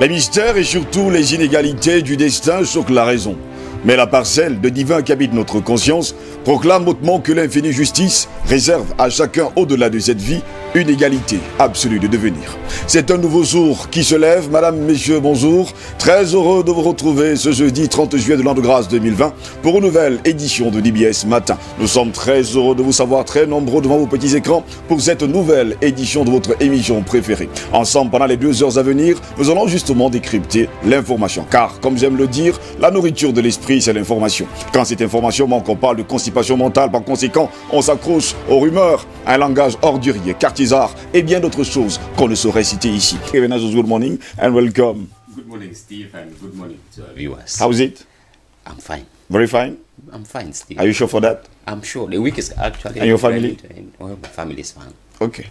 Les mystères et surtout les inégalités du destin choquent la raison. Mais la parcelle de divin qui habite notre conscience proclame hautement que l'infinie justice réserve à chacun au-delà de cette vie une égalité absolue de devenir. C'est un nouveau jour qui se lève. Madame, messieurs, bonjour. Très heureux de vous retrouver ce jeudi 30 juillet de l'an de grâce 2020 pour une nouvelle édition de DBS Matin. Nous sommes très heureux de vous savoir très nombreux devant vos petits écrans pour cette nouvelle édition de votre émission préférée. Ensemble, pendant les 2 heures à venir, nous allons justement décrypter l'information. Car, comme j'aime le dire, la nourriture de l'esprit, c'est l'information. Quand cette information manque, on parle de constipation mentale. Par conséquent, on s'accroche aux rumeurs, à un langage ordurier, cartisard et bien d'autres choses qu'on ne saurait citer ici. Good morning and welcome. Good morning, Steve, and good morning to our viewers. How's it? I'm fine. Very fine? I'm fine, Steve. Are you sure for that? I'm sure. The week is actually... And your family? Well, my family is fine. Ok.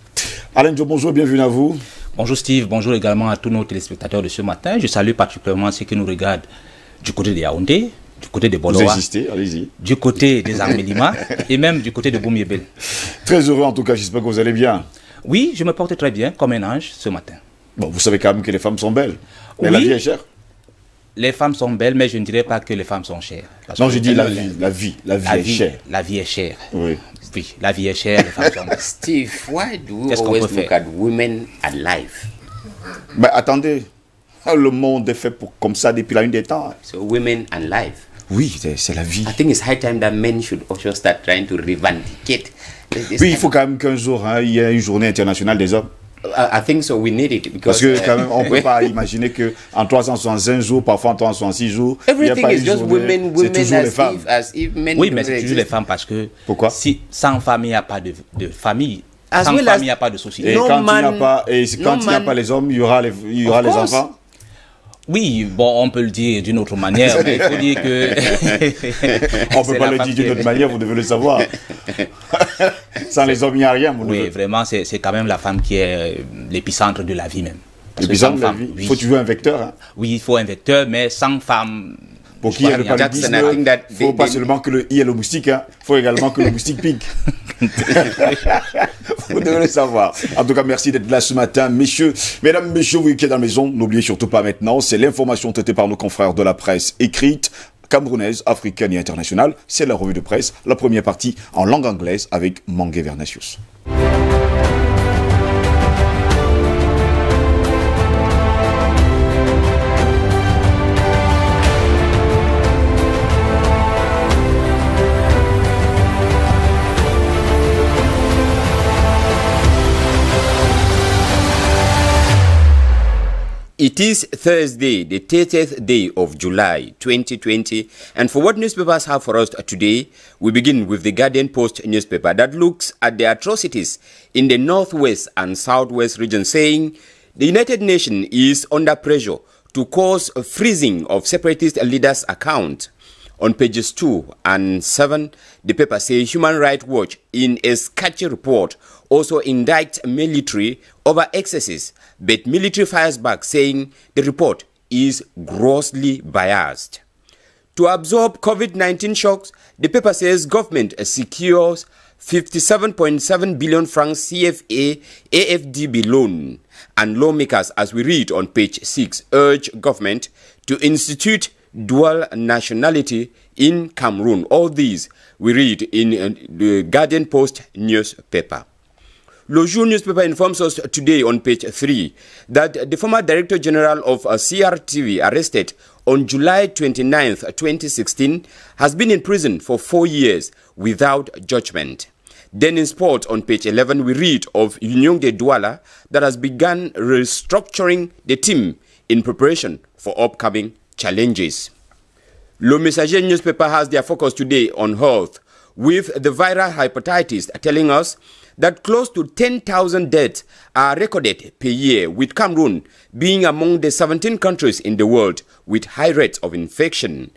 Alain Joe, bonjour, bienvenue à vous. Bonjour Steve, bonjour également à tous nos téléspectateurs de ce matin. Je salue particulièrement ceux qui nous regardent du côté de Yaoundé, du côté de Boloa, vous insistez, allez-y. Du côté des Armélima et même du côté de Boumiébel. Très heureux en tout cas, j'espère que vous allez bien. Oui, je me porte très bien, comme un ange ce matin. Bon, vous savez quand même que les femmes sont belles. Mais oui, la vie est chère. Les femmes sont belles, mais je ne dirais pas que les femmes sont chères. Non, je dis la vie est chère. La vie est chère. Oui. Oui, la vie est chère, les femmes sont belles. Steve, why do we always look at women and life? Mais attendez, le monde est fait comme ça depuis la nuit des temps. So women and life. Oui, c'est la vie. I think it's high time that men should also start trying to revendiquate. Oui, il faut quand même qu'un jour, il y ait une journée internationale des hommes. I think so. We need it Parce because que quand même, on ne peut pas imaginer qu'en 365 jours, parfois en 366 jours, everything is just women, women les femmes. as if men. Oui, mais c'est toujours les femmes parce que pourquoi? Si sans femme il n'y a pas de famille, as sans well femme il n'y a pas de société. Et quand il n'y a pas les hommes, il y aura les enfants. Oui, bon, on peut le dire d'une autre manière, mais il faut dire que... on ne peut pas le dire d'une autre manière, vous devez le savoir. Sans les hommes, il n'y a rien. Oui, vraiment, c'est quand même la femme qui est l'épicentre de la vie même. L'épicentre de la vie. Il faut toujours un vecteur. Hein. Oui, il faut un vecteur, mais sans femme... Pour qu'il y ait le paludisme, il ne faut pas seulement qu'il y ait le moustique, il faut également que le moustique pique. Vous devez le savoir. En tout cas, merci d'être là ce matin, messieurs. Mesdames, messieurs, vous qui êtes dans la maison, n'oubliez surtout pas maintenant, c'est l'information traitée par nos confrères de la presse écrite, camerounaise, africaine et internationale. C'est la revue de presse, la première partie en langue anglaise avec Mangué Vernatius. It is Thursday, the 30th day of July 2020, and for what newspapers have for us today, we begin with the Guardian Post newspaper that looks at the atrocities in the northwest and southwest region, saying the United Nations is under pressure to cause a freezing of separatist leaders' account. On pages 2 and 7, the paper says Human Rights Watch, in a sketchy report, also indicts military over excesses, but military fires back, saying the report is grossly biased. To absorb COVID-19 shocks, the paper says government secures 57.7 billion francs CFA AFDB loan, and lawmakers, as we read on page 6, urge government to institute dual nationality in Cameroon. All these we read in the Guardian Post newspaper. Le Jour newspaper informs us today on page 3 that the former Director General of CRTV, arrested on July 29, 2016, has been in prison for 4 years without judgment. Then in sport on page 11, we read of Union de Douala that has begun restructuring the team in preparation for upcoming challenges. Le Messager newspaper has their focus today on health, with the viral hepatitis telling us that close to 10,000 deaths are recorded per year, with Cameroon being among the 17 countries in the world with high rates of infection.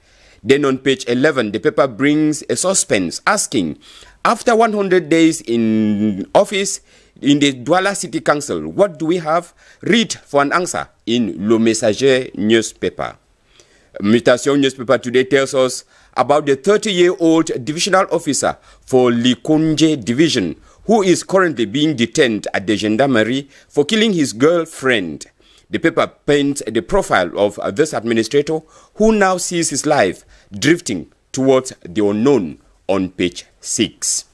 Then on page 11, the paper brings a suspense asking, after 100 days in office in the Douala City Council, what do we have? Read for an answer in Le Messager newspaper. Mutation newspaper today tells us about the 30-year-old divisional officer for Likonje Division, who is currently being detained at the gendarmerie for killing his girlfriend. The paper paints the profile of this administrator who now sees his life drifting towards the unknown on page 6.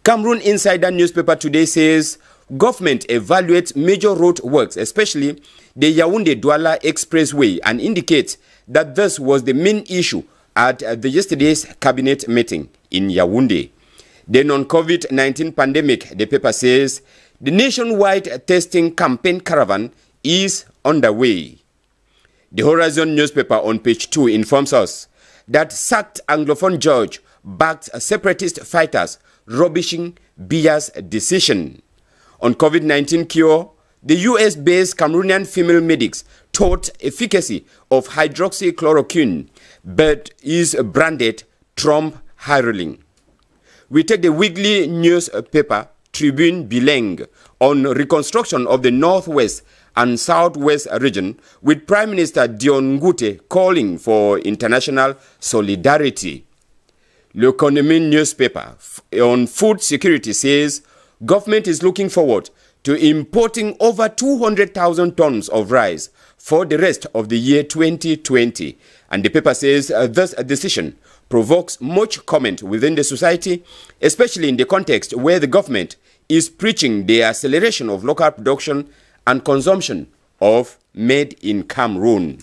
Cameroon Insider newspaper today says government evaluates major road works, especially the Yaoundé-Douala Expressway, and indicates that this was the main issue at the yesterday's cabinet meeting in Yaoundé. Then on COVID-19 pandemic, the paper says the nationwide testing campaign caravan is underway. The Horizon newspaper on page 2 informs us that sacked Anglophone judge backed separatist fighters, rubbishing Biya's decision. On COVID-19 cure, the US-based Cameroonian female medics taught efficacy of hydroxychloroquine, but is branded Trump hireling. We take the weekly newspaper Tribune Bilingue on reconstruction of the Northwest and Southwest region, with Prime Minister Dion Ngute calling for international solidarity. L'Economie newspaper on food security says government is looking forward to importing over 200,000 tons of rice for the rest of the year 2020. And the paper says this decision provokes much comment within the society, especially in the context where the government is preaching the acceleration of local production and consumption of made in Cameroon.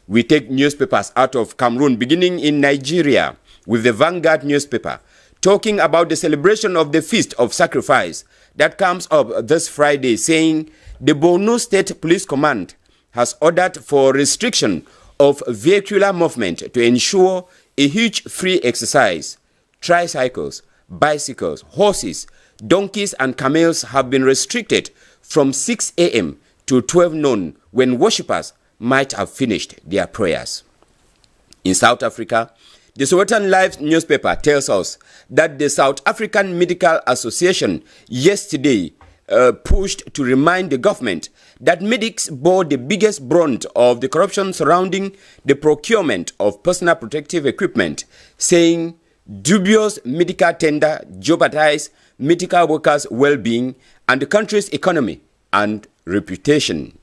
We take newspapers out of Cameroon, beginning in Nigeria, with the Vanguard newspaper talking about the celebration of the Feast of Sacrifice that comes up this Friday, saying the Borno State Police Command has ordered for restriction of vehicular movement to ensure a huge free exercise. Tricycles, bicycles, horses, donkeys and camels have been restricted from 6 a.m. to 12 noon, when worshippers might have finished their prayers. In South Africa, the Sowetan Live newspaper tells us that the South African Medical Association yesterday pushed to remind the government that medics bore the biggest brunt of the corruption surrounding the procurement of personal protective equipment, saying dubious medical tender jeopardize medical workers' well-being and the country's economy and reputation.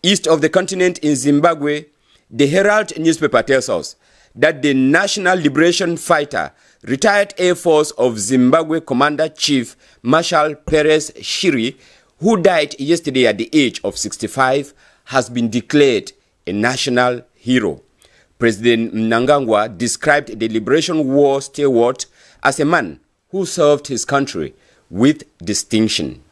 East of the continent in Zimbabwe, the Herald newspaper tells us that the National Liberation Fighter, retired Air Force of Zimbabwe Commander-Chief Marshal Perez Shiri, who died yesterday at the age of 65, has been declared a national hero. President Mnangagwa described the Liberation War stalwart as a man who served his country with distinction.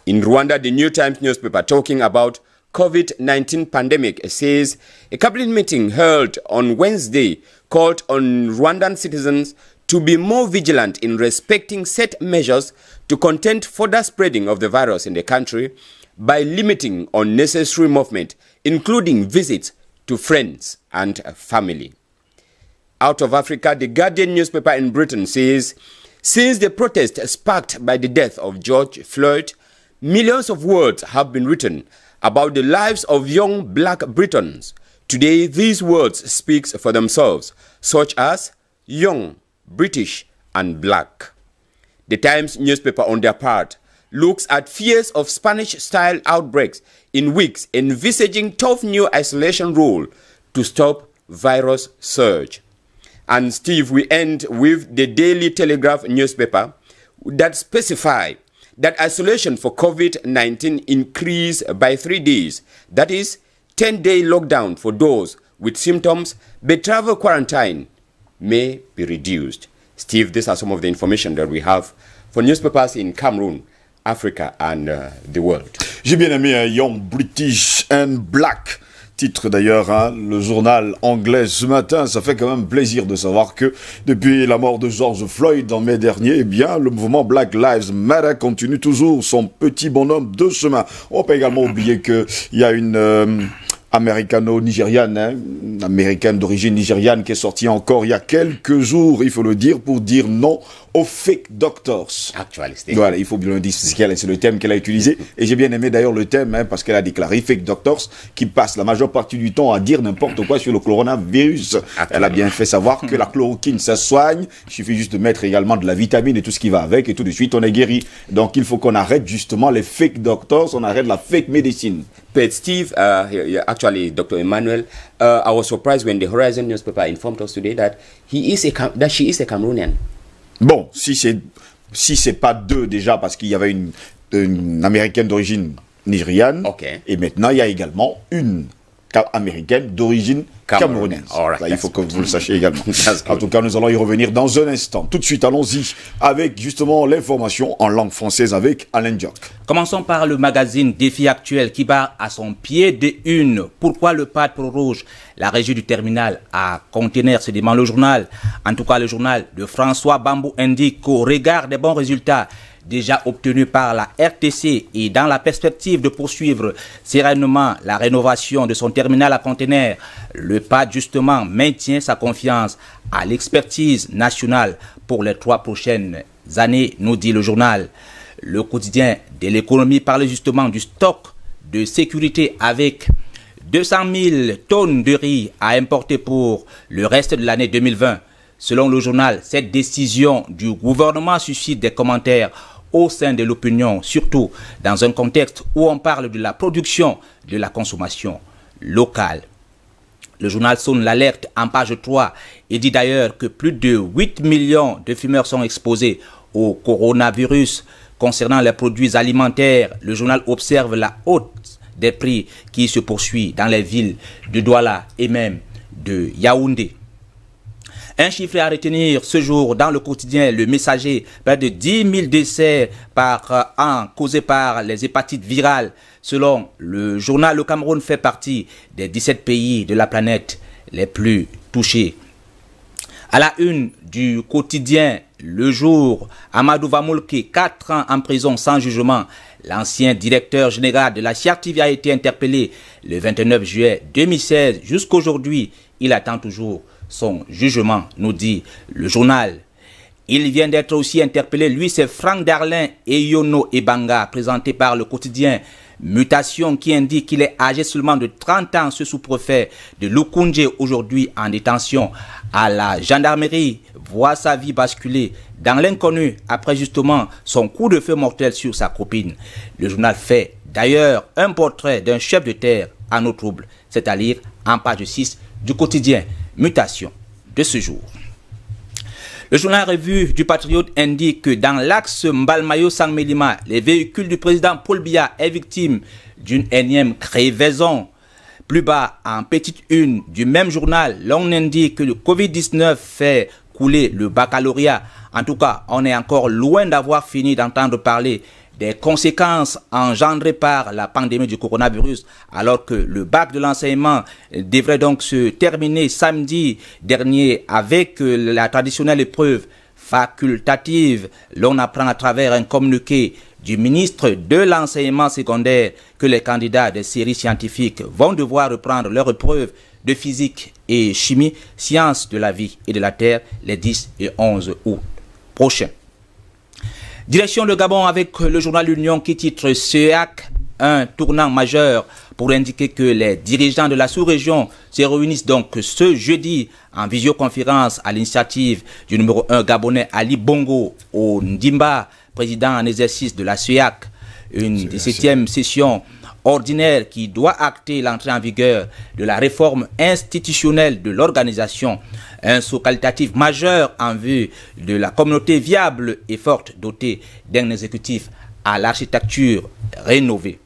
In Rwanda, the New Times newspaper, talking about COVID-19 pandemic, says a cabinet meeting held on Wednesday called on Rwandan citizens to be more vigilant in respecting set measures to contain further spreading of the virus in the country by limiting unnecessary movement, including visits to friends and family. Out of Africa, the Guardian newspaper in Britain says, since the protest sparked by the death of George Floyd, millions of words have been written about the lives of young black Britons. Today, these words speak for themselves, such as young, British, and black. The Times newspaper, on their part, looks at fears of Spanish-style outbreaks in weeks, envisaging tough new isolation rule to stop virus surge. And Steve, we end with the Daily Telegraph newspaper that specify that isolation for COVID-19 increased by 3 days. That is 10-day lockdown for those with symptoms, but travel quarantine may be reduced. Steve, these are some of the information that we have for newspapers in Cameroon, Africa, and the world. J'ai bien aimé Young, British and Black. Titre d'ailleurs, hein, le journal anglais ce matin. Ça fait quand même plaisir de savoir que depuis la mort de George Floyd en mai dernier, eh bien, le mouvement Black Lives Matter continue toujours son petit bonhomme de chemin. On peut également oublier qu'il y a une américano-nigériane, hein, une américaine d'origine nigériane qui est sortie encore il y a quelques jours, il faut le dire, pour dire non aux fake doctors. Actualiste. Voilà, il faut bien le dire, c'est le thème qu'elle a utilisé. Et j'ai bien aimé d'ailleurs le thème, hein, parce qu'elle a déclaré fake doctors qui passent la majeure partie du temps à dire n'importe quoi sur le coronavirus. Elle a bien fait savoir que la chloroquine, ça soigne. Il suffit juste de mettre également de la vitamine et tout ce qui va avec, et tout de suite on est guéri. Donc il faut qu'on arrête justement les fake doctors, on arrête la fake médecine. But Steve, actually, Dr. Emmanuel, I was surprised when the Horizon newspaper informed us today that she is a Cameroonian. Bon, si c'est pas deux déjà, parce qu'il y avait une américaine d'origine nigériane, Okay. et maintenant il y a également une américaine d'origine camerounaise. Right, il faut que vous le sachiez également. That's En tout cas, nous allons y revenir dans un instant. Tout de suite, allons-y avec justement l'information en langue française avec Alain Diok. Commençons par le magazine Défi Actuel qui bat à son pied de une. Pourquoi le PAD proroge la régie du terminal à conteneurs, se demande le journal. En tout cas, le journal de François Bambou indique qu'au regard des bons résultats déjà obtenus par la RTC et dans la perspective de poursuivre sereinement la rénovation de son terminal à conteneurs, le PAD justement maintient sa confiance à l'expertise nationale pour les 3 prochaines années, nous dit le journal. Le quotidien de l'économie parle justement du stock de sécurité avec 200 000 tonnes de riz à importer pour le reste de l'année 2020. Selon le journal, cette décision du gouvernement suscite des commentaires au sein de l'opinion, surtout dans un contexte où on parle de la production, de la consommation locale. Le journal sonne l'alerte en page 3 et dit d'ailleurs que plus de 8 millions de fumeurs sont exposés au coronavirus. Concernant les produits alimentaires, le journal observe la hausse des prix qui se poursuit dans les villes de Douala et même de Yaoundé. Un chiffre à retenir ce jour dans le quotidien Le Messager, près de 10 000 décès par an causés par les hépatites virales. Selon le journal, le Cameroun fait partie des 17 pays de la planète les plus touchés. À la une du quotidien Le Jour, Amadou Vamoulke, 4 ans en prison sans jugement. L'ancien directeur général de la CIARTV a été interpellé le 29 juillet 2016. Jusqu'aujourd'hui, il attend toujours son jugement, nous dit le journal. Il vient d'être aussi interpellé, lui c'est Franck Darlin et Yono Ebanga, présenté par le quotidien Mutation, qui indique qu'il est âgé seulement de 30 ans, ce sous-préfet de Lukunje, aujourd'hui en détention à la gendarmerie, voit sa vie basculer dans l'inconnu après justement son coup de feu mortel sur sa copine. Le journal fait d'ailleurs un portrait d'un chef de terre en eau trouble, c'est à lire en page 6 du quotidien Mutation de ce jour. Le journal Revue du Patriote indique que dans l'axe Mbalmayo-Sangmelima, les véhicules du président Paul Biya est victime d'une énième crevaison. Plus bas, en petite une du même journal, l'on indique que le Covid-19 fait couler le baccalauréat. En tout cas, on est encore loin d'avoir fini d'entendre parler des conséquences engendrées par la pandémie du coronavirus, alors que le bac de l'enseignement devrait donc se terminer samedi dernier avec la traditionnelle épreuve facultative. L'on apprend à travers un communiqué du ministre de l'enseignement secondaire que les candidats des séries scientifiques vont devoir reprendre leur épreuve de physique et chimie, sciences de la vie et de la terre, les 10 et 11 août prochains. Direction le Gabon avec le journal L'Union qui titre CEAC, un tournant majeur pour indiquer que les dirigeants de la sous-région se réunissent donc ce jeudi en visioconférence à l'initiative du numéro 1 gabonais Ali Bongo au Ndimba, président en exercice de la CEAC, une 17e session ordinaire qui doit acter l'entrée en vigueur de la réforme institutionnelle de l'organisation, un saut qualitatif majeur en vue de la communauté viable et forte dotée d'un exécutif à l'architecture rénovée.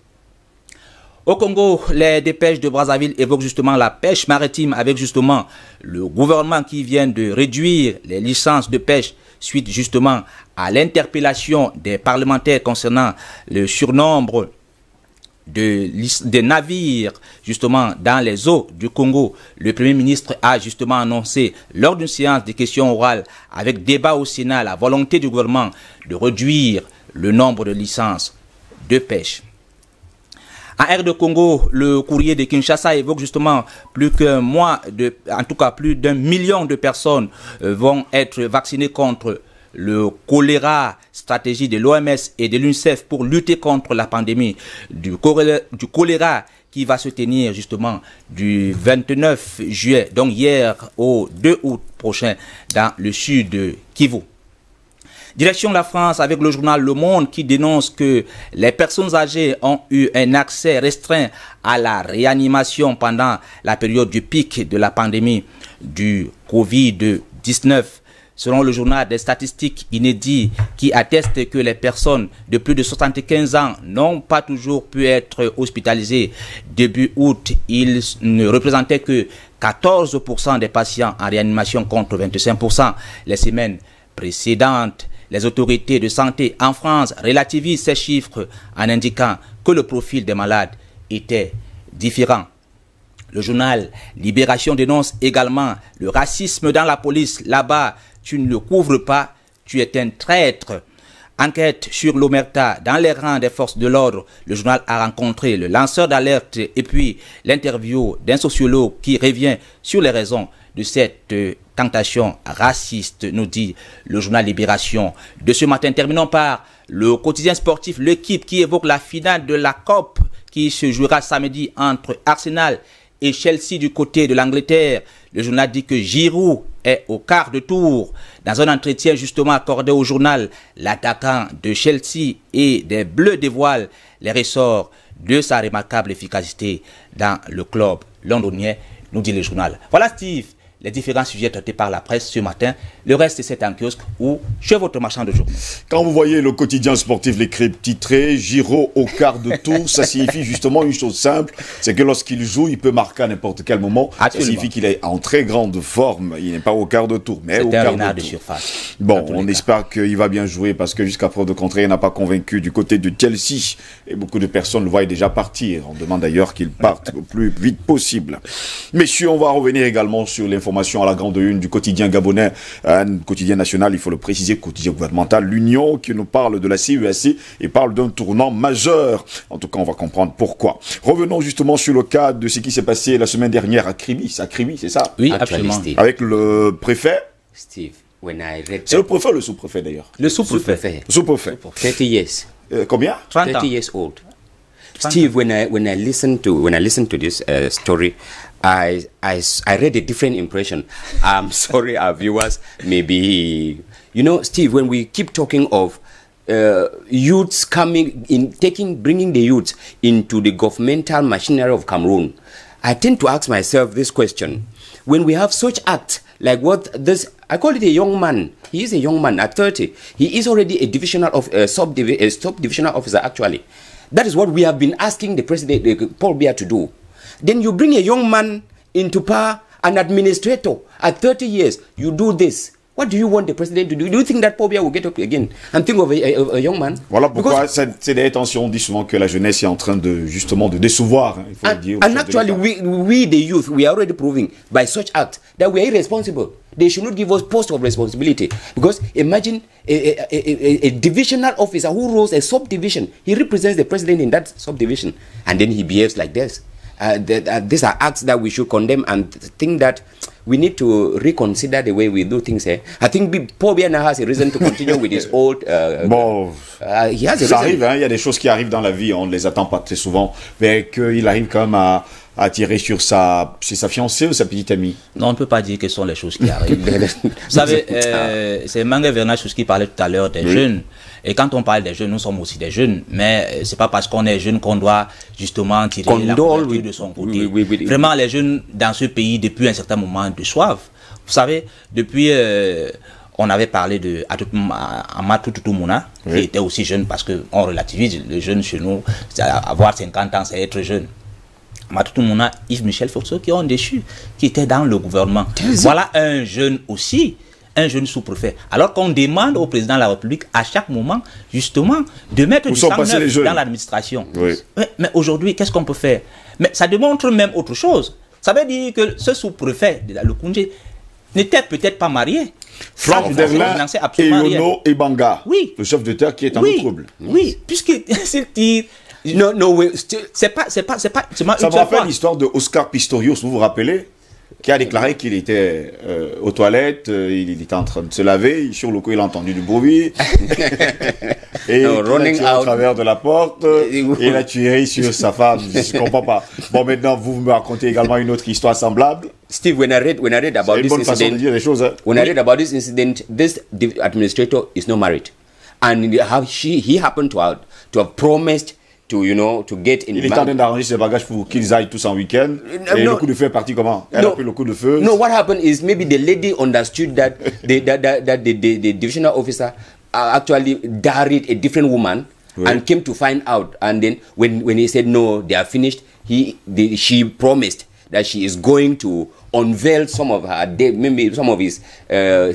Au Congo, les dépêches de Brazzaville évoquent justement la pêche maritime avec justement le gouvernement qui vient de réduire les licences de pêche suite justement à l'interpellation des parlementaires concernant le surnombre des navires justement dans les eaux du Congo. Le Premier ministre a justement annoncé lors d'une séance de questions orales avec débat au Sénat la volonté du gouvernement de réduire le nombre de licences de pêche. En R de Congo, le courrier de Kinshasa évoque justement plus qu'un mois, en tout cas plus d'1 million de personnes vont être vaccinées contre le choléra, stratégie de l'OMS et de l'UNICEF pour lutter contre la pandémie du choléra qui va se tenir justement du 29 juillet, donc hier au 2 août prochain dans le sud de Kivu. Direction la France avec le journal Le Monde qui dénonce que les personnes âgées ont eu un accès restreint à la réanimation pendant la période du pic de la pandémie du Covid-19. Selon le journal, des statistiques inédites qui attestent que les personnes de plus de 75 ans n'ont pas toujours pu être hospitalisées. Début août, ils ne représentaient que 14% des patients en réanimation contre 25% les semaines précédentes. Les autorités de santé en France relativisent ces chiffres en indiquant que le profil des malades était différent. Le journal Libération dénonce également le racisme dans la police. Là-bas, tu ne le couvres pas, tu es un traître. Enquête sur l'omerta dans les rangs des forces de l'ordre. Le journal a rencontré le lanceur d'alerte et puis l'interview d'un sociologue qui revient sur les raisons de cette tentation raciste, nous dit le journal Libération de ce matin. Terminons par le quotidien sportif, l'équipe qui évoque la finale de la COP qui se jouera samedi entre Arsenal et Chelsea du côté de l'Angleterre. Le journal dit que Giroud est au quart de tour. Dans un entretien justement accordé au journal, l'attaquant de Chelsea et des Bleus dévoile les ressorts de sa remarquable efficacité dans le club londonien, nous dit le journal. Voilà Steve, les différents sujets traités par la presse ce matin. Le reste, c'est en kiosque ou chez votre marchand de journaux. Quand vous voyez le quotidien sportif, l'écrit titré Giroud au quart de tour, ça signifie justement une chose simple, c'est que lorsqu'il joue, il peut marquer à n'importe quel moment. Absolument. Ça signifie qu'il est en très grande forme. Il n'est pas au quart de tour, mais au quart de de tour. surface. Bon, on espère qu'il va bien jouer parce que jusqu'à preuve de contraire, il n'a pas convaincu du côté de Chelsea. Et beaucoup de personnes le voient déjà partir. On demande d'ailleurs qu'il parte le plus vite possible. Messieurs, on va revenir également sur l'information à la grande une du quotidien gabonais, un quotidien national, il faut le préciser, quotidien gouvernemental, l'Union, qui nous parle de la CEAC et parle d'un tournant majeur. En tout cas, on va comprendre pourquoi. Revenons justement sur le cas de ce qui s'est passé la semaine dernière à Kribi. C'est à Kribi, c'est ça? Oui, Actually, absolument. Steve. Avec le préfet. Steve, when I read C'est le préfet ou le sous-préfet d'ailleurs? Le sous-préfet. Sous-préfet, Le sous-préfet. 30 years. Combien? 30 ans. 30 years old. Steve, when I listened to this story, I read a different impression. I'm sorry, our viewers, maybe, you know, Steve, when we keep talking of youths bringing the youths into the governmental machinery of Cameroon, I tend to ask myself this question: when we have such acts like what this, I call it a young man. He is a young man at 30. He is already a divisional of a sub-divisional officer actually. That is what we have been asking the president, Paul Biya, to do. Then you bring a young man into power, an administrator at 30 years. You do this. What do you want the president to do? Do you think that Paul Biya will get up again and think of a young man? Voilà pourquoi c'est des tensions. On dit souvent que la jeunesse est en train de justement de décevoir. Hein, il faut le dire. And actually, we the youth, we are already proving by such acts that we are irresponsible. They should not give us post of responsibility, because imagine a divisional officer who rules a subdivision. He represents the president in that subdivision, and then he behaves like this. These are acts that we should condemn and think that we need to reconsider the way we do things here. I think Paul Biya now has a reason to continue with his old... bon, he has a ça reason. arrive, hein, il y a des choses qui arrivent dans la vie, on ne les attend pas très souvent, mais qu'il arrive quand même à tirer sur sa fiancée ou sa petite amie. Non, on ne peut pas dire que ce sont les choses qui arrivent. Vous savez, c'est Mangue Vernache qui parlait tout à l'heure des jeunes. Et quand on parle des jeunes, nous sommes aussi des jeunes. Mais c'est pas parce qu'on est jeune qu'on doit justement tirer la couverture de son côté. Oui. Vraiment, les jeunes dans ce pays, depuis un certain moment, de soif. Vous savez, depuis... on avait parlé de Amatou Toumouna, qui était aussi jeune, parce qu'on relativise le jeune chez nous. Avoir 50 ans, c'est être jeune. Amatou Toumouna, Yves-Michel Foxo, qui ont déchu, qui étaient dans le gouvernement. Voilà un jeune aussi, un jeune sous-préfet. Alors qu'on demande au président de la République, à chaque moment, justement, de mettre du sang neuf dans l'administration. Oui. Mais aujourd'hui, qu'est-ce qu'on peut faire? Mais ça démontre même autre chose. Ça veut dire que ce sous-préfet, le Koundé, n'était peut-être pas marié. Franck Derlin et Yono Ebanga, oui. le chef de terre qui est en trouble. Oui, puisque s'il tire No, c'est pas Ça me rappelle l'histoire de Oscar Pistorius, vous vous rappelez, qui a déclaré qu'il était aux toilettes, il était en train de se laver, sur le coup il a entendu du bruit, et No, running il a tiré au out. travers de la porte, et il a tiré sur sa femme, je ne comprends pas. Bon, maintenant vous me racontez également une autre histoire semblable. Steve, when I read about C'est une this bonne façon de incident, dire les choses. Hein. when I read about this incident, this administrator is not married, and he happened to have promised to get in. Il est en train d'arranger ses bagages pour qu'ils aillent tous en week-end. Et le coup de feu est parti comment? Elle a pris le coup de feu. No, what happened is maybe the lady understood that the divisional officer actually married a different woman, and came to find out. And then when he said no, they are finished, she promised that she is going to unveil some of her maybe some of his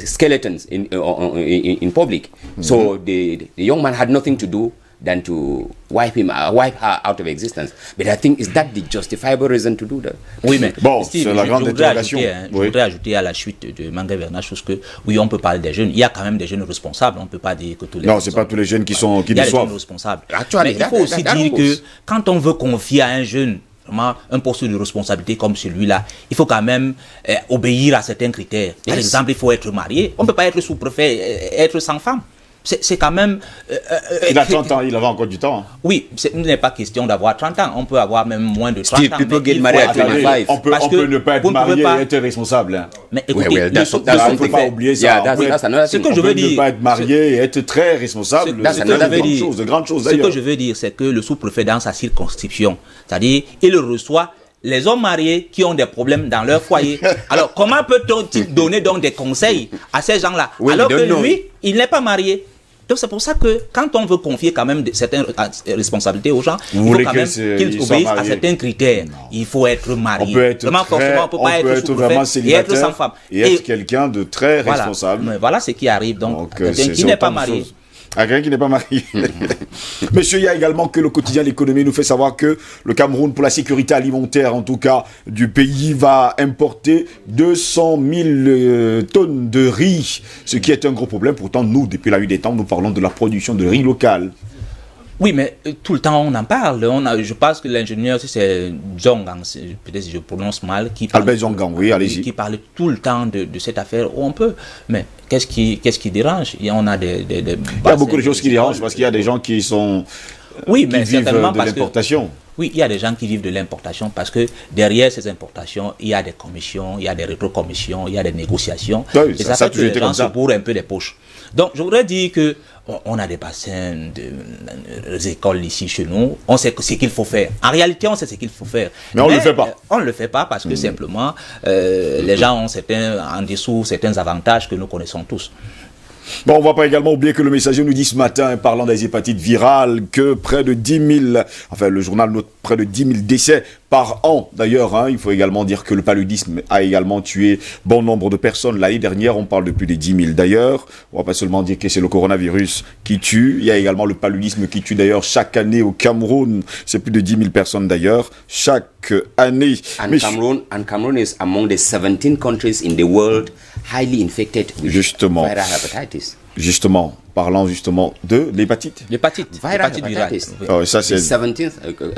skeletons in public. So the young man had nothing to do than to wipe her out of existence. But I think, is that the justifiable reason to do that? Oui, mais bon, Steve, c'est la grande interrogation. Je voudrais ajouter à la chute de Manga Bernache que oui, on peut parler des jeunes. Il y a quand même des jeunes responsables. On ne peut pas dire que tous les. Non, c'est pas tous les jeunes qui déçoivent. Il y a des jeunes responsables. Actually, mais il faut aussi dire que quand on veut confier à un jeune vraiment un poste de responsabilité comme celui-là, il faut quand même obéir à certains critères. Par exemple, il faut être marié. On ne peut pas être sous-préfet, être sans femme. C'est quand même... il a 30 ans, il avait encore du temps. Hein. Oui, il n'est pas question d'avoir 30 ans. On peut avoir même moins de 30 ans. People get married at 25. On peut ne pas être marié et être responsable. Hein. Mais écoutez, il ne faut pas oublier ça. Ce que je veux dire... ne pas être marié et être très responsable, c'est de grandes choses d'ailleurs. Ce que je veux dire, c'est que le sous-préfet dans sa circonscription, c'est-à-dire, il reçoit les hommes mariés qui ont des problèmes dans leur foyer. Alors, comment peut-on donner donc des conseils à ces gens-là, alors que lui, il n'est pas marié? Donc c'est pour ça que quand on veut confier quand même certaines responsabilités aux gens, il faut quand même qu'ils obéissent à certains critères. Non. Il faut être marié. On peut être, on peut pas être vraiment célibataire et être sans femme. Et être quelqu'un de très responsable. Mais voilà ce qui arrive. Donc quelqu'un qui n'est pas marié. À quelqu'un qui n'est pas marié. Monsieur, il y a également que le quotidien L'économie nous fait savoir que le Cameroun, pour la sécurité alimentaire, en tout cas, du pays, va importer 200 000 tonnes de riz, ce qui est un gros problème. Pourtant, nous, depuis la nuit des temps, nous parlons de la production de riz local. Oui, mais tout le temps on en parle. Je pense que l'ingénieur, c'est Zongang, peut-être si je prononce mal, qui parle, Albert Zongang, oui, allez-y. Qui parle tout le temps de cette affaire où on peut. Mais qu'est-ce qui dérange? Il y a beaucoup de choses qui dérangent parce qu'il y a des gens qui sont oui, mais vivent de l'importation. Oui, il y a des gens qui vivent de l'importation parce que derrière ces importations, il y a des commissions, il y a des rétrocommissions, il y a des négociations. Oui, et ça fait que les gens se bourrent un peu les poches. Donc, je voudrais dire que on a des bassins, des écoles ici chez nous, on sait ce qu'il faut faire. En réalité, on sait ce qu'il faut faire. Mais on ne le fait pas. On ne le fait pas parce que simplement, les gens ont en dessous certains avantages que nous connaissons tous. Bon, on ne va pas également oublier que le Messager nous dit ce matin, parlant des hépatites virales, que près de 10 000, enfin le journal note près de 10 000 décès par an. D'ailleurs, hein, il faut également dire que le paludisme a également tué bon nombre de personnes. L'année dernière, on parle de plus de 10 000 d'ailleurs. On ne va pas seulement dire que c'est le coronavirus qui tue. Il y a également le paludisme qui tue d'ailleurs chaque année au Cameroun. C'est plus de 10 000 personnes d'ailleurs, chaque année. Cameroon is among the 17 countries in the world highly infected with viral hepatitis. Justement, parlant justement de l'hépatite. L'hépatite virale. Oh, ça c'est 17th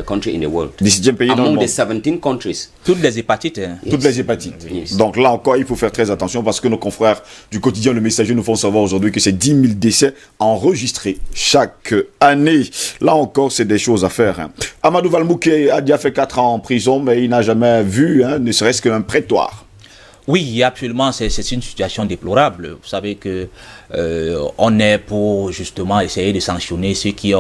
country in the world. 17e pays dans le monde. Among the 17 countries. Toutes les hépatites. Hein. Toutes les hépatites. Yes. Donc là encore, il faut faire très attention parce que nos confrères du quotidien Le Messager nous font savoir aujourd'hui que c'est 10 000 décès enregistrés chaque année. Là encore, c'est des choses à faire. Hein. Amadou Valmouké a déjà fait 4 ans en prison, mais il n'a jamais vu, hein, ne serait-ce qu'un prétoire. Oui, absolument, c'est une situation déplorable. Vous savez que on est pour justement essayer de sanctionner ceux qui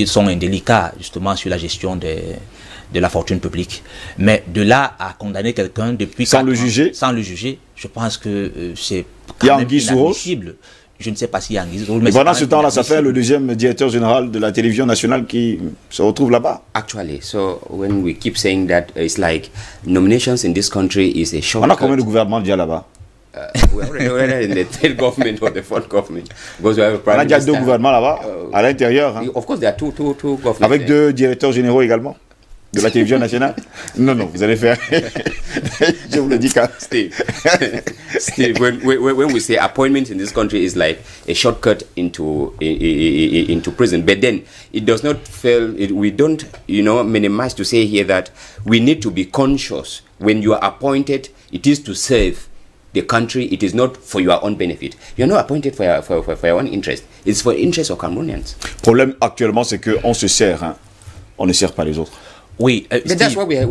sont indélicats justement sur la gestion de la fortune publique. Mais de là à condamner quelqu'un depuis sans le juger, je pense que c'est quand même inadmissible. Je ne sais pas s'il y a Anguille Souros. Mais pendant ce temps-là, ça fait le deuxième directeur général de la télévision nationale qui se retrouve là-bas. Actually, so when we keep saying that, it's like nominations in this country is a shortcut. On a combien de gouvernements déjà là-bas? Whether in the third government or the fourth government. Because we have a prime on a déjà 2 gouvernements là-bas, à l'intérieur. Hein. Of course, there are two governments. Avec 2 directeurs généraux également. de la télévision nationale? Non, non, vous allez faire. Je vous le dis quand Steve, when we say appointment in this country is like a shortcut into prison, but then it does not fail. We don't, minimize to say here that we need to be conscious when you are appointed. It is to serve the country. It is not for your own benefit. You are not appointed for your own interest. It's for the interest of Cameroonians. Le problème actuellement, c'est qu'on se sert, hein. On ne sert pas les autres. Oui,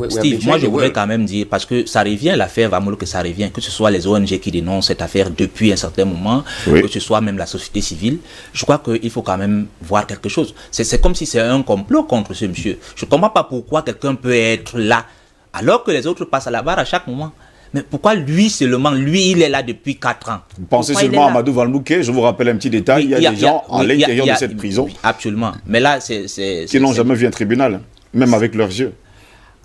Steve, moi je voudrais quand même dire, parce que ça revient, l'affaire Vamolo, que ça revient, que ce soit les ONG qui dénoncent cette affaire depuis un certain moment, que ce soit même la société civile, je crois qu'il faut quand même voir quelque chose. C'est comme si c'est un complot contre ce monsieur. Je ne comprends pas pourquoi quelqu'un peut être là, alors que les autres passent à la barre à chaque moment. Mais pourquoi lui seulement, lui il est là depuis 4 ans? Vous pensez seulement à Amadou Vanlouké? Je vous rappelle un petit détail, il y a des gens à l'intérieur de cette prison. Oui, absolument, mais là qui n'ont jamais vu un tribunal, même avec leurs yeux.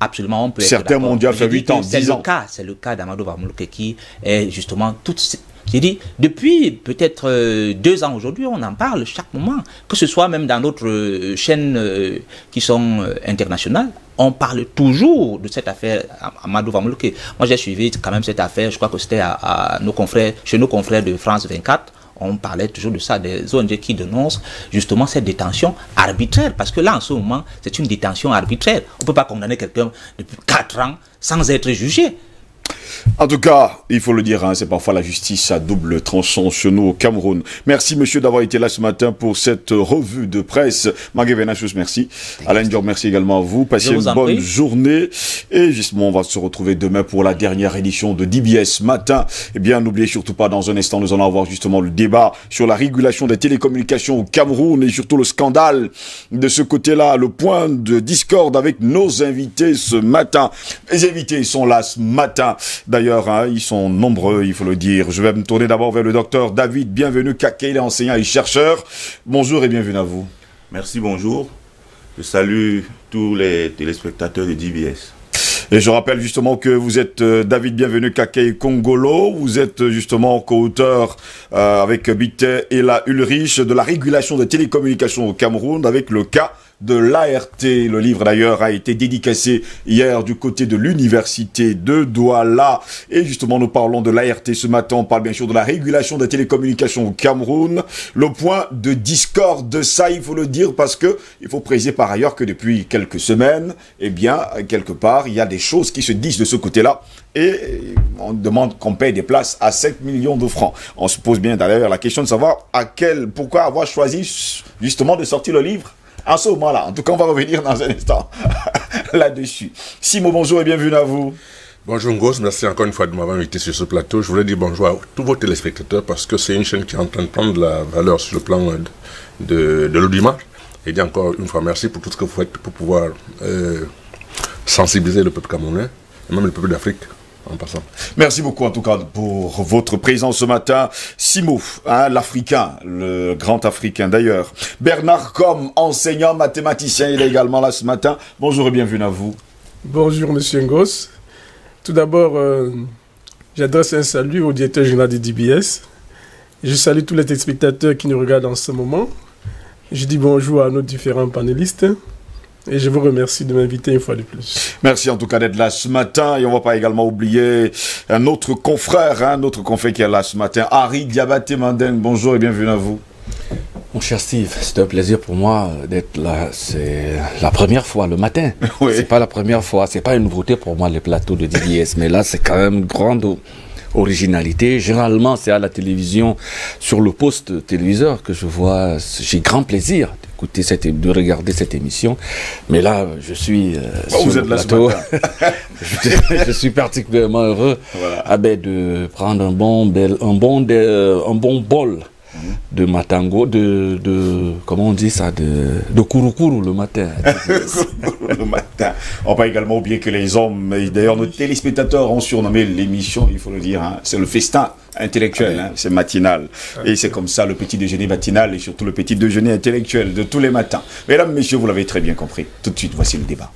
Absolument, on peut certains m'ont déjà fait 8 ans, 10 ans. C'est le cas d'Amadou Vanlouké qui est justement j'ai dit, depuis peut-être 2 ans aujourd'hui, on en parle chaque moment, que ce soit même dans d'autres chaînes qui sont internationales, on parle toujours de cette affaire Amadou Vanlouké. Moi, j'ai suivi quand même cette affaire, je crois que c'était chez nos confrères de France 24, on parlait toujours de ça, des ONG qui dénoncent justement cette détention arbitraire, parce que là, en ce moment, c'est une détention arbitraire. On ne peut pas condamner quelqu'un depuis 4 ans sans être jugé. En tout cas, il faut le dire, hein, c'est parfois la justice à double tranchant chez nous au Cameroun. Merci monsieur d'avoir été là ce matin pour cette revue de presse. Magué Venachous, merci. Alain Dior, merci également à vous. Passez une bonne journée. Et justement, on va se retrouver demain pour la dernière édition de DBS Matin. Eh bien, n'oubliez surtout pas, dans un instant, nous allons avoir justement le débat sur la régulation des télécommunications au Cameroun et surtout le scandale de ce côté-là, le point de discorde avec nos invités ce matin. Les invités sont là ce matin. D'ailleurs, hein, ils sont nombreux, il faut le dire. Je vais me tourner d'abord vers le docteur David. Bienvenue, Kaké, il est enseignant et chercheur. Bonjour et bienvenue à vous. Merci, bonjour. Je salue tous les téléspectateurs de DBS. Et je rappelle justement que vous êtes David Bienvenu Kaké Kongolo. Vous êtes justement co-auteur avec Bité et la Ulrich de la régulation des télécommunications au Cameroun avec le cas de l'ART. Le livre d'ailleurs a été dédicacé hier du côté de l'université de Douala. Et justement nous parlons de l'ART ce matin. On parle bien sûr de la régulation des télécommunications au Cameroun. Le point de discorde de ça, il faut le dire, parce que il faut préciser par ailleurs que depuis quelques semaines, eh bien, quelque part, il y a des choses qui se disent de ce côté-là. Et on demande qu'on paye des places à 5 millions de francs. On se pose bien d'ailleurs la question de savoir pourquoi avoir choisi justement de sortir le livre en ce moment-là. En tout cas, on va revenir dans un instant là-dessus. Simon, bonjour et bienvenue à vous. Bonjour Ngos, merci encore une fois de m'avoir invité sur ce plateau. Je voulais dire bonjour à tous vos téléspectateurs parce que c'est une chaîne qui est en train de prendre la valeur sur le plan de l'audimat. Et dire encore une fois merci pour tout ce que vous faites pour pouvoir sensibiliser le peuple camerounais et même le peuple d'Afrique. En passant. Merci beaucoup en tout cas pour votre présence ce matin. Simo, hein, l'Africain, le grand Africain d'ailleurs. Bernard Com, enseignant mathématicien, il est également là ce matin. Bonjour et bienvenue à vous. Bonjour Monsieur Ngos. Tout d'abord, j'adresse un salut au directeur général de DBS. Je salue tous les téléspectateurs qui nous regardent en ce moment. Je dis bonjour à nos différents panélistes. Et je vous remercie de m'inviter une fois de plus. Merci en tout cas d'être là ce matin. Et on ne va pas également oublier un autre confrère qui est là ce matin, Harry Diabaté Mandeng. Bonjour et bienvenue à vous. Mon cher Steve, c'est un plaisir pour moi d'être là. C'est la première fois le matin. Oui. C'est pas la première fois, c'est pas une nouveauté pour moi les plateaux de DBS. Mais là, c'est quand même grande originalité. Généralement, c'est à la télévision, sur le poste téléviseur que je vois. J'ai grand plaisir de regarder cette émission. Mais là, je suis sur le plateau. Je suis particulièrement heureux de prendre un bon bol de matango, comment on dit ça, de kouroukourou le matin. Le matin. On va également oublier que les hommes, et d'ailleurs nos téléspectateurs ont surnommé l'émission, il faut le dire, hein, c'est le festin intellectuel, hein, c'est matinal. Et c'est comme ça le petit déjeuner matinal et surtout le petit déjeuner intellectuel de tous les matins. Mesdames, messieurs, vous l'avez très bien compris. Tout de suite, voici le débat.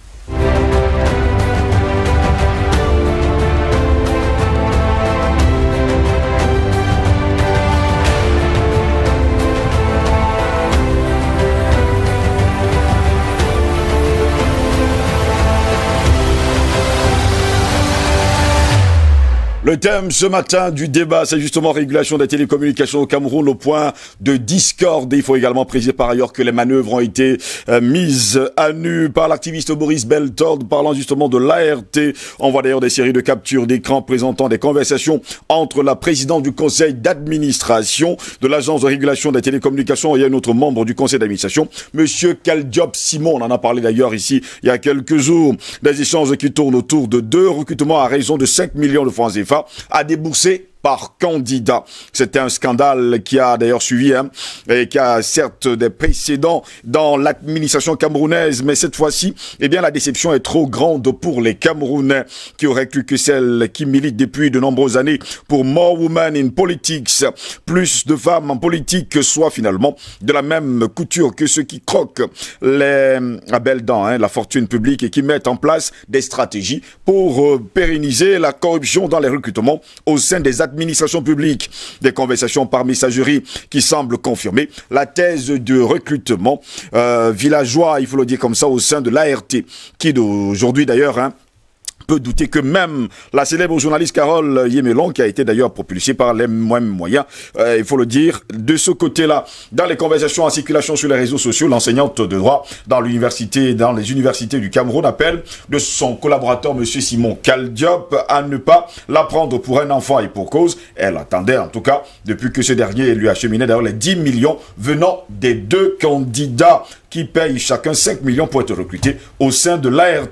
Le thème ce matin du débat, c'est justement régulation des télécommunications au Cameroun, au point de discorde. Il faut également préciser par ailleurs que les manœuvres ont été mises à nu par l'activiste Boris Beltord, parlant justement de l'ART. On voit d'ailleurs des séries de captures d'écran présentant des conversations entre la présidente du conseil d'administration de l'agence de régulation des télécommunications et un autre membre du conseil d'administration, monsieur Kaldiop Simon. On en a parlé d'ailleurs ici il y a quelques jours. Des échanges qui tournent autour de 2 recrutements à raison de 5 millions de francs CFA à débourser par candidat. C'était un scandale qui a d'ailleurs suivi, et qui a certes des précédents dans l'administration camerounaise, mais cette fois-ci, eh bien, la déception est trop grande pour les Camerounais qui auraient cru que celles qui militent depuis de nombreuses années pour More Women in Politics, plus de femmes en politique, soit finalement de la même couture que ceux qui croquent les à belles dents, la fortune publique et qui mettent en place des stratégies pour pérenniser la corruption dans les recrutements au sein des administration publique. Des conversations par messagerie qui semblent confirmer la thèse de recrutement villageois, il faut le dire comme ça, au sein de l'ART, qui d'aujourd'hui d'ailleurs peut douter que même la célèbre journaliste Carole Yemelon, qui a été d'ailleurs propulsée par les mêmes moyens, il faut le dire, de ce côté-là, dans les conversations en circulation sur les réseaux sociaux, l'enseignante de droit dans les universités du Cameroun appelle de son collaborateur monsieur Simon Kaldiop à ne pas la prendre pour un enfant, et pour cause, elle attendait en tout cas, depuis que ce dernier lui acheminait d'ailleurs les 10 millions venant des 2 candidats qui payent chacun 5 millions pour être recrutés au sein de l'ART.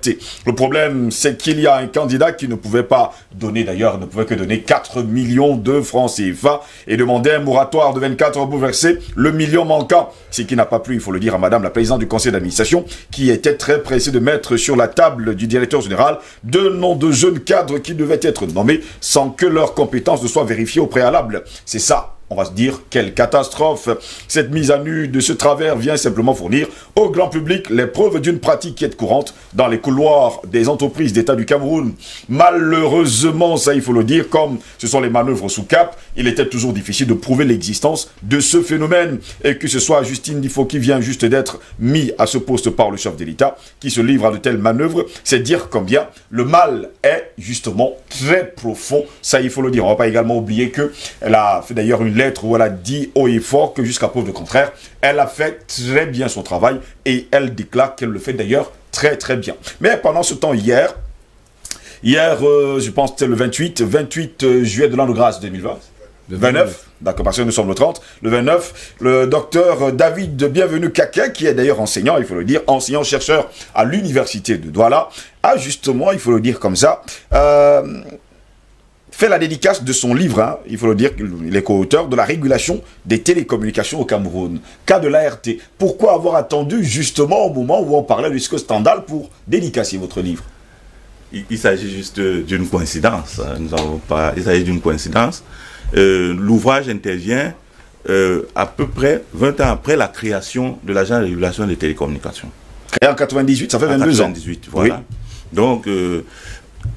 Le problème, c'est qu'il y a un candidat qui ne pouvait pas donner, d'ailleurs, ne pouvait que donner 4 millions de francs CFA et demander un moratoire de 24 heures pour verser le million manquant. Ce qui n'a pas plu, il faut le dire, à madame la présidente du conseil d'administration, qui était très pressée de mettre sur la table du directeur général 2 noms de jeunes cadres qui devaient être nommés sans que leurs compétences ne soient vérifiées au préalable. C'est ça. On va se dire, quelle catastrophe. Cette mise à nu de ce travers vient simplement fournir au grand public les preuves d'une pratique qui est courante dans les couloirs des entreprises d'État du Cameroun. Malheureusement, ça il faut le dire, comme ce sont les manœuvres sous cap, il était toujours difficile de prouver l'existence de ce phénomène. Et que ce soit Justine Difo qui vient juste d'être mis à ce poste par le chef de l'État, qui se livre à de telles manœuvres, c'est dire combien le mal est justement très profond. Ça il faut le dire. On ne va pas également oublier qu'elle a fait d'ailleurs une lettre où elle a dit haut et fort que jusqu'à preuve de contraire, elle a fait très bien son travail et elle déclare qu'elle le fait d'ailleurs très très bien. Mais pendant ce temps, hier, je pense que c'était le 28 juillet de l'an de grâce 2020, le 29, d'accord, parce que nous sommes le 30, le 29, le docteur David Bienvenu Kaké, qui est d'ailleurs enseignant, il faut le dire, enseignant-chercheur à l'université de Douala, a justement, il faut le dire comme ça, fait la dédicace de son livre, il faut le dire, il est co-auteur de la régulation des télécommunications au Cameroun, cas de l'ART. Pourquoi avoir attendu justement au moment où on parlait de ce scandale pour dédicacer votre livre? Il s'agit juste d'une coïncidence. Il s'agit d'une coïncidence. L'ouvrage intervient à peu près 20 ans après la création de l'agence de régulation des télécommunications. Créé en 98, ça fait 22 ans. 98, voilà. Oui. Donc,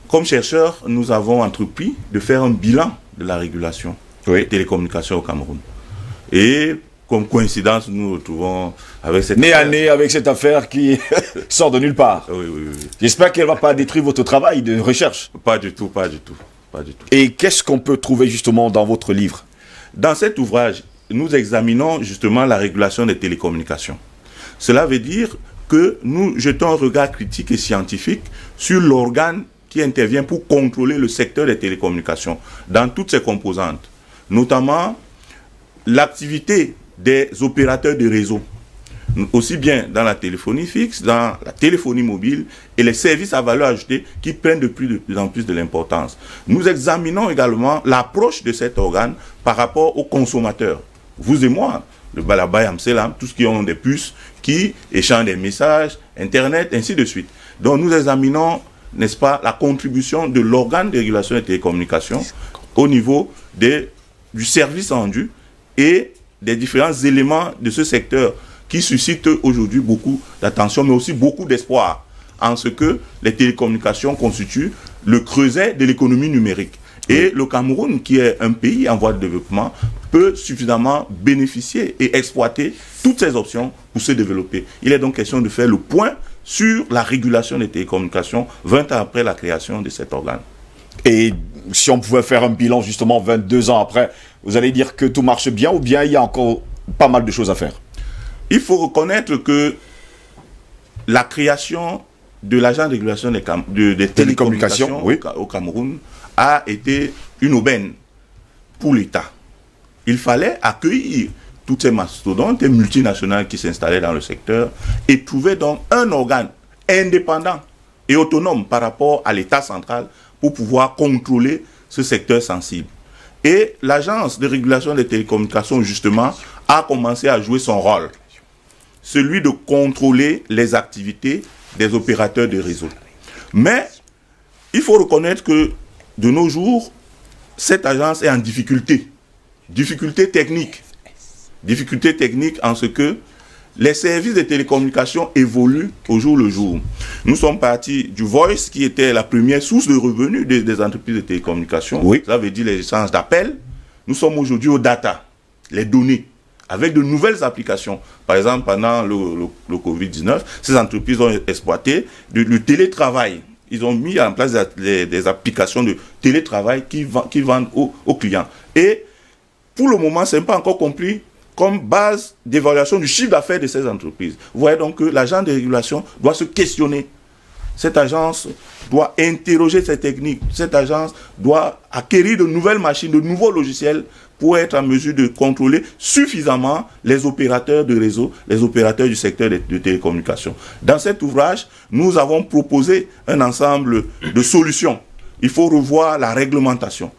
comme chercheurs, nous avons entrepris de faire un bilan de la régulation des télécommunications au Cameroun. Et comme coïncidence, nous nous retrouvons avec cette affaire. Nez avec cette affaire qui sort de nulle part. Oui. J'espère qu'elle ne va pas détruire votre travail de recherche. Pas du tout. Et qu'est-ce qu'on peut trouver justement dans votre livre? Dans cet ouvrage, nous examinons justement la régulation des télécommunications. Cela veut dire que nous jetons un regard critique et scientifique sur l'organe qui intervient pour contrôler le secteur des télécommunications dans toutes ses composantes, notamment l'activité des opérateurs de réseau, aussi bien dans la téléphonie fixe, dans la téléphonie mobile et les services à valeur ajoutée qui prennent de plus en plus de l'importance. Nous examinons également l'approche de cet organe par rapport aux consommateurs. Vous et moi, le Balabay Amselam, tous qui ont des puces, qui échangent des messages, Internet, ainsi de suite. Donc nous examinons, n'est-ce pas, la contribution de l'organe de régulation des télécommunications au niveau du service rendu et des différents éléments de ce secteur qui suscitent aujourd'hui beaucoup d'attention, mais aussi beaucoup d'espoir en ce que les télécommunications constituent le creuset de l'économie numérique. Et le Cameroun, qui est un pays en voie de développement, peut suffisamment bénéficier et exploiter toutes ces options pour se développer. Il est donc question de faire le point sur la régulation des télécommunications 20 ans après la création de cet organe. Et si on pouvait faire un bilan justement 22 ans après, vous allez dire que tout marche bien ou bien il y a encore pas mal de choses à faire? Il faut reconnaître que la création de l'agent de régulation des télécommunications au Cameroun a été une aubaine pour l'État. Il fallait accueillir toutes ces mastodontes et multinationales qui s'installaient dans le secteur et trouver donc un organe indépendant et autonome par rapport à l'État central pour pouvoir contrôler ce secteur sensible. Et l'agence de régulation des télécommunications, justement, a commencé à jouer son rôle, celui de contrôler les activités des opérateurs de réseau. Mais il faut reconnaître que de nos jours, cette agence est en difficulté. Difficulté technique en ce que les services de télécommunications évoluent au jour le jour. Nous sommes partis du voice qui était la première source de revenus des entreprises de télécommunications. Oui. Ça veut dire les échanges d'appels. Nous sommes aujourd'hui au data, les données, avec de nouvelles applications. Par exemple, pendant le Covid-19, ces entreprises ont exploité le télétravail. Ils ont mis en place des applications de télétravail qui vendent aux clients. Et pour le moment, ce n'est pas encore compris comme base d'évaluation du chiffre d'affaires de ces entreprises. Vous voyez donc que l'agent de régulation doit se questionner. Cette agence doit interroger ces techniques. Cette agence doit acquérir de nouvelles machines, de nouveaux logiciels pour être en mesure de contrôler suffisamment les opérateurs de réseau, les opérateurs du secteur de télécommunications. Dans cet ouvrage, nous avons proposé un ensemble de solutions. Il faut revoir la réglementation.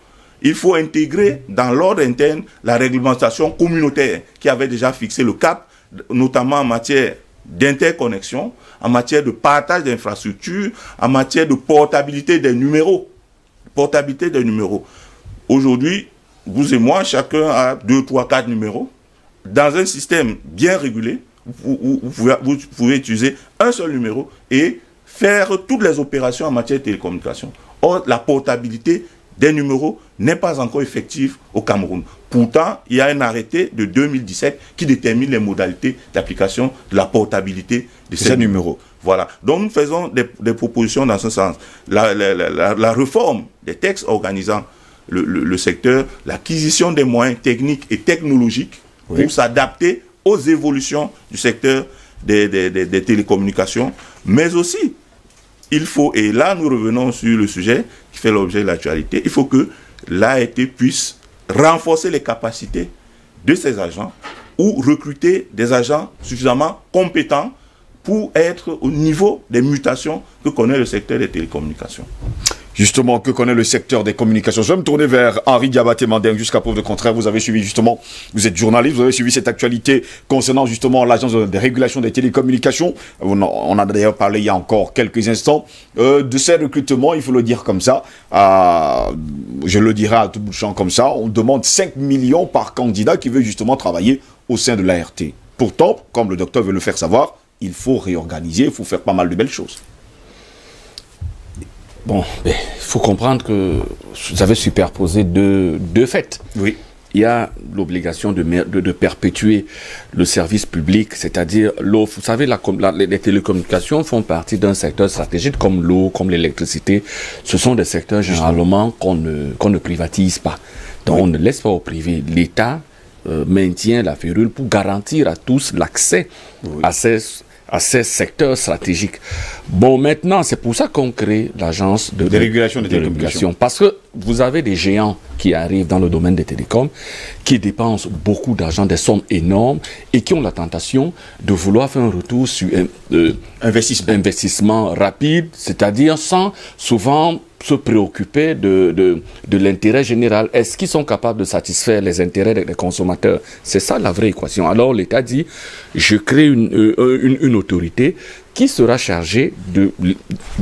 Il faut intégrer dans l'ordre interne la réglementation communautaire qui avait déjà fixé le cap, notamment en matière d'interconnexion, en matière de partage d'infrastructures, en matière de portabilité des numéros. Aujourd'hui, vous et moi, chacun a 2, 3, 4 numéros. Dans un système bien régulé, vous pouvez utiliser un seul numéro et faire toutes les opérations en matière de télécommunication. Or, la portabilité des numéros n'est pas encore effective au Cameroun. Pourtant, il y a un arrêté de 2017 qui détermine les modalités d'application de la portabilité de ces numéros. Voilà. Donc, nous faisons des propositions dans ce sens. La réforme des textes organisant le secteur, l'acquisition des moyens techniques et technologiques pour s'adapter aux évolutions du secteur des télécommunications, mais aussi, il faut, et là nous revenons sur le sujet qui fait l'objet de l'actualité, il faut que l'ART puisse renforcer les capacités de ces agents ou recruter des agents suffisamment compétents pour être au niveau des mutations que connaît le secteur des télécommunications. Justement, que connaît le secteur des communications. Je vais me tourner vers Henri Diabaté Mandeng, jusqu'à preuve de contraire. Vous avez suivi justement, vous êtes journaliste, vous avez suivi cette actualité concernant justement l'agence de régulation des télécommunications. On a d'ailleurs parlé il y a encore quelques instants de ces recrutements, il faut le dire comme ça. Je le dirai à tout bout de champ comme ça. On demande 5 millions par candidat qui veut justement travailler au sein de l'ART. Pourtant, comme le docteur veut le faire savoir, il faut réorganiser, il faut faire pas mal de belles choses. Bon, il faut comprendre que vous avez superposé deux faits. Oui. Il y a l'obligation de perpétuer le service public, c'est-à-dire l'eau. Vous savez, les télécommunications font partie d'un secteur stratégique comme l'eau, comme l'électricité. Ce sont des secteurs généralement qu'on ne privatise pas. Donc on ne laisse pas au privé. L'État maintient la férule pour garantir à tous l'accès à ces secteurs stratégiques. Bon, maintenant, c'est pour ça qu'on crée l'agence de régulation des télécommunications. Parce que vous avez des géants qui arrivent dans le domaine des télécoms, qui dépensent beaucoup d'argent, des sommes énormes, et qui ont la tentation de vouloir faire un retour sur investissement rapide, c'est-à-dire sans souvent se préoccuper de l'intérêt général. Est-ce qu'ils sont capables de satisfaire les intérêts des consommateurs? C'est ça la vraie équation. Alors l'État dit, je crée une autorité qui sera chargée de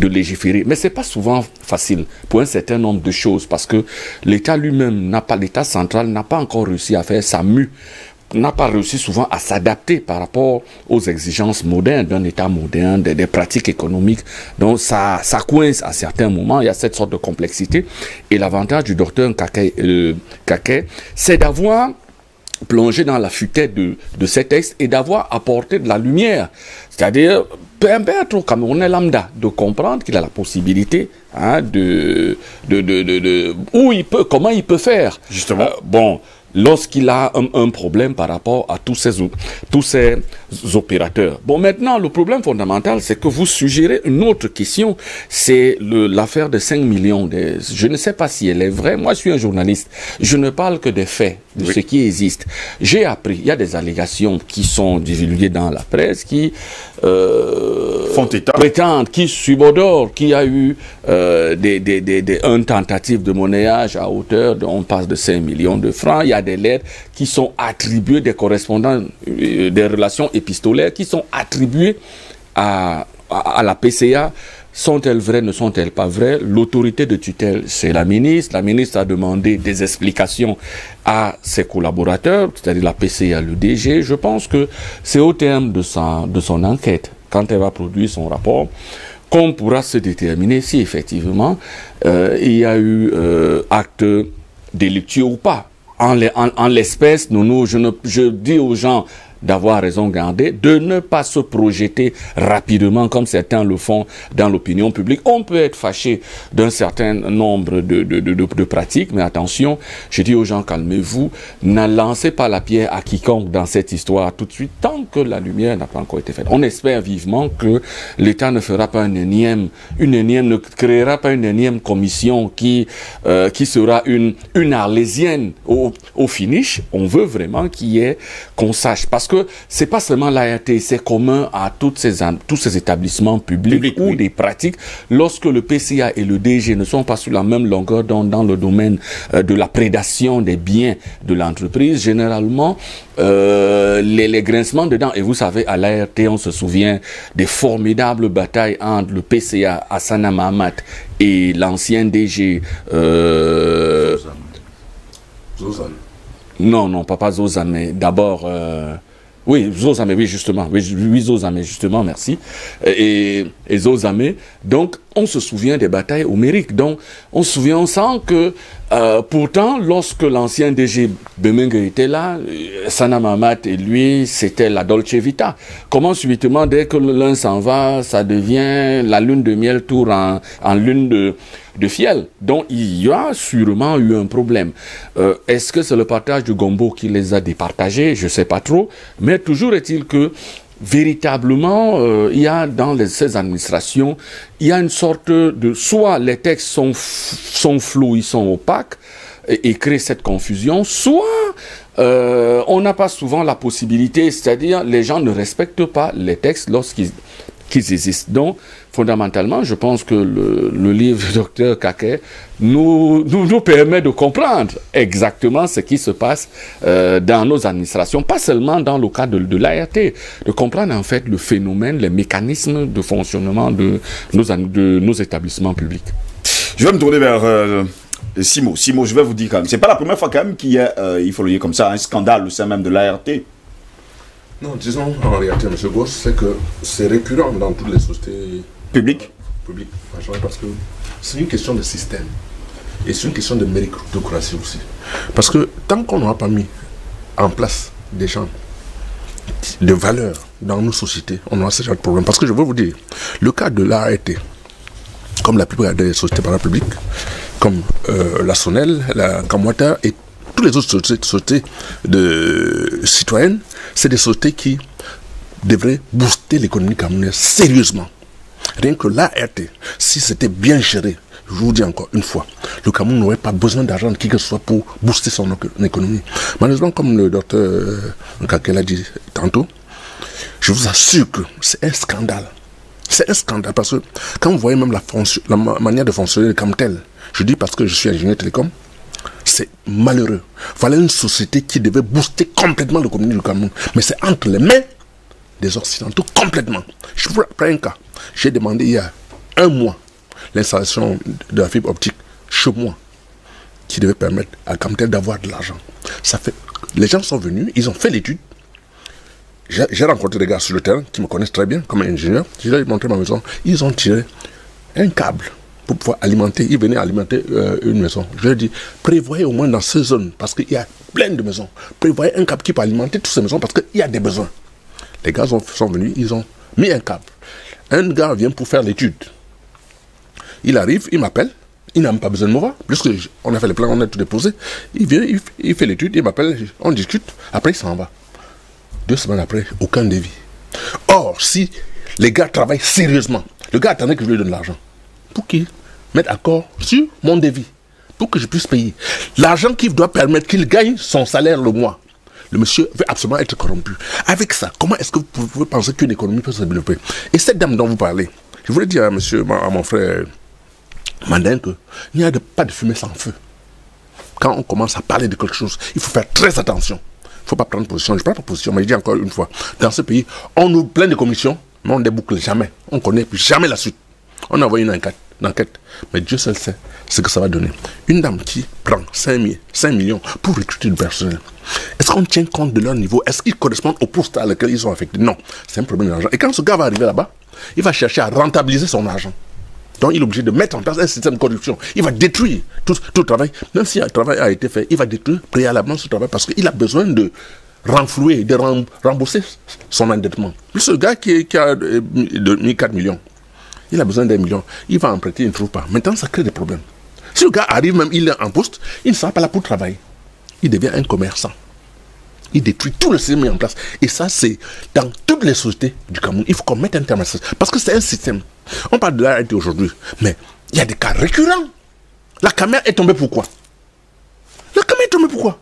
légiférer. Mais ce n'est pas souvent facile pour un certain nombre de choses, parce que l'État lui-même, l'État central n'a pas encore réussi à faire sa mue, n'a pas réussi souvent à s'adapter par rapport aux exigences modernes d'un État moderne, des pratiques économiques. Donc ça coince à certains moments, il y a cette sorte de complexité. Et l'avantage du docteur Kaké, c'est d'avoir plongé dans la futaie de ces textes et d'avoir apporté de la lumière. C'est-à-dire permettre au Camerounais lambda de comprendre qu'il a la possibilité hein, comment il peut faire. Justement. Bon, lorsqu'il a un problème par rapport à tous ces opérateurs. Bon, maintenant, le problème fondamental, c'est que vous suggérez une autre question, c'est l'affaire de 5 millions. Je ne sais pas si elle est vraie. Moi, je suis un journaliste. Je ne parle que des faits, de ce qui existe. J'ai appris, il y a des allégations qui sont divulguées dans la presse, qui font état, prétendent, qui subodorent, qu'il y a eu une tentative de monnayage à hauteur on passe de 5 millions de francs. Il y a des lettres qui sont attribuées, des correspondants, des relations épistolaires qui sont attribuées à la PCA. Sont-elles vraies, ne sont-elles pas vraies? L'autorité de tutelle, c'est la ministre. La ministre a demandé des explications à ses collaborateurs, c'est-à-dire la PCA, le DG. Je pense que c'est au terme de son enquête, quand elle va produire son rapport, qu'on pourra se déterminer si effectivement il y a eu acte délictueux ou pas. En l'espèce, je dis aux gens d'avoir raison gardée, de ne pas se projeter rapidement comme certains le font dans l'opinion publique. On peut être fâché d'un certain nombre de pratiques, mais attention, je dis aux gens, calmez-vous, ne lancez pas la pierre à quiconque dans cette histoire tout de suite, tant que la lumière n'a pas encore été faite. On espère vivement que l'État ne fera pas ne créera pas une énième commission qui sera une arlésienne au finish. On veut vraiment qu'on sache, parce que c'est pas seulement l'ART, c'est commun à tous ces établissements publics où des pratiques, lorsque le PCA et le DG ne sont pas sur la même longueur dans le domaine de la prédation des biens de l'entreprise, généralement les grincements dedans. Et vous savez, à l'ART, on se souvient des formidables batailles entre le PCA, Hassana Mahamat, et l'ancien DG Zozane. Non, pas Zozane, d'abord... Oui, Zozame, oui, justement. Oui, Zozame, justement, merci. Et Zozame. Donc, on se souvient des batailles homériques. Donc, on sent que, pourtant, lorsque l'ancien DG Bemengue était là, Sana Mahamat et lui, c'était la Dolce Vita. Comment subitement, dès que l'un s'en va, ça devient la lune de miel tour en lune de fiel. Donc, il y a sûrement eu un problème. Est-ce que c'est le partage du gombo qui les a départagés? Je ne sais pas trop. Mais toujours est-il que, véritablement, il y a dans ces administrations, il y a une sorte de... Soit les textes sont flous, ils sont opaques, et créent cette confusion, soit on n'a pas souvent la possibilité, c'est-à-dire les gens ne respectent pas les textes lorsqu'ils existent. Donc, fondamentalement, je pense que le livre du docteur Kaké nous permet de comprendre exactement ce qui se passe dans nos administrations, pas seulement dans le cadre de l'ART, de comprendre en fait le phénomène, les mécanismes de fonctionnement de nos établissements publics. Je vais me tourner vers Simo. Simo, je vais vous dire quand même, c'est pas la première fois quand même qu'il y a, il faut le dire comme ça, un scandale au sein même de l'ART. Non, disons en réalité, M. Goss, c'est que c'est récurrent dans toutes les sociétés publiques, parce que c'est une question de système et c'est une question de méritocratie aussi. Parce que tant qu'on n'a pas mis en place des gens de valeur dans nos sociétés, on aura ce genre de problème. Parce que je veux vous dire, le cas de l'ART, comme la plupart des sociétés parapubliques, comme la SONEL, la Kamwata et toutes les autres sociétés citoyennes, c'est des sociétés qui devraient booster l'économie camerounaise sérieusement. Rien que l'ART, si c'était bien géré, je vous dis encore une fois, le Cameroun n'aurait pas besoin d'argent de qui que ce soit pour booster son économie. Malheureusement, comme le docteur Kaké l'a dit tantôt, je vous assure que c'est un scandale. C'est un scandale parce que quand vous voyez même la manière de fonctionner comme tel, je dis parce que je suis ingénieur télécom, c'est malheureux. Voilà une société qui devait booster complètement l'économie du Cameroun. Mais c'est entre les mains des Occidentaux complètement. Je vous prends un cas. J'ai demandé il y a un mois l'installation de la fibre optique chez moi qui devait permettre à Camtel d'avoir de l'argent. Les gens sont venus, ils ont fait l'étude. J'ai rencontré des gars sur le terrain qui me connaissent très bien comme ingénieur. Je leur ai montré ma maison. Ils ont tiré un câble pour pouvoir alimenter. Ils venaient alimenter une maison. Je leur ai dit, prévoyez au moins dans ces zones, parce qu'il y a plein de maisons, prévoyez un câble qui peut alimenter toutes ces maisons, parce qu'il y a des besoins. Les gars sont venus, ils ont mis un câble. Un gars vient pour faire l'étude. Il arrive, il m'appelle. Il n'a même pas besoin de me voir. Puisqu'on a fait les plans, on a tout déposé. Il vient, il fait l'étude, il m'appelle, on discute. Après, il s'en va. 2 semaines après, aucun devis. Or, si les gars travaillent sérieusement, le gars attendait que je lui donne l'argent pour qu'il mette accord sur mon devis, pour que je puisse payer. L'argent qui doit permettre qu'il gagne son salaire le mois. Le monsieur veut absolument être corrompu. Avec ça, comment est-ce que vous pouvez penser qu'une économie peut se développer? Et cette dame dont vous parlez, je voulais dire à mon frère Mandin qu'il n'y a pas de fumée sans feu. Quand on commence à parler de quelque chose, il faut faire très attention. Il ne faut pas prendre position. Je ne prends pas position, mais je dis encore une fois, dans ce pays, on nous plaint de commissions, mais on ne déboucle jamais. On ne connaît jamais la suite. On a envoyé une enquête, mais Dieu seul sait ce que ça va donner. Une dame qui prend 5 millions pour recruter du personnel, est-ce qu'on tient compte de leur niveau? Est-ce qu'ils correspondent au poste à lequel ils sont affectés? Non, c'est un problème d'argent. Et quand ce gars va arriver là-bas, il va chercher à rentabiliser son argent. Donc il est obligé de mettre en place un système de corruption. Il va détruire tout le travail. Même si un travail a été fait, il va détruire préalablement ce travail parce qu'il a besoin de renflouer, de rembourser son endettement. Ce gars qui a mis 4 millions, il a besoin d'1 million. Il va emprunter, il ne trouve pas. Maintenant, ça crée des problèmes. Si le gars arrive, même il est en poste, il ne sera pas là pour travailler. Il devient un commerçant. Il détruit tout le système mis en place. Et ça, c'est dans toutes les sociétés du Cameroun. Il faut qu'on mette un terme à ça. Parce que c'est un système. On parle de l'ART aujourd'hui, mais il y a des cas récurrents. La caméra est tombée pourquoi? La caméra est tombée pourquoi?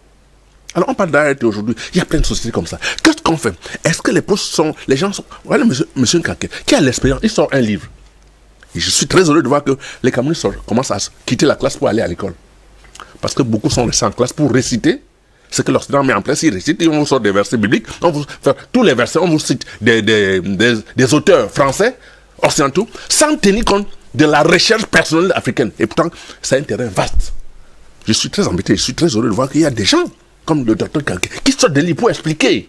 Alors on parle d'ART aujourd'hui. Il y a plein de sociétés comme ça. Qu'est-ce qu'on fait? Est-ce que les postes sont... Les gens sont... Voilà, monsieur Nkake, qui a l'expérience, il sort un livre. Et je suis très heureux de voir que les Camerounais commencent à quitter la classe pour aller à l'école. Parce que beaucoup sont restés en classe pour réciter ce que l'Occident met en place. Ils récitent, on vous sort des versets bibliques, on vous fait tous les versets, on vous cite des auteurs français, occidentaux, sans tenir compte de la recherche personnelle africaine. Et pourtant, c'est un terrain vaste. Je suis très embêté, je suis très heureux de voir qu'il y a des gens comme le docteur Kanké qui sortent des livres pour expliquer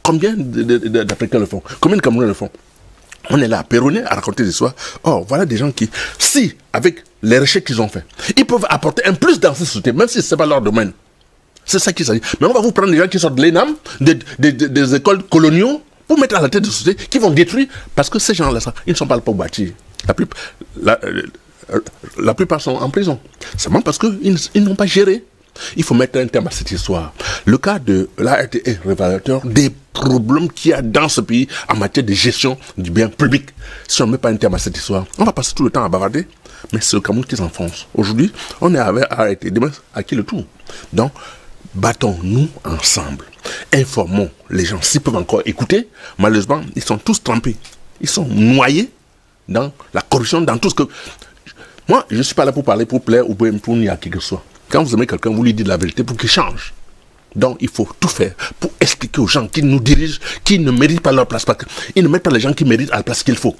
combien d'Africains le font, combien de Camerounais le font. On est là à péronner, à raconter des histoires. Or, voilà des gens qui, si, avec les recherches qu'ils ont fait, ils peuvent apporter un plus dans cette société, même si ce n'est pas leur domaine. C'est ça qu'il s'agit. Mais on va vous prendre des gens qui sortent de l'ENAM, des écoles coloniaux, pour mettre à la tête de société, qui vont détruire, parce que ces gens-là, ils ne sont pas là pour bâtir. La plupart sont en prison. Seulement parce qu'ils n'ont pas géré. Il faut mettre un terme à cette histoire. Le cas de l'ART est révélateur des problèmes qu'il y a dans ce pays en matière de gestion du bien public. Si on ne met pas un terme à cette histoire, on va passer tout le temps à bavarder, mais c'est le Cameroun qui s'enfonce. Aujourd'hui, on est avec ART, demain, à qui le tour? Donc, battons-nous ensemble. Informons les gens s'ils peuvent encore écouter. Malheureusement, ils sont tous trempés. Ils sont noyés dans la corruption, dans tout ce que... Moi, je ne suis pas là pour parler, pour plaire ou pour nier à qui que ce soit. Quand vous aimez quelqu'un, vous lui dites la vérité pour qu'il change. Donc, il faut tout faire pour expliquer aux gens qui nous dirigent, qui ne méritent pas leur place. Parce qu'ils ne mettent pas les gens qui méritent à la place qu'il faut.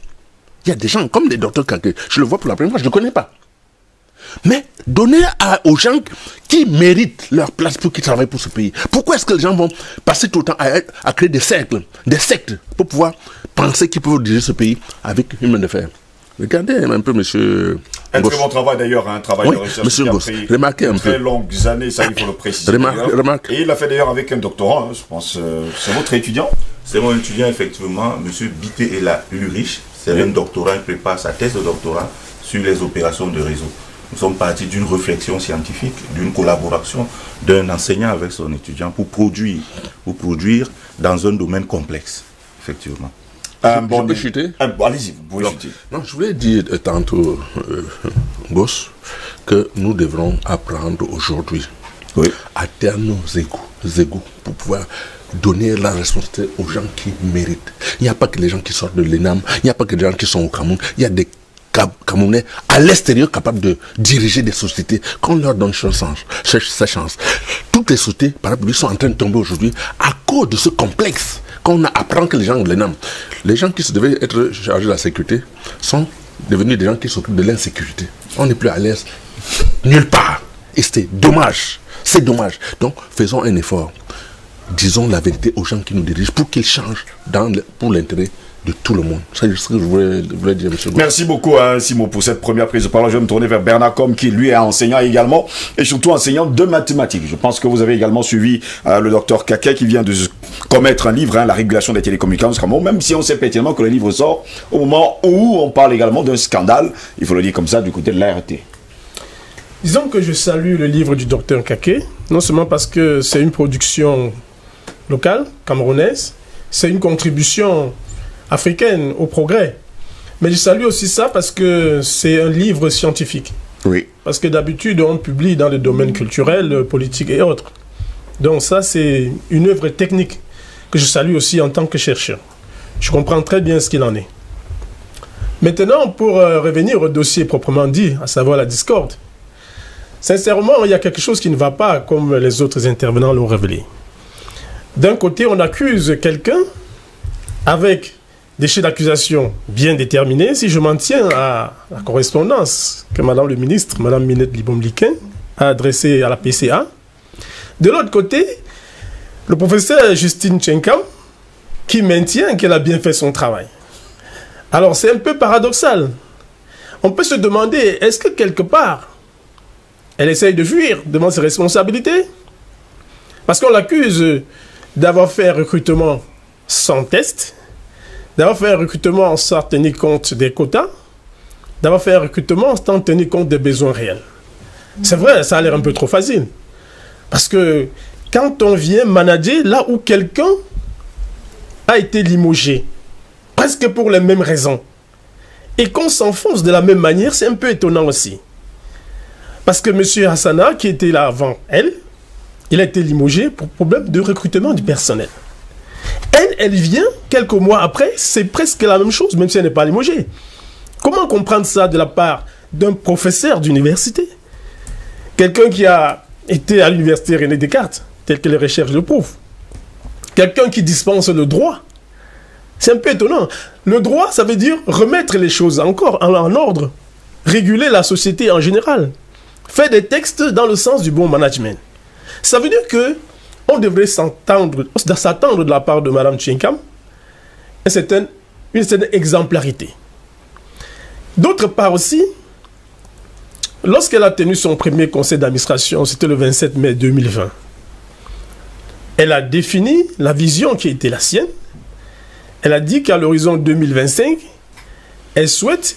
Il y a des gens comme les docteurs Kanké. Je le vois pour la première fois, je ne le connais pas. Mais donnez aux gens qui méritent leur place pour qu'ils travaillent pour ce pays. Pourquoi est-ce que les gens vont passer tout le temps à créer des cercles, des sectes, pour pouvoir penser qu'ils peuvent diriger ce pays avec une main de fer? Regardez un peu, monsieur... Un très bon travail d'ailleurs, un travail de recherche monsieur qui a Goss, pris remarquez un très peu. longues années, ça il faut le préciser. Remarque. Et il l'a fait d'ailleurs avec un doctorat, hein, je pense. C'est votre étudiant? C'est mon étudiant, effectivement, monsieur Bité Ela Lurich. C'est un doctorat, il prépare sa thèse de doctorat sur les opérations de réseau. Nous sommes partis d'une réflexion scientifique, d'une collaboration d'un enseignant avec son étudiant pour produire dans un domaine complexe, effectivement. Je peux chuter? Allez-y, vous pouvez chuter. Non, je voulais dire tantôt, Goss, que nous devrons apprendre aujourd'hui à taire nos égos pour pouvoir donner la responsabilité aux gens qui méritent. Il n'y a pas que les gens qui sortent de l'ENAM, il n'y a pas que les gens qui sont au Cameroun, il y a des Camerounais à l'extérieur capables de diriger des sociétés qu'on leur donne sa chance. Toutes les sociétés, par exemple, sont en train de tomber aujourd'hui à cause de ce complexe qu'on apprend que les gens de l'ENAM. Les gens qui se devaient être chargés de la sécurité sont devenus des gens qui s'occupent de l'insécurité. On n'est plus à l'aise nulle part. Et c'est dommage. C'est dommage. Donc, faisons un effort. Disons la vérité aux gens qui nous dirigent pour qu'ils changent pour l'intérêt de tout le monde. C'est ce que je voulais dire, monsieur. Merci beaucoup, Simon, pour cette première prise de parole. Je vais me tourner vers Bernard Combe, qui lui est enseignant également, et surtout enseignant de mathématiques. Je pense que vous avez également suivi le docteur Kaké, qui vient de comme être un livre, hein, la régulation des télécommunications, même si on sait pertinemment que le livre sort au moment où on parle également d'un scandale, il faut le dire comme ça, du côté de l'ART. Disons que je salue le livre du docteur Kaké, non seulement parce que c'est une production locale, camerounaise, c'est une contribution africaine au progrès, mais je salue aussi ça parce que c'est un livre scientifique. Oui. Parce que d'habitude, on publie dans le domaine culturel, politique et autres. Donc ça, c'est une œuvre technique que je salue aussi en tant que chercheur. Je comprends très bien ce qu'il en est. Maintenant, pour revenir au dossier proprement dit, à savoir la discorde, sincèrement, il y a quelque chose qui ne va pas, comme les autres intervenants l'ont révélé. D'un côté, on accuse quelqu'un avec des chefs d'accusation bien déterminés, si je m'en tiens à la correspondance que Madame le ministre, Madame Minette Libomliquin, a adressée à la PCA. De l'autre côté, le professeur Justine Tchenkam, qui maintient qu'elle a bien fait son travail. Alors, c'est un peu paradoxal. On peut se demander, est-ce que quelque part, elle essaye de fuir devant ses responsabilités? Parce qu'on l'accuse d'avoir fait un recrutement sans test, d'avoir fait un recrutement sans tenir compte des quotas, d'avoir fait un recrutement sans tenir compte des besoins réels. C'est vrai, ça a l'air un peu trop facile. Parce que quand on vient manager là où quelqu'un a été limogé, presque pour les mêmes raisons, et qu'on s'enfonce de la même manière, c'est un peu étonnant aussi. Parce que M. Hassana, qui était là avant elle, il a été limogé pour problème de recrutement du personnel. Elle vient, quelques mois après, c'est presque la même chose, même si elle n'est pas limogée. Comment comprendre ça de la part d'un professeur d'université? Quelqu'un qui a été à l'université René Descartes, tel que les recherches le prouvent. Quelqu'un qui dispense le droit. C'est un peu étonnant. Le droit, ça veut dire remettre les choses encore en ordre, réguler la société en général, faire des textes dans le sens du bon management. Ça veut dire que on devrait s'attendre de la part de Mme Tchenkam une certaine exemplarité. D'autre part aussi, lorsqu'elle a tenu son premier conseil d'administration, c'était le 27 mai 2020, elle a défini la vision qui était la sienne. Elle a dit qu'à l'horizon 2025, elle souhaite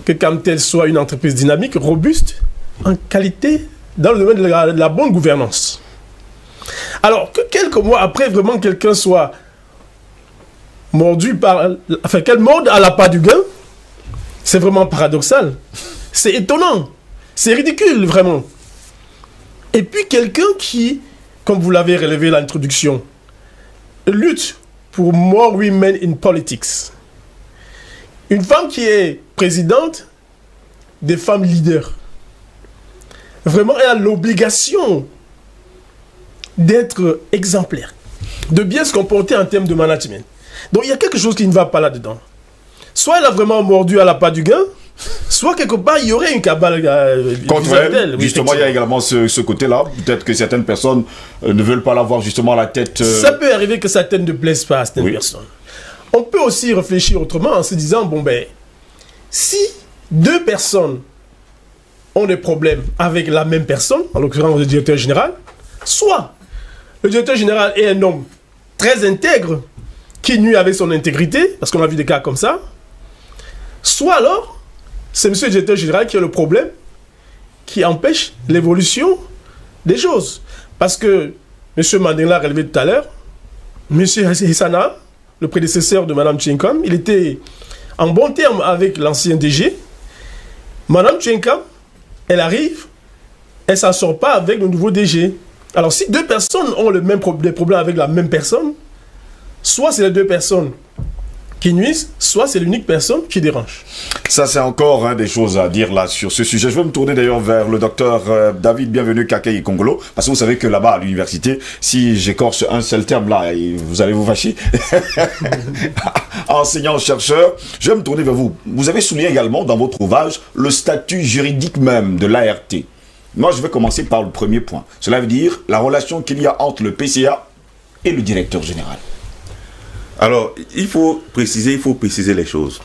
que Camtel soit une entreprise dynamique, robuste, en qualité, dans le domaine de la bonne gouvernance. Alors que quelques mois après, vraiment quelqu'un soit mordu par... Enfin, qu'elle morde à la part du gain, c'est vraiment paradoxal. C'est étonnant. C'est ridicule, vraiment. Et puis quelqu'un qui, comme vous l'avez relevé à l'introduction, lutte pour more women in politics. Une femme qui est présidente des femmes leaders. Vraiment, elle a l'obligation d'être exemplaire, de bien se comporter en termes de management. Donc il y a quelque chose qui ne va pas là-dedans. Soit elle a vraiment mordu à la part du gain, soit quelque part il y aurait une cabale contre elle. Justement, il y a également ce côté-là. Peut-être que certaines personnes ne veulent pas l'avoir justement à la tête. Ça peut arriver que certaines ne plaisent pas à certaines personnes. On peut aussi réfléchir autrement en se disant, bon ben, si deux personnes ont des problèmes avec la même personne, en l'occurrence le directeur général, soit le directeur général est un homme très intègre, qui nuit avec son intégrité, parce qu'on a vu des cas comme ça, soit alors, c'est monsieur le directeur général qui a le problème, qui empêche l'évolution des choses. Parce que monsieur Mandela a relevé tout à l'heure, monsieur Hassana, le prédécesseur de Mme Tchenkam, il était en bon terme avec l'ancien DG. Mme Tchenkam, elle arrive, elle ne s'en sort pas avec le nouveau DG. Alors si deux personnes ont des problèmes avec la même personne, soit c'est les deux personnes qui nuisent, soit c'est l'unique personne qui dérange. Ça, c'est encore des choses à dire là sur ce sujet. Je vais me tourner d'ailleurs vers le docteur David Bienvenu Kaké Kongolo, parce que vous savez que là-bas à l'université, si j'écorche un seul terme là, vous allez vous fâcher. Enseignant-chercheur, je vais me tourner vers vous. Vous avez souligné également dans votre ouvrage le statut juridique même de l'ART. Moi, je vais commencer par le premier point. Cela veut dire la relation qu'il y a entre le PCA et le directeur général. Alors, il faut préciser les choses.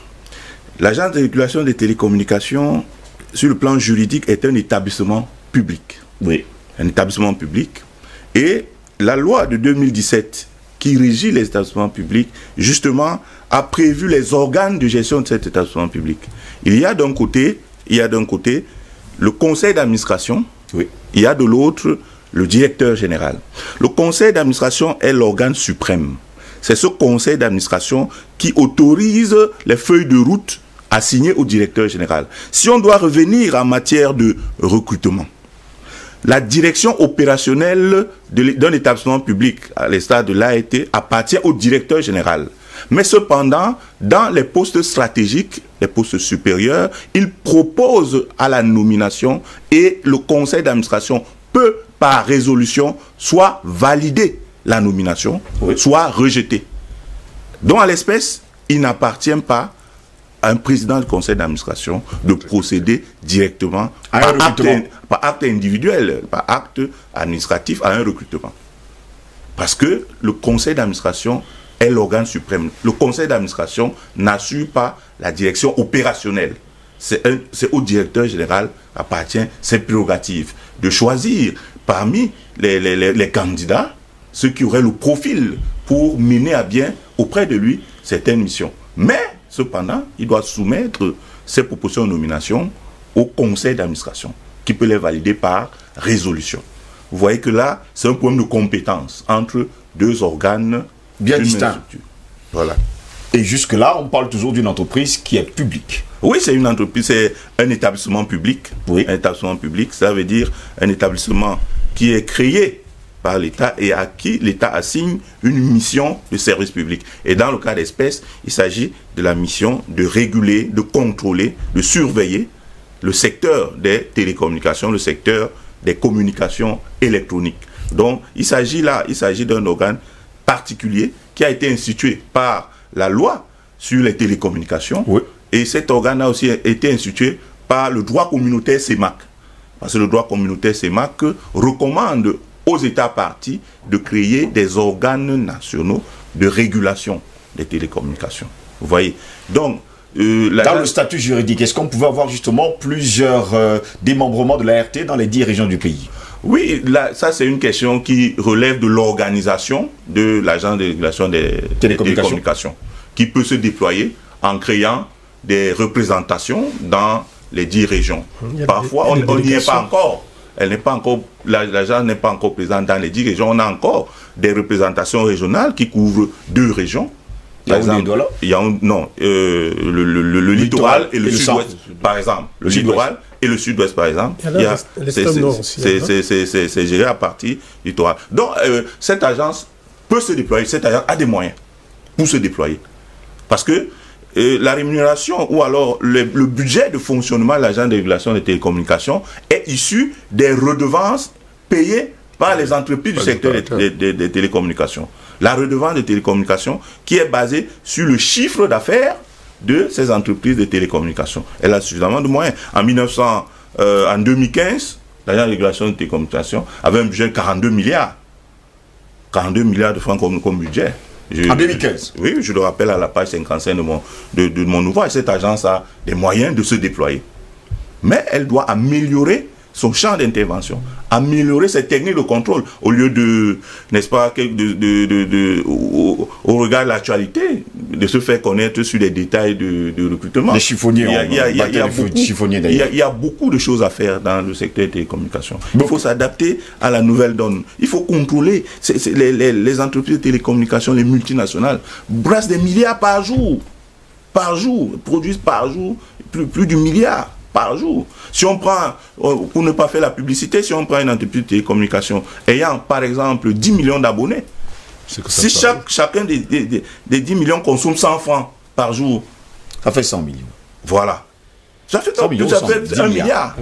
L'Agence de régulation des télécommunications, sur le plan juridique, est un établissement public. Oui. Un établissement public. Et la loi de 2017 qui régit les établissements publics, justement, a prévu les organes de gestion de cet établissement public. Il y a d'un côté le conseil d'administration, oui. Il y a de l'autre le directeur général. Le conseil d'administration est l'organe suprême. C'est ce conseil d'administration qui autorise les feuilles de route assignées au directeur général. Si on doit revenir en matière de recrutement, la direction opérationnelle d'un établissement public, à l'instar de l'AET, appartient au directeur général. Mais cependant, dans les postes stratégiques, les postes supérieurs, il propose à la nomination et le conseil d'administration peut, par résolution, soit valider la nomination, oui. Soit rejeter. Donc, à l'espèce, il n'appartient pas à un président du conseil d'administration de procéder directement par acte individuel, par acte administratif à un recrutement. Parce que le conseil d'administration est l'organe suprême. Le conseil d'administration n'assure pas la direction opérationnelle. C'est au directeur général appartient ses prérogatives de choisir parmi les candidats ceux qui auraient le profil pour mener à bien auprès de lui certaines missions. Mais, cependant, il doit soumettre ses propositions de nomination au conseil d'administration qui peut les valider par résolution. Vous voyez que là, c'est un problème de compétence entre deux organes bien distincts. Voilà. Et jusque-là, on parle toujours d'une entreprise qui est publique. Oui, c'est une entreprise, c'est un établissement public. Oui. Un établissement public, ça veut dire un établissement qui est créé par l'État et à qui l'État assigne une mission de service public. Et dans le cas d'espèce, il s'agit de la mission de réguler, de contrôler, de surveiller le secteur des télécommunications, le secteur des communications électroniques. Donc, il s'agit d'un organe particulier qui a été institué par la loi sur les télécommunications. Oui. Et cet organe a aussi été institué par le droit communautaire CEMAC. Parce que le droit communautaire CEMAC recommande aux États partis de créer des organes nationaux de régulation des télécommunications. Vous voyez. Donc, dans le statut juridique, est-ce qu'on pouvait avoir justement plusieurs démembrements de l'ART dans les 10 régions du pays? Oui, là, ça c'est une question qui relève de l'organisation de l'agence de régulation des télécommunications, qui peut se déployer en créant des représentations dans les 10 régions. Parfois, on n'y est pas encore. Elle n'est pas encore, l'agence n'est pas encore présente dans les 10 régions. On a encore des représentations régionales qui couvrent 2 régions. Par exemple, il y a le littoral et le sud-ouest, par exemple. Le littoral et le sud-ouest, par exemple. C'est géré à partir du littoral. Donc, cette agence peut se déployer. Cette agence a des moyens pour se déployer. Parce que la rémunération ou alors le budget de fonctionnement de l'agence de régulation des télécommunications est issu des redevances payées par les entreprises du secteur des télécommunications. La redevance de télécommunications qui est basée sur le chiffre d'affaires de ces entreprises de télécommunications. Elle a suffisamment de moyens. En 2015, l'agence de régulation des télécommunications avait un budget de 42 milliards. 42 milliards de francs comme budget. En 2015. Oui, je le rappelle à la page 55 de mon ouvrage. Cette agence a des moyens de se déployer. Mais elle doit améliorer son champ d'intervention, améliorer ses techniques de contrôle, au lieu de, n'est-ce pas, au regard de l'actualité, de se faire connaître sur les détails de recrutement. Les chiffonniers, il y a beaucoup de choses à faire dans le secteur des télécommunications. Il faut s'adapter à la nouvelle donne. Il faut contrôler les entreprises de télécommunications, les multinationales, brassent des milliards par jour, produisent par jour plus du milliard par jour. Si on prend, pour ne pas faire la publicité, si on prend une entreprise de télécommunication ayant par exemple 10 millions d'abonnés, si chacun des 10 millions consomme 100 francs par jour, ça fait 100 millions. Voilà. Ça fait 1 milliard.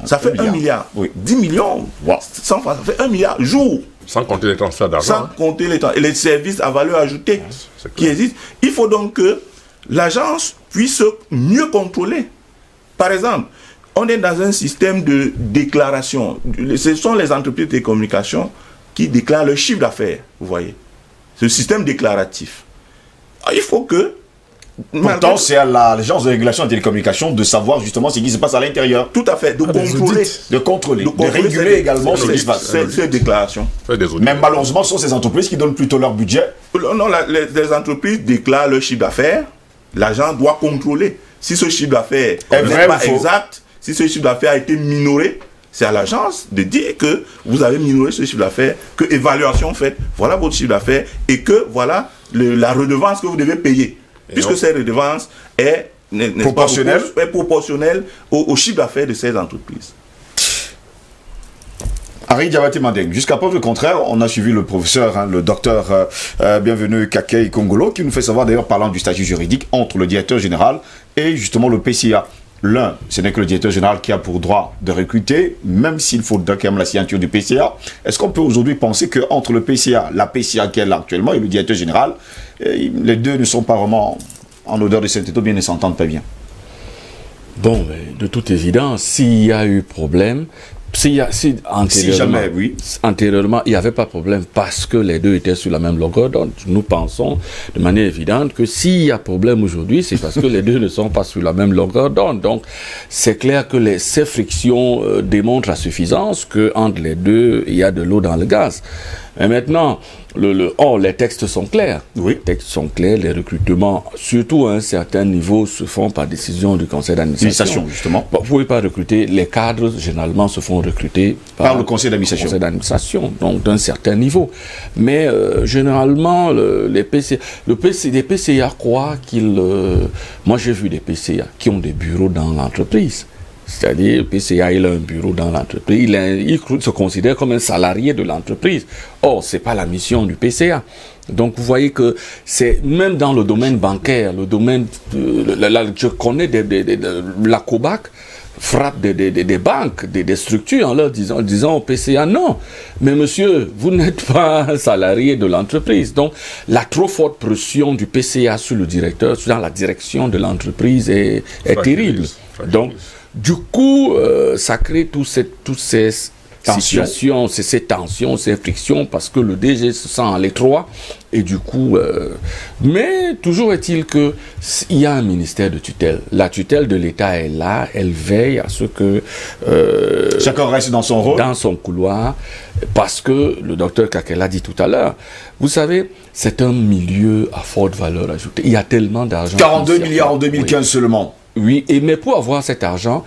Ça fait 1 milliard. Oui. 10 millions, 100 francs, ça fait 1 milliard jour. Sans compter les transferts d'argent. Sans compter les transferts et les services à valeur ajoutée qui existent. Il faut donc que l'agence puisse mieux contrôler. Par exemple, on est dans un système de déclaration. Ce sont les entreprises de télécommunications qui déclarent le chiffre d'affaires, vous voyez. Ce système déclaratif. Il faut que... Pourtant, c'est à l'agence de régulation des télécommunications de savoir justement ce qui se passe à l'intérieur. Tout à fait, de contrôler, de réguler également ce qui se passe. Ces déclarations. Mais malheureusement, ce sont ces entreprises qui donnent plutôt leur budget Non, les entreprises déclarent leur chiffre d'affaires, l'agent doit contrôler. Si ce chiffre d'affaires n'est pas exact, si ce chiffre d'affaires a été minoré, c'est à l'agence de dire que vous avez minoré ce chiffre d'affaires, que évaluation faite, voilà votre chiffre d'affaires, et que voilà la redevance que vous devez payer. Puisque cette redevance est proportionnelle au chiffre d'affaires de ces entreprises. Henri Diabaté Mandeng, jusqu'à preuve du contraire, on a suivi le professeur, le docteur Bienvenu Kakei Kongolo, qui nous fait savoir d'ailleurs, parlant du statut juridique entre le directeur général et justement le PCA. L'un, ce n'est que le directeur général qui a pour droit de recruter, même s'il faut quand même la signature du PCA. Est-ce qu'on peut aujourd'hui penser qu'entre le PCA, la PCA qui est là actuellement, et le directeur général, les deux ne sont pas vraiment en odeur de sainteté, bien ne s'entendent pas bien? Bon, mais de toute évidence, s'il y a eu problème, antérieurement, il n'y avait pas de problème parce que les deux étaient sur la même longueur d'onde. Nous pensons de manière évidente que s'il y a problème aujourd'hui, c'est parce que les deux ne sont pas sur la même longueur d'onde. Donc, c'est clair que ces frictions démontrent à suffisance qu'entre les deux, il y a de l'eau dans le gaz. Mais maintenant, les textes sont clairs. Oui. Les textes sont clairs, les recrutements, surtout à un certain niveau, se font par décision du conseil d'administration. Justement. Bon, vous ne pouvez pas recruter, les cadres généralement se font recruter par le conseil d'administration. Donc d'un certain niveau. Mais généralement, les PCA croient qu'ils... moi j'ai vu des PCA qui ont des bureaux dans l'entreprise. C'est-à-dire, le PCA, il a un bureau dans l'entreprise, il se considère comme un salarié de l'entreprise. Or, ce n'est pas la mission du PCA. Donc, vous voyez que c'est même dans le domaine bancaire, le domaine, je connais la COBAC frappe des banques, des structures en leur disant au PCA, non, mais monsieur, vous n'êtes pas un salarié de l'entreprise. Donc, la trop forte pression du PCA sur le directeur, sur la direction de l'entreprise est terrible. Donc, du coup, ça crée toutes ces situations, ces tensions, ces frictions, parce que le DG se sent à l'étroit, et du coup... mais toujours est-il qu'il y a un ministère de tutelle. La tutelle de l'État est là, elle veille à ce que... chacun reste dans son rôle. Dans son couloir, parce que le docteur Kakei l'a dit tout à l'heure, vous savez, c'est un milieu à forte valeur ajoutée. Il y a tellement d'argent. 42 milliards en 2015 seulement. Oui, mais pour avoir cet argent,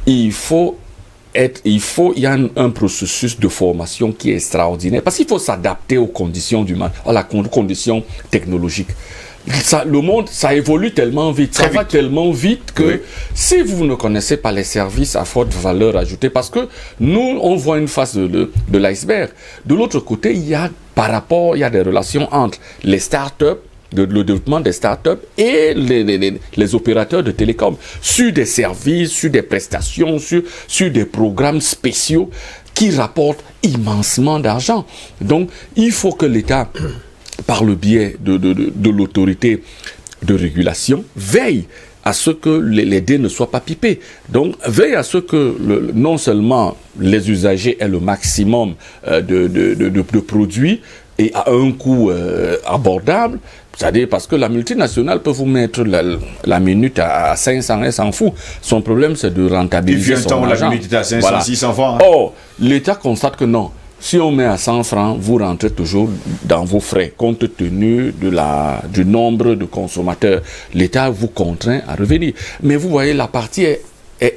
il y a un processus de formation qui est extraordinaire, parce qu'il faut s'adapter aux conditions du marché, à la condition technologique. Le monde, ça évolue tellement vite, ça va tellement vite que si vous ne connaissez pas les services à forte valeur ajoutée, parce que nous, on voit une face de l'iceberg. De l'autre côté, il y a des relations entre les startups, le développement des startups et les opérateurs de télécom sur des services, sur des prestations, sur des programmes spéciaux qui rapportent immensément d'argent. Donc, il faut que l'État, par le biais de l'autorité de régulation, veille à ce que les dés ne soient pas pipés. Donc, veille à ce que non seulement les usagers aient le maximum de produits et à un coût abordable, c'est-à-dire parce que la multinationale peut vous mettre la minute à 500, elle s'en fout. Son problème, c'est de rentabiliser son argent. La minute est à 500, 600 francs. Or, l'État constate que non. Si on met à 100 francs, vous rentrez toujours dans vos frais, compte tenu du nombre de consommateurs. L'État vous contraint à revenir. Mais vous voyez, la partie est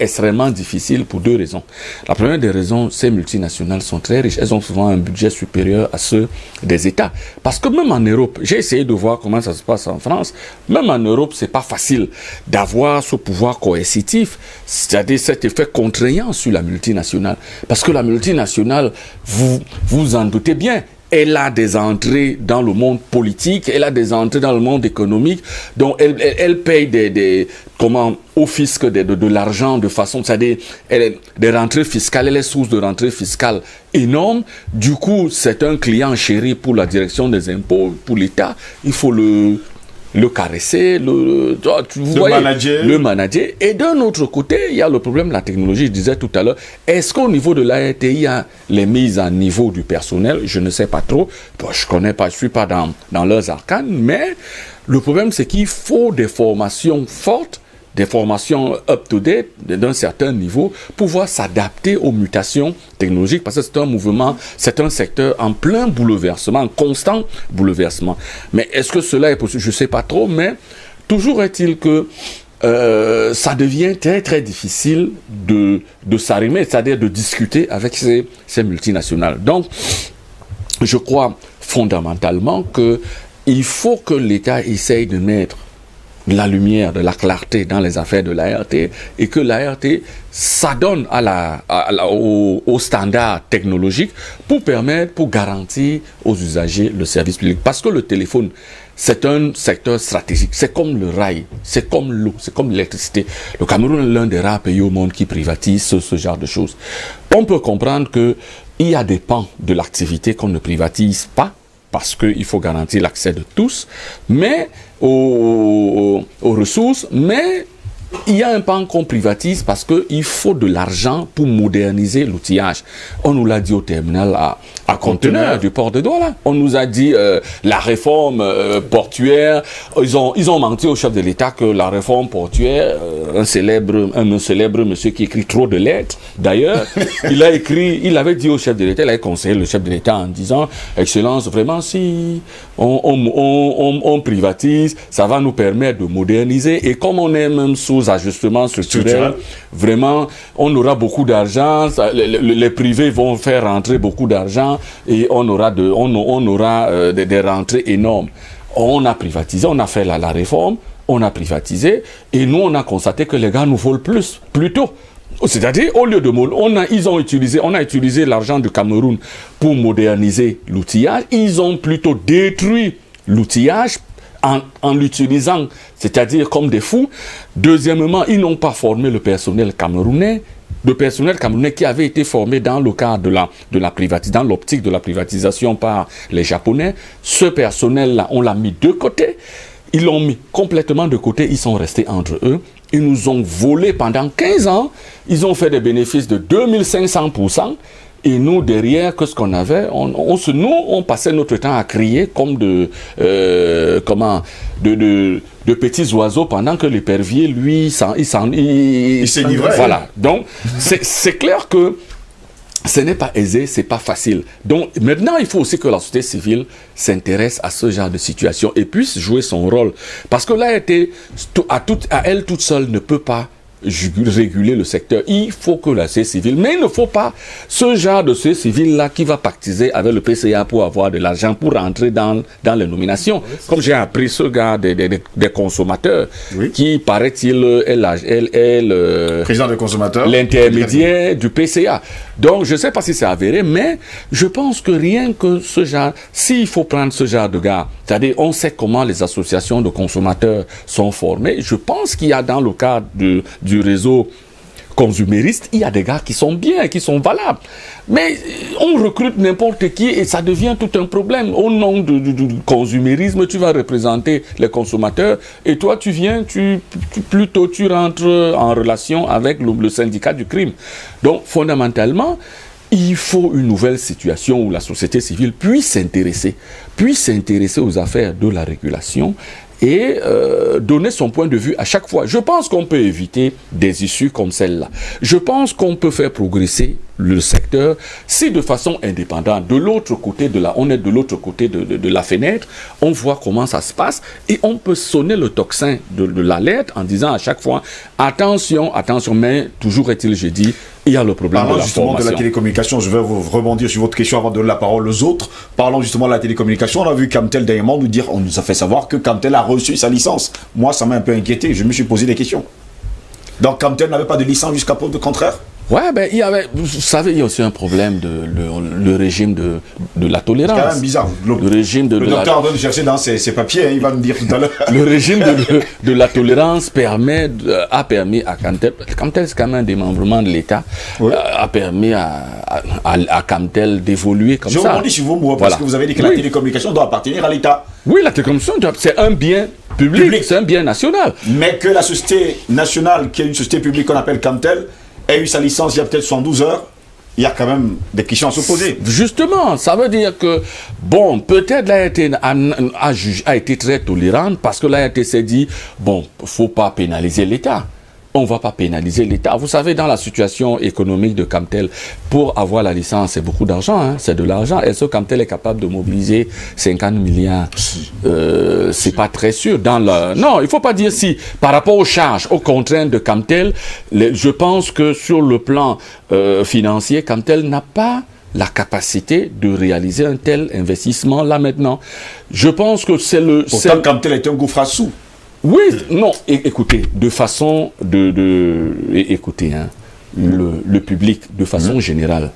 extrêmement difficile pour deux raisons. La première des raisons, ces multinationales sont très riches. Elles ont souvent un budget supérieur à ceux des États. Parce que même en Europe, j'ai essayé de voir comment ça se passe en France, même en Europe, c'est pas facile d'avoir ce pouvoir coercitif, c'est-à-dire cet effet contraignant sur la multinationale. Parce que la multinationale, vous en doutez bien, elle a des entrées dans le monde politique, elle a des entrées dans le monde économique, donc elle paye au fisc de l'argent de façon, c'est-à-dire des rentrées fiscales, elle est source de rentrées fiscales énormes. Du coup, c'est un client chéri pour la direction des impôts, pour l'État. Il faut le caresser, le manager. Et d'un autre côté, il y a le problème de la technologie. Je disais tout à l'heure, est-ce qu'au niveau de l'ARTI, il y a les mises à niveau du personnel? Je ne sais pas trop. Bon, je connais pas, je suis pas dans leurs arcanes, mais le problème, c'est qu'il faut des formations fortes des formations up-to-date d'un certain niveau, pouvoir s'adapter aux mutations technologiques, parce que c'est un mouvement, c'est un secteur en plein bouleversement, en constant bouleversement. Mais est-ce que cela est possible? Je ne sais pas trop, mais toujours est-il que ça devient très très difficile de s'arrimer, c'est-à-dire de discuter avec ces multinationales. Donc, je crois fondamentalement qu'il faut que l'État essaye de mettre de la lumière, de la clarté dans les affaires de l'ART, et que l'ART s'adonne aux standards technologiques pour garantir aux usagers le service public. Parce que le téléphone, c'est un secteur stratégique. C'est comme le rail, c'est comme l'eau, c'est comme l'électricité. Le Cameroun est l'un des rares pays au monde qui privatise ce genre de choses. On peut comprendre qu'il y a des pans de l'activité qu'on ne privatise pas, parce qu'il faut garantir l'accès de tous, mais aux ressources, mais il y a un pan qu'on privatise parce qu'il faut de l'argent pour moderniser l'outillage. On nous l'a dit au terminal à conteneurs du port de Douala. On nous a dit la réforme portuaire. Ils ont menti au chef de l'État que la réforme portuaire, un célèbre monsieur qui écrit trop de lettres, d'ailleurs, il avait dit au chef de l'État, il avait conseillé le chef de l'État en disant, Excellence, vraiment, si on privatise, ça va nous permettre de moderniser, et comme on est même sous ajustement structurel, vraiment, on aura beaucoup d'argent, les privés vont faire rentrer beaucoup d'argent, et on aura des rentrées énormes. On a privatisé, on a fait la réforme, on a privatisé, et nous, on a constaté que les gars nous volent plus tôt. C'est-à-dire, au lieu de on a utilisé l'argent du Cameroun pour moderniser l'outillage. Ils ont plutôt détruit l'outillage en l'utilisant, c'est-à-dire comme des fous. Deuxièmement, ils n'ont pas formé le personnel camerounais. Le personnel camerounais qui avait été formé dans le cadre de la privatisation, dans l'optique de la privatisation par les Japonais. Ce personnel-là, on l'a mis de côté. Ils l'ont mis complètement de côté. Ils sont restés entre eux. Ils nous ont volé pendant 15 ans. Ils ont fait des bénéfices de 2500%. Et nous, derrière, qu'est-ce qu'on avait? On passait notre temps à crier comme de petits oiseaux, pendant que l'épervier, lui, il s'enivrait. Voilà. Donc, c'est clair que ce n'est pas aisé, c'est pas facile. Donc, maintenant, il faut aussi que la société civile s'intéresse à ce genre de situation et puisse jouer son rôle. Parce que l'ART, à elle toute seule, ne peut pas réguler le secteur. Il faut que la société civile, mais il ne faut pas ce genre de société civile-là qui va pactiser avec le PCA pour avoir de l'argent pour rentrer dans les nominations. Comme j'ai appris ce gars des consommateurs, qui, paraît-il, est le président des consommateurs, l'intermédiaire du PCA. Donc, je ne sais pas si c'est avéré, mais je pense que rien que ce genre, s'il faut prendre ce genre de gars, c'est-à-dire on sait comment les associations de consommateurs sont formées, je pense qu'il y a dans le cadre du réseau consumériste, il y a des gars qui sont bien, qui sont valables. Mais on recrute n'importe qui et ça devient tout un problème. Au nom du consumérisme, tu vas représenter les consommateurs et toi, tu viens, tu rentres en relation avec le syndicat du crime. Donc, fondamentalement, il faut une nouvelle situation où la société civile puisse s'intéresser aux affaires de la régulation et donner son point de vue à chaque fois. Je pense qu'on peut éviter des issues comme celle-là. Je pense qu'on peut faire progresser le secteur si de façon indépendante, de l'autre côté on est de l'autre côté de la fenêtre, on voit comment ça se passe et on peut sonner le tocsin de l'alerte en disant à chaque fois attention, mais toujours est-il, j'ai dit, il y a le problème de la formation. De la télécommunication, je vais vous rebondir sur votre question avant de donner la parole aux autres. Parlons justement de la télécommunication. On a vu Camtel dernièrement on nous a fait savoir que Camtel a reçu sa licence. Moi, ça m'a un peu inquiété. Je me suis posé des questions. Donc Camtel n'avait pas de licence jusqu'à preuve de contraire? Ouais, ben, vous savez, il y a aussi un problème le régime de la tolérance. C'est quand même bizarre. Le docteur doit chercher dans ses papiers, il va me dire tout à l'heure. Le régime de la tolérance a permis à Camtel, c'est quand même un démembrement de l'État, a permis à Camtel d'évoluer comme ça. Je rebondis sur vous, parce que vous avez dit que la télécommunication doit appartenir à l'État. Oui, la télécommunication, c'est un bien public, c'est un bien national. Mais que la société nationale, qui est une société publique qu'on appelle Camtel, a eu sa licence il y a peut-être 112 heures, il y a quand même des questions à se poser. Justement, ça veut dire que, bon, peut-être l'ART a été très tolérante parce que l'ART s'est dit, bon, il ne faut pas pénaliser l'État. on ne va pas pénaliser l'État. Vous savez, dans la situation économique de Camtel, pour avoir la licence, c'est beaucoup d'argent, hein, c'est de l'argent. Est-ce que Camtel est capable de mobiliser 50 milliards? C'est pas très sûr. Non, il ne faut pas dire si. Par rapport aux charges, aux contraintes de Camtel, je pense que sur le plan financier, Camtel n'a pas la capacité de réaliser un tel investissement là maintenant. Je pense que c'est le... Pourtant, Camtel est un gouffre à sous. Oui, non, écoutez, de façon écoutez, hein, le public, de façon générale,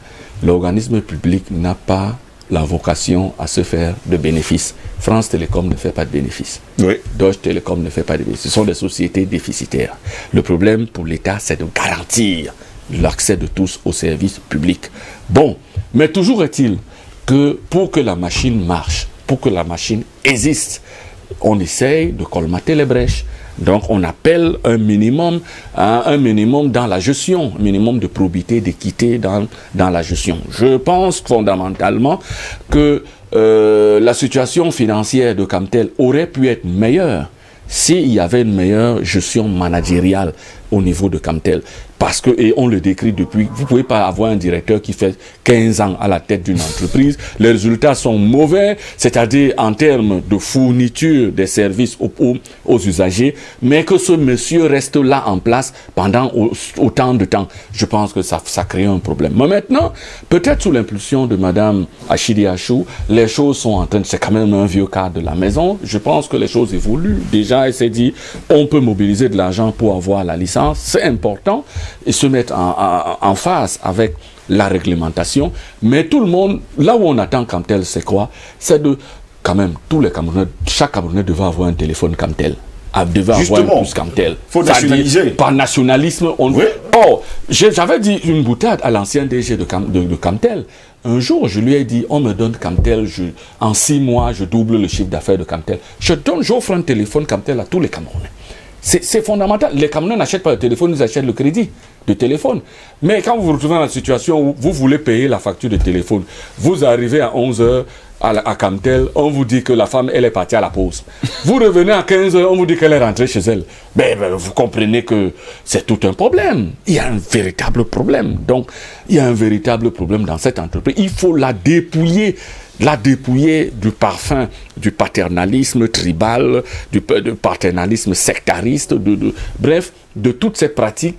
l'organisme public n'a pas la vocation à se faire de bénéfices. France Télécom ne fait pas de bénéfices. Oui. Deutsche Telekom ne fait pas de bénéfices. Ce sont des sociétés déficitaires. Le problème pour l'État, c'est de garantir l'accès de tous aux services publics. Bon, mais toujours est-il que pour que la machine marche, pour que la machine existe, on essaye de colmater les brèches. Donc on appelle un minimum dans la gestion, un minimum de probité, d'équité dans la gestion. Je pense fondamentalement que la situation financière de Camtel aurait pu être meilleure s'il y avait une meilleure gestion managériale au niveau de Camtel. Parce que, et on le décrit depuis, vous ne pouvez pas avoir un directeur qui fait 15 ans à la tête d'une entreprise. Les résultats sont mauvais, c'est-à-dire en termes de fourniture des services aux usagers, mais que ce monsieur reste là en place pendant autant de temps. Je pense que ça crée un problème. Mais maintenant, peut-être sous l'impulsion de Madame Achidi Achou, les choses sont en train de... C'est quand même un vieux cas de la maison. Je pense que les choses évoluent. Déjà, elle s'est dit, on peut mobiliser de l'argent pour avoir la licence. C'est important. Et se mettre en phase avec la réglementation. Mais tout le monde, là où on attend Camtel, c'est quoi? C'est de, quand même, tous les Camerounais, chaque Camerounais devait avoir un téléphone Camtel. Devait avoir un puce Camtel. Il faut nationaliser. Par nationalisme, on... Oui. Oh, j'avais dit une boutade à l'ancien DG de Camtel. Un jour, je lui ai dit, on me donne Camtel, en 6 mois, je double le chiffre d'affaires de Camtel. J'offre un téléphone Camtel à tous les Camerounais. C'est fondamental. Les Camerounais n'achètent pas le téléphone, ils achètent le crédit de téléphone. Mais quand vous vous retrouvez dans la situation où vous voulez payer la facture de téléphone, vous arrivez à 11h à Camtel, on vous dit que la femme, elle est partie à la pause. Vous revenez à 15h, on vous dit qu'elle est rentrée chez elle. Vous comprenez que c'est tout un problème. Il y a un véritable problème. Donc, il y a un véritable problème dans cette entreprise. Il faut la dépouiller du parfum, du paternalisme tribal, du paternalisme sectariste, bref, de toutes ces pratiques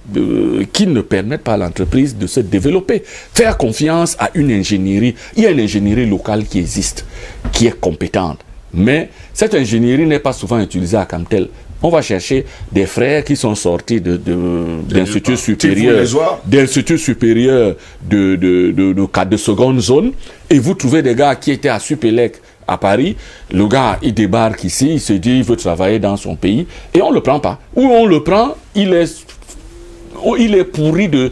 qui ne permettent pas à l'entreprise de se développer. Faire confiance à une ingénierie. Il y a une ingénierie locale qui existe, qui est compétente. Mais cette ingénierie n'est pas souvent utilisée à Camtel. On va chercher des frères qui sont sortis d'instituts supérieurs, de seconde zone, et vous trouvez des gars qui étaient à Supélec à Paris. Le gars, il débarque ici, il se dit il veut travailler dans son pays, et on ne le prend pas. Ou on le prend, il est pourri de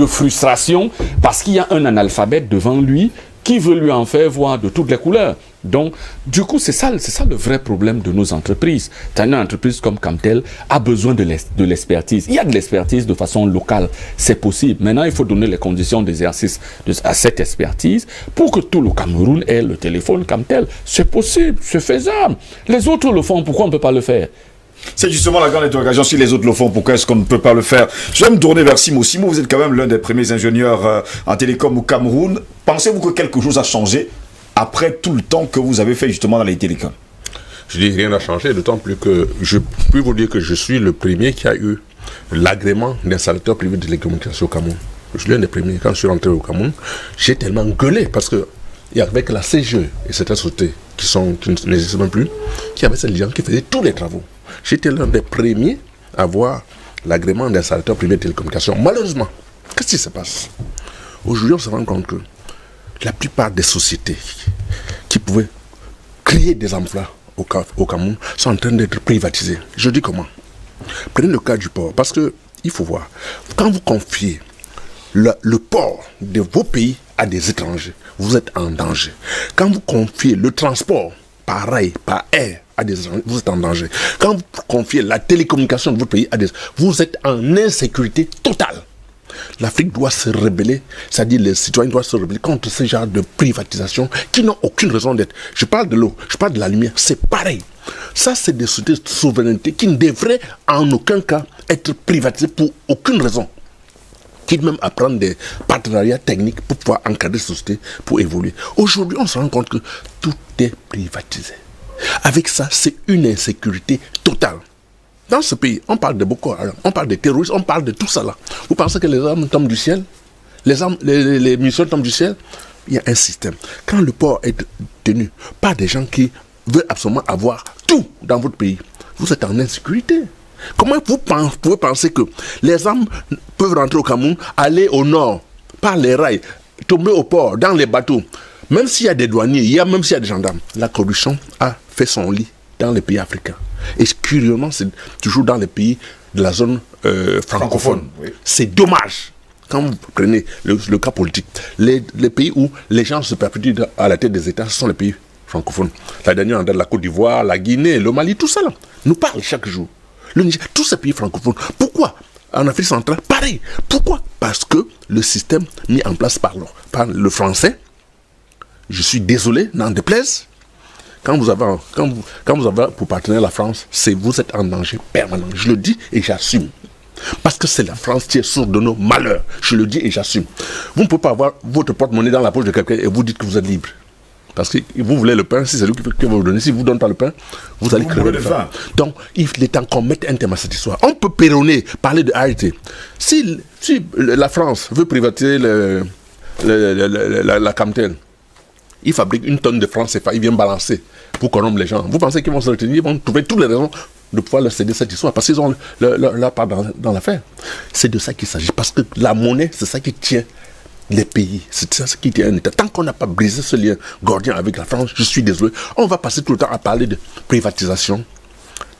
frustration parce qu'il y a un analphabète devant lui qui veut lui en faire voir de toutes les couleurs. Donc, du coup, c'est ça le vrai problème de nos entreprises. Une entreprise comme Camtel a besoin de l'expertise. Il y a de l'expertise de façon locale, c'est possible. Maintenant, il faut donner les conditions d'exercice à cette expertise pour que tout le Cameroun ait le téléphone Camtel. C'est possible, c'est faisable. Les autres le font, pourquoi on ne peut pas le faire? C'est justement la grande interrogation. Si les autres le font, pourquoi est-ce qu'on ne peut pas le faire? Je vais me tourner vers Simo. Simo, vous êtes quand même l'un des premiers ingénieurs en télécom au Cameroun. Pensez-vous que quelque chose a changé après tout le temps que vous avez fait justement dans les télécoms? Je dis rien n'a changé, d'autant plus que je peux vous dire que je suis le premier qui a eu l'agrément d'installateur privé de télécommunications au Cameroun. Je suis l'un des premiers. Quand je suis rentré au Cameroun, j'ai tellement gueulé parce que avec la CGE et certaines sociétés qui n'existent même plus, qui avaient ces gens qui faisaient tous les travaux. J'étais l'un des premiers à avoir l'agrément d'installateur privé de télécommunications. Malheureusement, qu'est-ce qui se passe? Aujourd'hui, on se rend compte que la plupart des sociétés qui pouvaient créer des emplois au Cameroun sont en train d'être privatisées. Je dis comment? Prenez le cas du port, parce que il faut voir, quand vous confiez le port de vos pays à des étrangers, vous êtes en danger. Quand vous confiez le transport par rail, par air, à des étrangers, vous êtes en danger. Quand vous confiez la télécommunication de votre pays à des... vous êtes en insécurité totale. L'Afrique doit se rebeller, c'est-à-dire les citoyens doivent se rebeller contre ce genre de privatisation qui n'ont aucune raison d'être. Je parle de l'eau, je parle de la lumière, c'est pareil. Ça, c'est des sociétés de souveraineté qui ne devraient en aucun cas être privatisées pour aucune raison. Quitte même à prendre des partenariats techniques pour pouvoir encadrer ces sociétés, pour évoluer. Aujourd'hui, on se rend compte que tout est privatisé. Avec ça, c'est une insécurité totale. Dans ce pays, on parle de Boko Haram, on parle de terroristes, on parle de tout ça là. Vous pensez que les armes tombent du ciel? Les munitions tombent du ciel? Il y a un système. Quand le port est tenu par des gens qui veulent absolument avoir tout dans votre pays, vous êtes en insécurité. Comment vous pouvez penser que les armes peuvent rentrer au Cameroun, aller au nord, par les rails, tomber au port, dans les bateaux? Même s'il y a des douaniers, même s'il y a des gendarmes, la corruption a fait son lit dans les pays africains. Et curieusement, c'est toujours dans les pays de la zone francophone. Oui. C'est dommage. Quand vous prenez le cas politique, les pays où les gens se perpétuent à la tête des États, ce sont les pays francophones. La dernière en date, la Côte d'Ivoire, la Guinée, le Mali, tout ça là, nous parle chaque jour. Le Niger, tous ces pays francophones. Pourquoi? En Afrique centrale, pareil. Pourquoi? Parce que le système mis en place par le français, je suis désolé, n'en déplaise, quand vous avez pour partenaire la France, vous êtes en danger permanent. Je le dis et j'assume. Parce que c'est la France qui est sourde de nos malheurs. Je le dis et j'assume. Vous ne pouvez pas avoir votre porte-monnaie dans la poche de quelqu'un et vous dites que vous êtes libre. Parce que vous voulez le pain, si c'est lui qui va vous donner. Si vous ne donnez pas le pain, vous allez crever de faim. Donc, il est temps qu'on mette un thème à cette histoire. On peut péronner, parler de arrêter. Si la France veut privatiser la Camtel, ils fabriquent une tonne de francs CFA, ils viennent balancer pour corrompre les gens. Vous pensez qu'ils vont se retenir? Ils vont trouver toutes les raisons de pouvoir leur céder cette histoire parce qu'ils ont leur part dans l'affaire. C'est de ça qu'il s'agit. Parce que la monnaie, c'est ça qui tient les pays. C'est ça qui tient un État. Tant qu'on n'a pas brisé ce lien gordien avec la France, je suis désolé, on va passer tout le temps à parler de privatisation.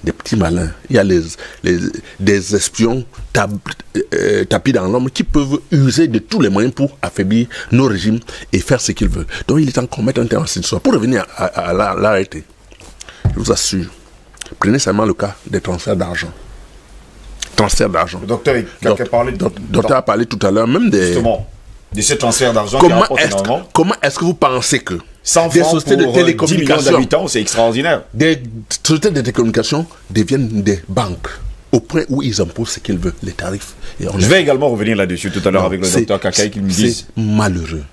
Des petits malins. Il y a des espions tapis dans l'ombre qui peuvent user de tous les moyens pour affaiblir nos régimes et faire ce qu'ils veulent. Donc il est temps qu'on mette un terme à cette histoire. Pour revenir à l'arrêter, je vous assure, prenez seulement le cas des transferts d'argent. Transferts d'argent. Le docteur a parlé tout à l'heure, même des... Justement, de ces transferts d'argent Comment est-ce que vous pensez que 100 des francs sociétés de télécommunications, 10 millions d'habitants, c'est extraordinaire. Des sociétés de télécommunications deviennent des banques au point où ils imposent ce qu'ils veulent, les tarifs. Et je vais également revenir là-dessus tout à l'heure avec le docteur Kakaï qui me dit... C'est malheureux.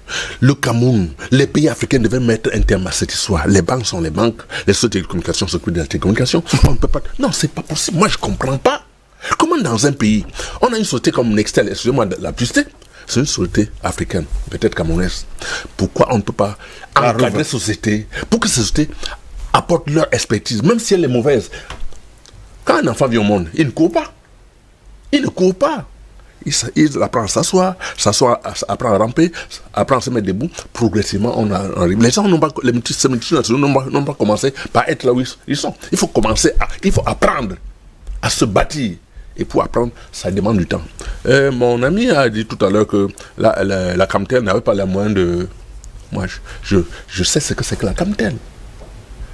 Le Cameroun, les pays africains devaient mettre un terme à cette histoire. Les banques sont les banques, les sociétés de télécommunications s'occupent de la télécommunication. On ne peut pas... Non, c'est pas possible. Moi, je ne comprends pas. Comment dans un pays, on a une société comme Nextel, excusez-moi de la publicité, c'est une société africaine, peut-être camerounaise. Pourquoi on ne peut pas encadrer ces sociétés pour que ces sociétés apportent leur expertise, même si elle est mauvaise? Quand un enfant vient au monde, il ne court pas. Il ne court pas. Il apprend à s'asseoir, apprend à ramper, apprend à se mettre debout. Progressivement, on arrive. Les gens n'ont pas, les multinationaux n'ont pas commencé par être là où ils sont. Il faut apprendre à se bâtir. Et pour apprendre, ça demande du temps. Mon ami a dit tout à l'heure que la Camtel n'avait pas les moyens de... Moi, je sais ce que c'est que la Camtel.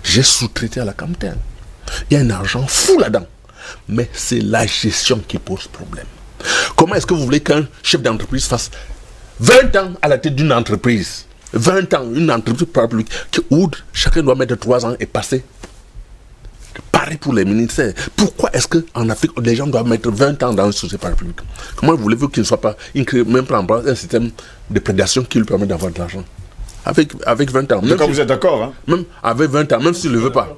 J'ai sous-traité à la Camtel. Il y a un argent fou là-dedans. Mais c'est la gestion qui pose problème. Comment est-ce que vous voulez qu'un chef d'entreprise fasse 20 ans à la tête d'une entreprise? 20 ans, une entreprise publique où chacun doit mettre 3 ans et passer. Pareil pour les ministères. Pourquoi est-ce qu'en Afrique, les gens doivent mettre 20 ans dans une société publique? Comment voulez-vous qu'il ne soit pas, même pas en place un système de prédation qui lui permet d'avoir de l'argent? Avec 20 ans. Quand vous êtes d'accord, hein? Même avec 20 ans, même s'il ne le veut pas.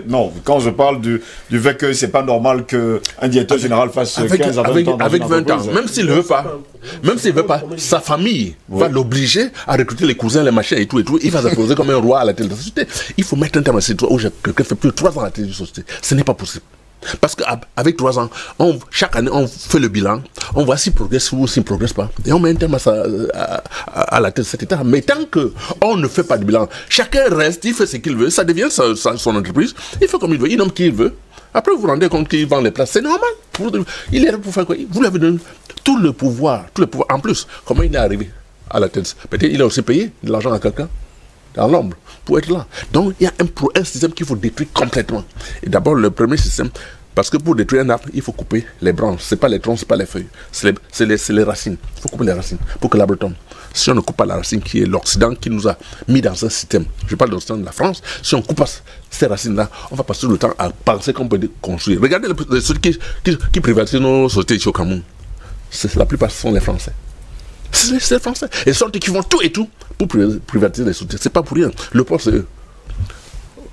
Non, quand je parle du fait que c'est pas normal qu'un directeur général fasse 15 à 20 ans avec 20 ans, même s'il ne veut pas, sa famille va l'obliger à recruter les cousins, les machins et tout, il va se poser comme un roi à la tête de la société. Il faut mettre un terme à cette histoire où quelqu'un fait plus de 3 ans à la tête de la société. Ce n'est pas possible. Parce qu'avec 3 ans, chaque année, on fait le bilan, on voit s'il progresse ou s'il ne progresse pas. Et on met un terme à la tête de cet État. Mais tant qu'on ne fait pas de bilan, chacun reste, il fait ce qu'il veut, ça devient son entreprise, il fait comme il veut, il nomme qui il veut. Après, vous vous rendez compte qu'il vend les places, c'est normal. Il est là pour faire quoi? Vous lui avez donné tout le pouvoir. En plus, comment il est arrivé à la tête? Peut-être qu'il a aussi payé de l'argent à quelqu'un dans l'ombre pour être là. Donc il y a un système qu'il faut détruire complètement. Et d'abord, le premier système, Parce que pour détruire un arbre, il faut couper les branches. Ce n'est pas les troncs, ce n'est pas les feuilles. C'est les racines. Il faut couper les racines pour que l'arbre tombe. Si on ne coupe pas la racine, qui est l'Occident qui nous a mis dans un système, je parle de l'Occident de la France, si on coupe pas ces racines-là, on va passer le temps à penser qu'on peut construire. Regardez ceux qui privatisent nos sociétés ici au Cameroun. La plupart sont les Français. C'est les Français. Et ils sont qui font tout et tout pour privatiser les sociétés. C'est pas pour rien. Le port, c'est eux.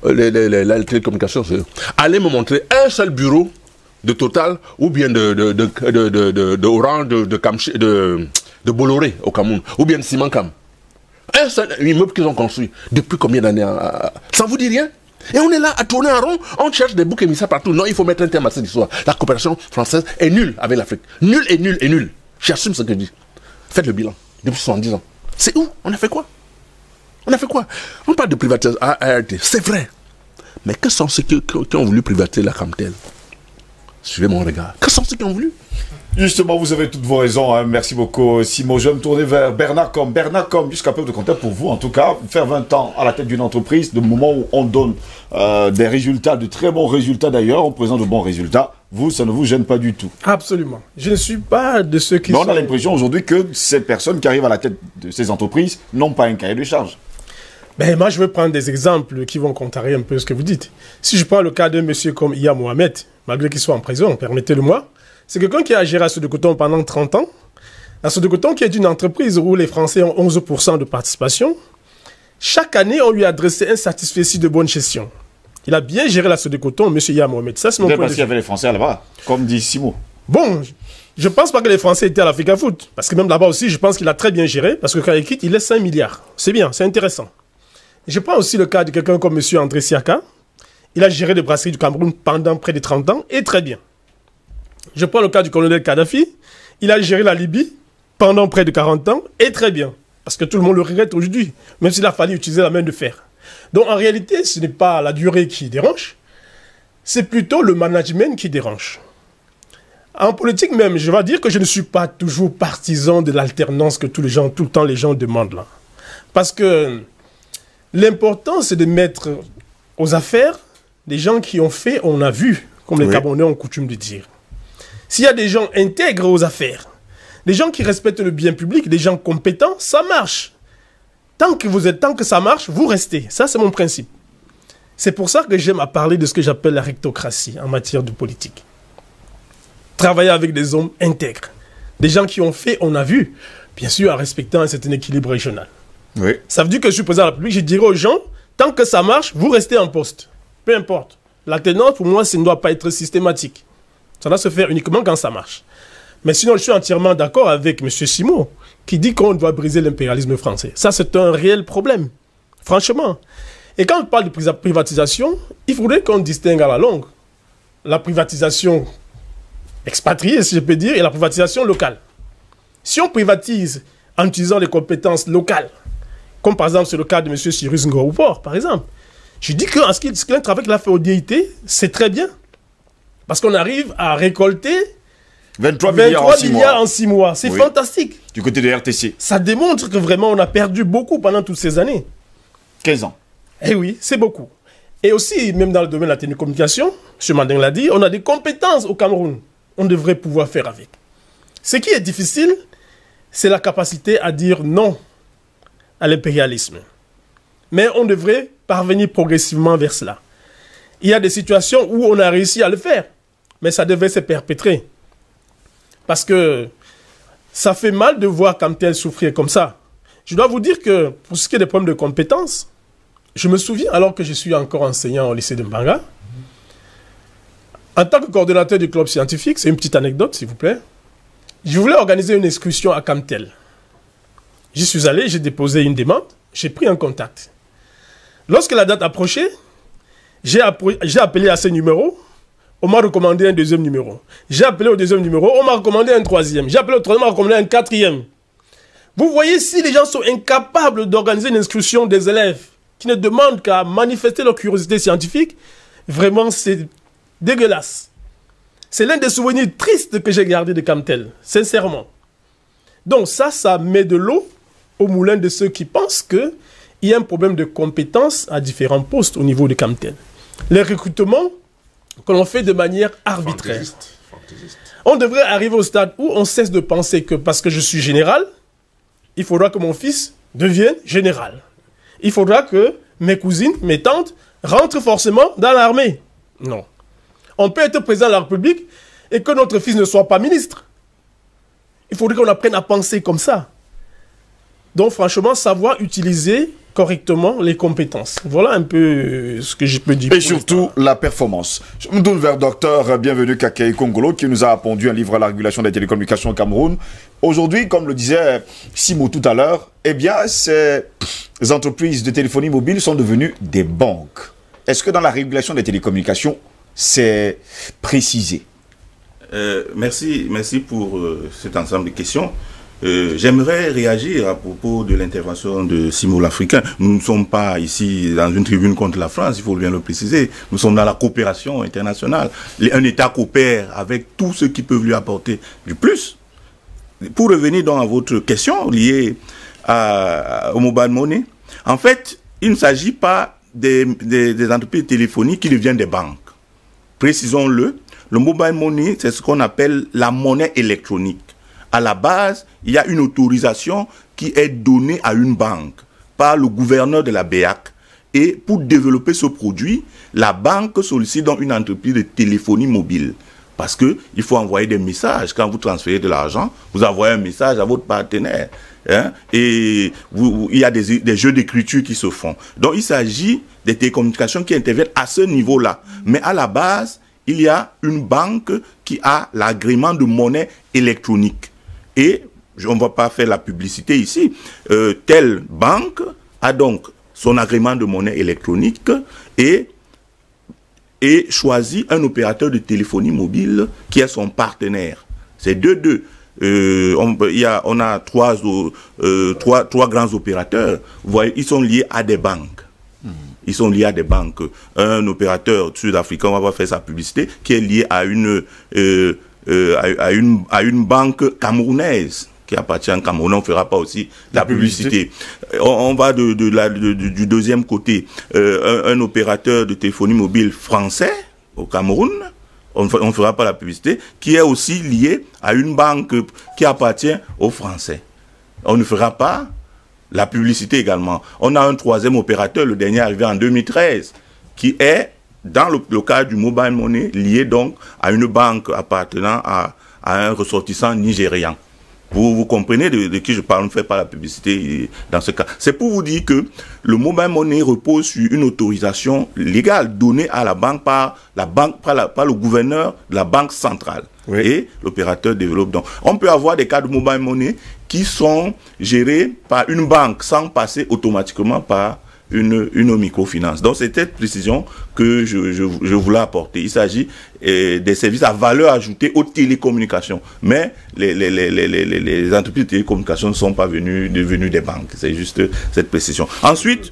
La télécommunication, c'est eux. Allez me montrer un seul bureau de Total ou bien de Orange, de Bolloré au Cameroun, ou bien de Simancam. Un seul immeuble qu'ils ont construit. Depuis combien d'années? Ça vous dit rien? Et on est là à tourner en rond, on cherche des boucs émissaires partout. Non, il faut mettre un terme à cette histoire. La coopération française est nulle avec l'Afrique. Nulle et nulle et nulle. J'assume ce que je dis. Faites le bilan. Depuis 70 ans. C'est où? On a fait quoi? On a fait quoi? On parle de privatisation à ART. C'est vrai. Mais que sont ceux qui ont voulu privatiser la Camtel? Suivez mon regard. Que sont ceux qui ont voulu? Justement, vous avez toutes vos raisons. Hein. Merci beaucoup, Simon. Je vais me tourner vers Bernard Com. Bernard Com, jusqu'à peu de compter pour vous, en tout cas, faire 20 ans à la tête d'une entreprise, le moment où on donne des résultats, de très bons résultats d'ailleurs, on présente de bons résultats. Vous, ça ne vous gêne pas du tout? Absolument. Je ne suis pas de ceux qui Mais on a l'impression aujourd'hui que ces personnes qui arrivent à la tête de ces entreprises n'ont pas un cahier de charge. Ben, moi, je vais prendre des exemples qui vont contrarier un peu ce que vous dites. Si je prends le cas d'un monsieur comme Iya Mohamed, malgré qu'il soit en prison, permettez-le-moi, c'est quelqu'un qui a géré à Sodecoton pendant 30 ans. À Sodecoton, qui est une entreprise où les Français ont 11% de participation. Chaque année, on lui a adressé un satisfecit de bonne gestion. Il a bien géré la Sodecoton, monsieur Iya Mohamed. Ça, c'est mon point de vue. Parce qu'il y avait les Français là-bas, comme dit Simon. Bon, je ne pense pas que les Français étaient à l'Africa Foot. Parce que même là-bas aussi, je pense qu'il a très bien géré. Parce que quand il quitte, il laisse 5 milliards. C'est bien, c'est intéressant. Je prends aussi le cas de quelqu'un comme monsieur André Siaka. Il a géré les brasseries du Cameroun pendant près de 30 ans et très bien. Je prends le cas du colonel Kadhafi. Il a géré la Libye pendant près de 40 ans et très bien. Parce que tout le monde le regrette aujourd'hui, même s'il a fallu utiliser la main de fer. Donc en réalité, ce n'est pas la durée qui dérange, c'est plutôt le management qui dérange. En politique même, je vais dire que je ne suis pas toujours partisan de l'alternance que tout le temps les gens demandent là. Parce que l'important, c'est de mettre aux affaires des gens qui ont fait, on a vu, comme les Camerounais ont coutume de dire. S'il y a des gens intègres aux affaires, des gens qui respectent le bien public, des gens compétents, ça marche. Tant que ça marche, vous restez. Ça, c'est mon principe. C'est pour ça que j'aime à parler de ce que j'appelle la rectocratie en matière de politique. Travailler avec des hommes intègres. Des gens qui ont fait, on a vu, bien sûr, en respectant un certain équilibre régional. Oui. Ça veut dire que je suis président de la République, je dirais aux gens, tant que ça marche, vous restez en poste. Peu importe. L'alternance, pour moi, ça ne doit pas être systématique. Ça doit se faire uniquement quand ça marche. Mais sinon, je suis entièrement d'accord avec M. Simon, qui dit qu'on doit briser l'impérialisme français. Ça, c'est un réel problème. Franchement. Et quand on parle de privatisation, il faudrait qu'on distingue à la longue la privatisation expatriée, si je peux dire, et la privatisation locale. Si on privatise en utilisant les compétences locales, comme par exemple c'est le cas de M. Cyrus Ngoroupor, par exemple, je dis qu'en ce qui est un travail qu'il a fait au DIT, c'est très bien. Parce qu'on arrive à récolter 23 milliards en 6 mois. C'est fantastique. Du côté de RTC. Ça démontre que vraiment on a perdu beaucoup pendant toutes ces années. 15 ans. Eh oui, c'est beaucoup. Et aussi, même dans le domaine de la télécommunication, M. Manding l'a dit, on a des compétences au Cameroun. On devrait pouvoir faire avec. Ce qui est difficile, c'est la capacité à dire non à l'impérialisme. Mais on devrait parvenir progressivement vers cela. Il y a des situations où on a réussi à le faire, mais ça devait se perpétrer. Parce que ça fait mal de voir Camtel souffrir comme ça. Je dois vous dire que pour ce qui est des problèmes de compétences, je me souviens, alors que je suis encore enseignant au lycée de Mbanga, en tant que coordonnateur du club scientifique, c'est une petite anecdote s'il vous plaît, je voulais organiser une excursion à Camtel. J'y suis allé, j'ai déposé une demande, j'ai pris un contact. Lorsque la date approchait, j'ai appelé à ce numéro, on m'a recommandé un deuxième numéro. J'ai appelé au deuxième numéro, on m'a recommandé un troisième. J'ai appelé au troisième, on m'a recommandé un quatrième. Vous voyez, si les gens sont incapables d'organiser une inscription des élèves qui ne demandent qu'à manifester leur curiosité scientifique, vraiment c'est dégueulasse. C'est l'un des souvenirs tristes que j'ai gardé de Camtel, sincèrement. Donc ça met de l'eau au moulin de ceux qui pensent qu'il y a un problème de compétence à différents postes au niveau de Camtel. Les recrutements que l'on fait de manière arbitraire. On devrait arriver au stade où on cesse de penser que parce que je suis général, il faudra que mon fils devienne général. Il faudra que mes cousines, mes tantes rentrent forcément dans l'armée. Non. On peut être président de la République et que notre fils ne soit pas ministre. Il faudrait qu'on apprenne à penser comme ça. Donc franchement, savoir utiliser correctement les compétences. Voilà un peu ce que je peux dire. Et surtout la performance. Je me tourne vers docteur Bienvenu Kakei Kongolo qui nous a pondu un livre à la régulation des télécommunications au Cameroun. Aujourd'hui, comme le disait Simo tout à l'heure, eh bien, ces entreprises de téléphonie mobile sont devenues des banques. Est-ce que dans la régulation des télécommunications, c'est précisé? Merci pour cet ensemble de questions. J'aimerais réagir à propos de l'intervention de Simo l'Africain. Nous ne sommes pas ici dans une tribune contre la France, il faut bien le préciser. Nous sommes dans la coopération internationale. Un État coopère avec tous ceux qui peuvent lui apporter du plus. Pour revenir donc à votre question liée au mobile money, en fait, il ne s'agit pas des entreprises téléphoniques qui deviennent des banques. Précisons-le, le mobile money, c'est ce qu'on appelle la monnaie électronique. À la base, il y a une autorisation qui est donnée à une banque par le gouverneur de la BEAC. Et pour développer ce produit, la banque sollicite donc une entreprise de téléphonie mobile. Parce qu'il faut envoyer des messages. Quand vous transférez de l'argent, vous envoyez un message à votre partenaire. Hein, et il y a des jeux d'écriture qui se font. Donc il s'agit des télécommunications qui interviennent à ce niveau-là. Mais à la base, il y a une banque qui a l'agrément de monnaie électronique. Et on ne va pas faire la publicité ici. Telle banque a donc son agrément de monnaie électronique et choisit un opérateur de téléphonie mobile qui est son partenaire. C'est deux. On a trois grands opérateurs. Vous voyez, ils sont liés à des banques. Ils sont liés à des banques. Un opérateur sud-africain, on va pas faire sa publicité, qui est lié à une banque camerounaise qui appartient au Cameroun. On ne fera pas aussi la publicité. On va du deuxième côté. Un opérateur de téléphonie mobile français au Cameroun, on ne fera pas la publicité, qui est aussi lié à une banque qui appartient aux Français. On ne fera pas la publicité également. On a un troisième opérateur, le dernier arrivé en 2013, qui est dans le cadre du mobile money, lié donc à une banque appartenant à un ressortissant nigérian. Vous comprenez de qui je parle, on ne fait pas la publicité dans ce cas. C'est pour vous dire que le mobile money repose sur une autorisation légale donnée à la banque par le gouverneur de la banque centrale. Oui. Et l'opérateur développe donc. On peut avoir des cas de mobile money qui sont gérés par une banque sans passer automatiquement par une microfinance. Donc c'est cette précision que je voulais apporter. Il s'agit des services à valeur ajoutée aux télécommunications. Mais les entreprises de télécommunications ne sont pas devenues des banques. C'est juste cette précision. Ensuite,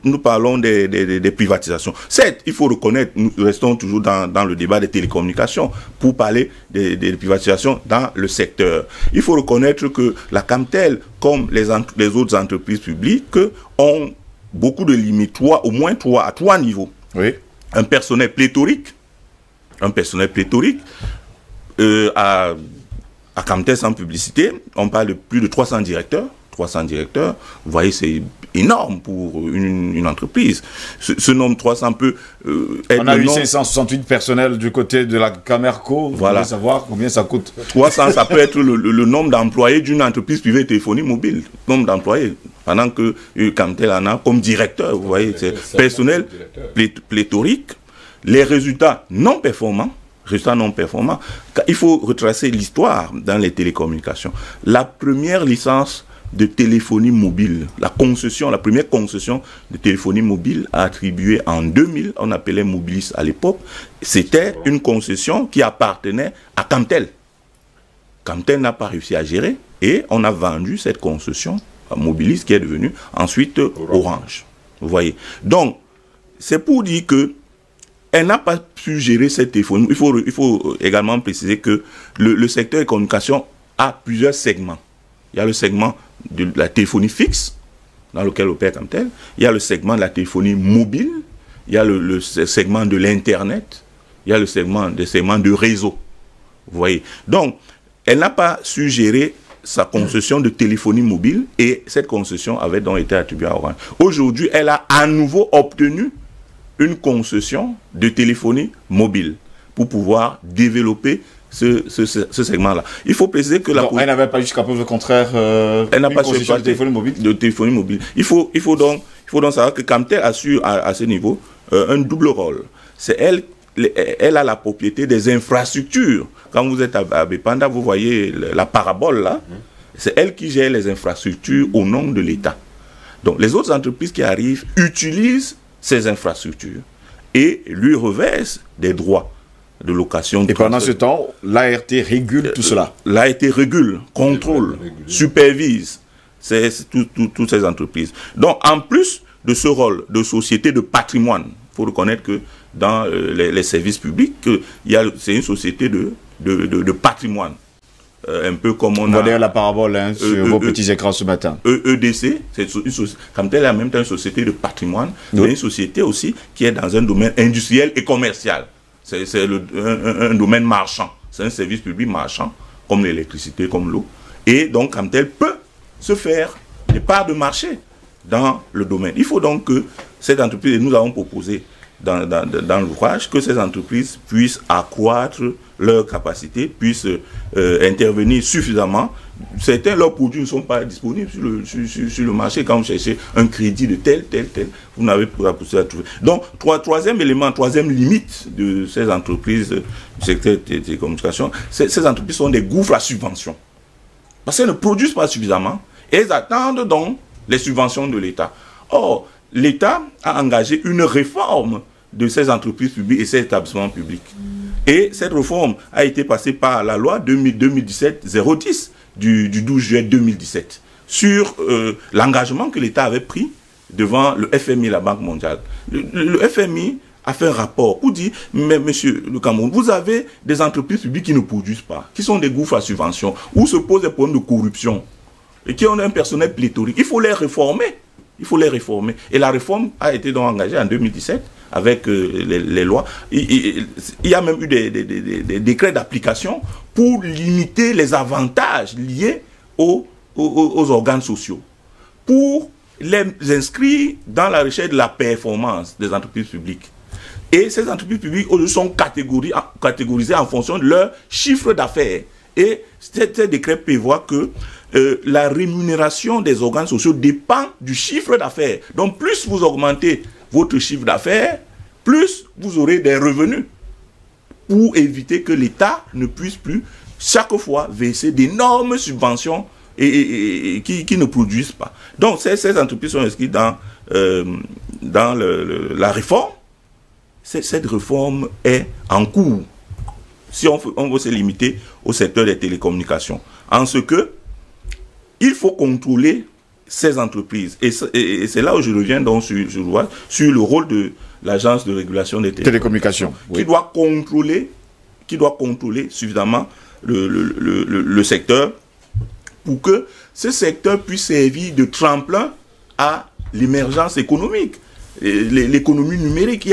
nous parlons des privatisations. Certes, il faut reconnaître, nous restons toujours dans le débat des télécommunications pour parler des privatisations dans le secteur. Il faut reconnaître que la Camtel, comme les autres entreprises publiques, ont beaucoup de limites, au moins à trois niveaux. Oui. Un personnel pléthorique. À Camtel, sans publicité, on parle de plus de 300 directeurs. Vous voyez, c'est énorme pour une entreprise. Ce nombre 300 peut être... On a eu 568 personnels du côté de la Camerco. Voilà. Vous voulez savoir combien ça coûte? 300, ça peut être le nombre d'employés d'une entreprise privée de téléphonie mobile. Nombre d'employés. Pendant que Camtel en a comme directeur, vous voyez, c'est personnel pléthorique. Les résultats non performants. Il faut retracer l'histoire dans les télécommunications. La première licence de téléphonie mobile, la première concession de téléphonie mobile attribuée en 2000, on appelait Mobilis à l'époque, c'était une concession qui appartenait à Camtel. Camtel n'a pas réussi à gérer et on a vendu cette concession à Mobilis qui est devenue ensuite Orange. Vous voyez. Donc, c'est pour dire que elle n'a pas pu gérer cette téléphonie. Il faut également préciser que le secteur des communications a plusieurs segments. Il y a le segment de la téléphonie fixe, dans lequel opère Camtel. Il y a le segment de la téléphonie mobile, il y a le segment de l'Internet, il y a le segment de réseau. Vous voyez. Donc, elle n'a pas su gérer sa concession de téléphonie mobile et cette concession avait donc été attribuée à Orange. Aujourd'hui, elle a à nouveau obtenu une concession de téléphonie mobile pour pouvoir développer ce segment-là. Il faut préciser que elle n'avait pas jusqu'à preuve le contraire elle n'a pas concession de téléphonie mobile. De téléphonie mobile. Il faut donc savoir que Camtel assure à ce niveau un double rôle. C'est elle a la propriété des infrastructures. Quand vous êtes à Bépanda, vous voyez la parabole là. C'est elle qui gère les infrastructures au nom de l'État. Donc les autres entreprises qui arrivent utilisent ces infrastructures et lui reversent des droits de location. Et pendant ce temps, l'ART régule tout cela. L'ART régule, contrôle, supervise toutes ces entreprises. Donc en plus de ce rôle de société de patrimoine, il faut reconnaître que dans les services publics, c'est une société de patrimoine. Un peu comme on va dire la parabole sur vos petits écrans ce matin. EDC, comme telle, en même temps une société de patrimoine, mais une société aussi qui est dans un domaine industriel et commercial. C'est un domaine marchand. C'est un service public marchand, comme l'électricité, comme l'eau. Et donc, comme tel, peut se faire des parts de marché dans le domaine. Il faut donc que cette entreprise, et nous avons proposé dans l'ouvrage, que ces entreprises puissent accroître leur capacité, puissent intervenir suffisamment. Certains, leurs produits ne sont pas disponibles sur le marché. Quand vous cherchez un crédit de tel, vous n'avez pas la possibilité de trouver. Donc, troisième élément, troisième limite de ces entreprises du secteur des télécommunications, ces entreprises sont des gouffres à subventions. Parce qu'elles ne produisent pas suffisamment et elles attendent donc les subventions de l'État. Or, l'État a engagé une réforme de ces entreprises publiques et ces établissements publics. Et cette réforme a été passée par la loi 2017-010 du 12 juillet 2017 sur l'engagement que l'État avait pris devant le FMI, la Banque mondiale. Le FMI a fait un rapport pour dire, mais monsieur le Cameroun, vous avez des entreprises publiques qui ne produisent pas, qui sont des gouffres à subvention, où se posent des problèmes de corruption et qui ont un personnel pléthorique. Il faut les réformer. Il faut les réformer. Et la réforme a été donc engagée en 2017 avec les lois. Il y a même eu des décrets d'application pour limiter les avantages liés aux organes sociaux, pour les inscrire dans la recherche de la performance des entreprises publiques. Et ces entreprises publiques sont catégorisées en fonction de leur chiffre d'affaires. Et ces décrets prévoient que la rémunération des organes sociaux dépend du chiffre d'affaires. Donc plus vous augmentez votre chiffre d'affaires, plus vous aurez des revenus pour éviter que l'État ne puisse plus chaque fois verser d'énormes subventions et qui ne produisent pas. Donc ces entreprises sont inscrites dans la réforme. Cette réforme est en cours. Si on veut se limiter au secteur des télécommunications. En ce que il faut contrôler ces entreprises. Et c'est là où je reviens donc sur le rôle de l'Agence de régulation des télécommunications. Qui doit contrôler suffisamment le secteur pour que ce secteur puisse servir de tremplin à l'émergence économique. L'économie numérique,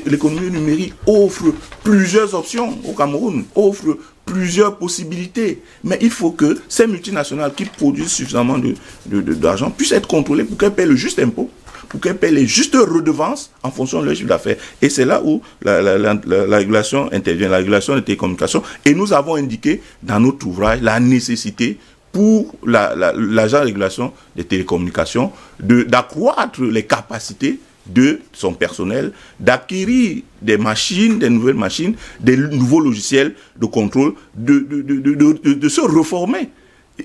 l'économie numérique offre plusieurs options au Cameroun, offre plusieurs possibilités. Mais il faut que ces multinationales qui produisent suffisamment d'argent puissent être contrôlées pour qu'elles paient le juste impôt, pour qu'elles paient les justes redevances en fonction de leur chiffre d'affaires. Et c'est là où la régulation intervient, la régulation des télécommunications. Et nous avons indiqué dans notre ouvrage la nécessité pour l'agent de régulation des télécommunications d'accroître les capacités de son personnel, d'acquérir des machines, des nouvelles machines, des nouveaux logiciels de contrôle, de se reformer.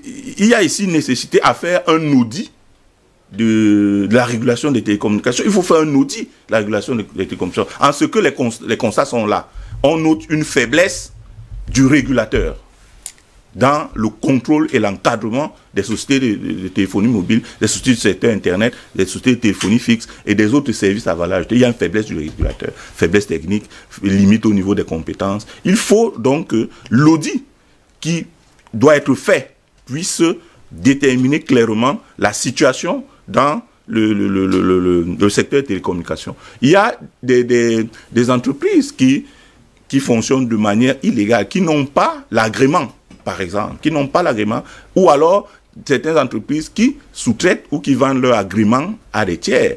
Il y a ici nécessité à faire un audit de la régulation des télécommunications. Il faut faire un audit de la régulation des télécommunications. En ce que les constats sont là. On note une faiblesse du régulateur dans le contrôle et l'encadrement des sociétés de téléphonie mobile, des sociétés du secteur Internet, des sociétés de téléphonie fixe et des autres services à valeur ajoutée. Il y a une faiblesse du régulateur, faiblesse technique, limite au niveau des compétences. Il faut donc que l'audit qui doit être fait puisse déterminer clairement la situation dans le secteur des télécommunications. Il y a des entreprises qui fonctionnent de manière illégale, qui n'ont pas l'agrément, par exemple, qui n'ont pas l'agrément, ou alors certaines entreprises qui sous-traitent ou qui vendent leur agrément à des tiers.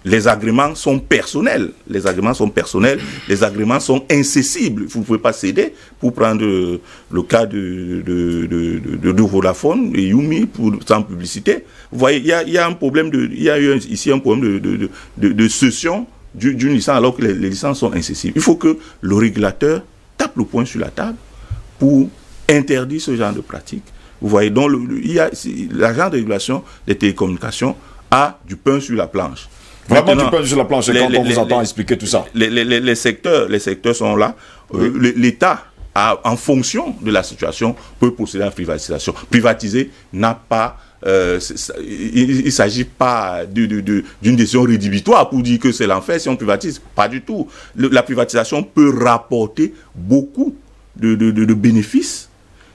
Les agréments sont personnels. Les agréments sont personnels. Les agréments sont incessibles. Vous ne pouvez pas céder. Pour prendre le cas de Vodafone et Yumi sans publicité. Vous voyez, il y a un problème il y a eu ici un problème de cession d'une licence alors que les licences sont incessibles. Il faut que le régulateur tape le poing sur la table pour interdire ce genre de pratique. Vous voyez, donc l'agent de régulation des télécommunications a du pain sur la planche. Vraiment du pain sur la planche, quand on vous entend expliquer tout ça. Les secteurs sont là. Oui. L'État, en fonction de la situation, peut procéder à la privatisation. Privatiser n'a pas... il ne s'agit pas d'une décision rédhibitoire pour dire que c'est l'enfer si on privatise. Pas du tout. La privatisation peut rapporter beaucoup de bénéfices.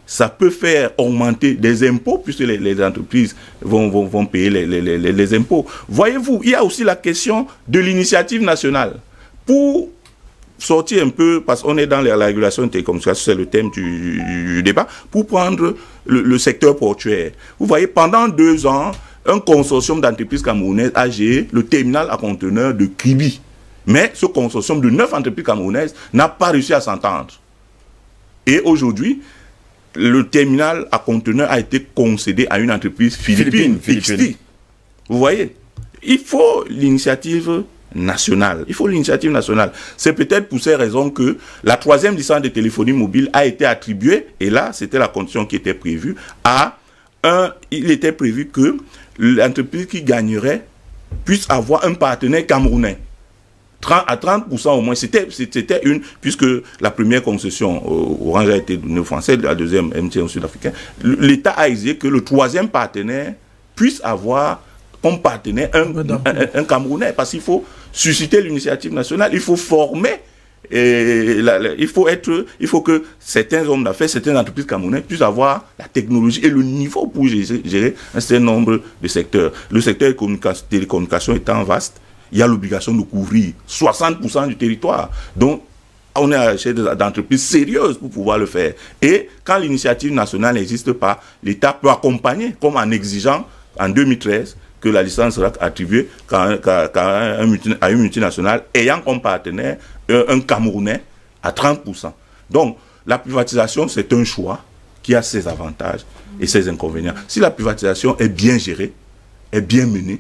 Ça peut faire augmenter des impôts puisque les entreprises vont payer les impôts. Voyez-vous, il y a aussi la question de l'initiative nationale. Pour sortir un peu, parce qu'on est dans la régulation des télécommunications, c'est le thème du débat, pour prendre le secteur portuaire. Vous voyez, pendant 2 ans, un consortium d'entreprises camerounaises a géré le terminal à conteneurs de Kribi. Mais ce consortium de 9 entreprises camerounaises n'a pas réussi à s'entendre. Et aujourd'hui, le terminal à conteneurs a été concédé à une entreprise philippine. Vous voyez, il faut l'initiative nationale. Il faut l'initiative nationale. C'est peut-être pour ces raisons que la 3e licence de téléphonie mobile a été attribuée, et là, c'était la condition qui était prévue, il était prévu que l'entreprise qui gagnerait puisse avoir un partenaire camerounais. À 30% au moins, c'était puisque la première concession Orange a été donnée aux Français, la deuxième MTN aux Sud-Africains, l'État a exigé que le 3e partenaire puisse avoir comme partenaire un Camerounais, parce qu'il faut susciter l'initiative nationale, il faut former, il faut que certains hommes d'affaires, certaines entreprises camerounaises puissent avoir la technologie et le niveau pour gérer un certain nombre de secteurs. Le secteur des télécommunications étant vaste, il y a l'obligation de couvrir 60% du territoire. Donc, on est à la recherche d'entreprises sérieuses pour pouvoir le faire. Et quand l'initiative nationale n'existe pas, l'État peut accompagner, comme en exigeant en 2013 que la licence sera attribuée à une multinationale ayant comme partenaire un Camerounais à 30%. Donc, la privatisation, c'est un choix qui a ses avantages et ses inconvénients. Si la privatisation est bien gérée, est bien menée,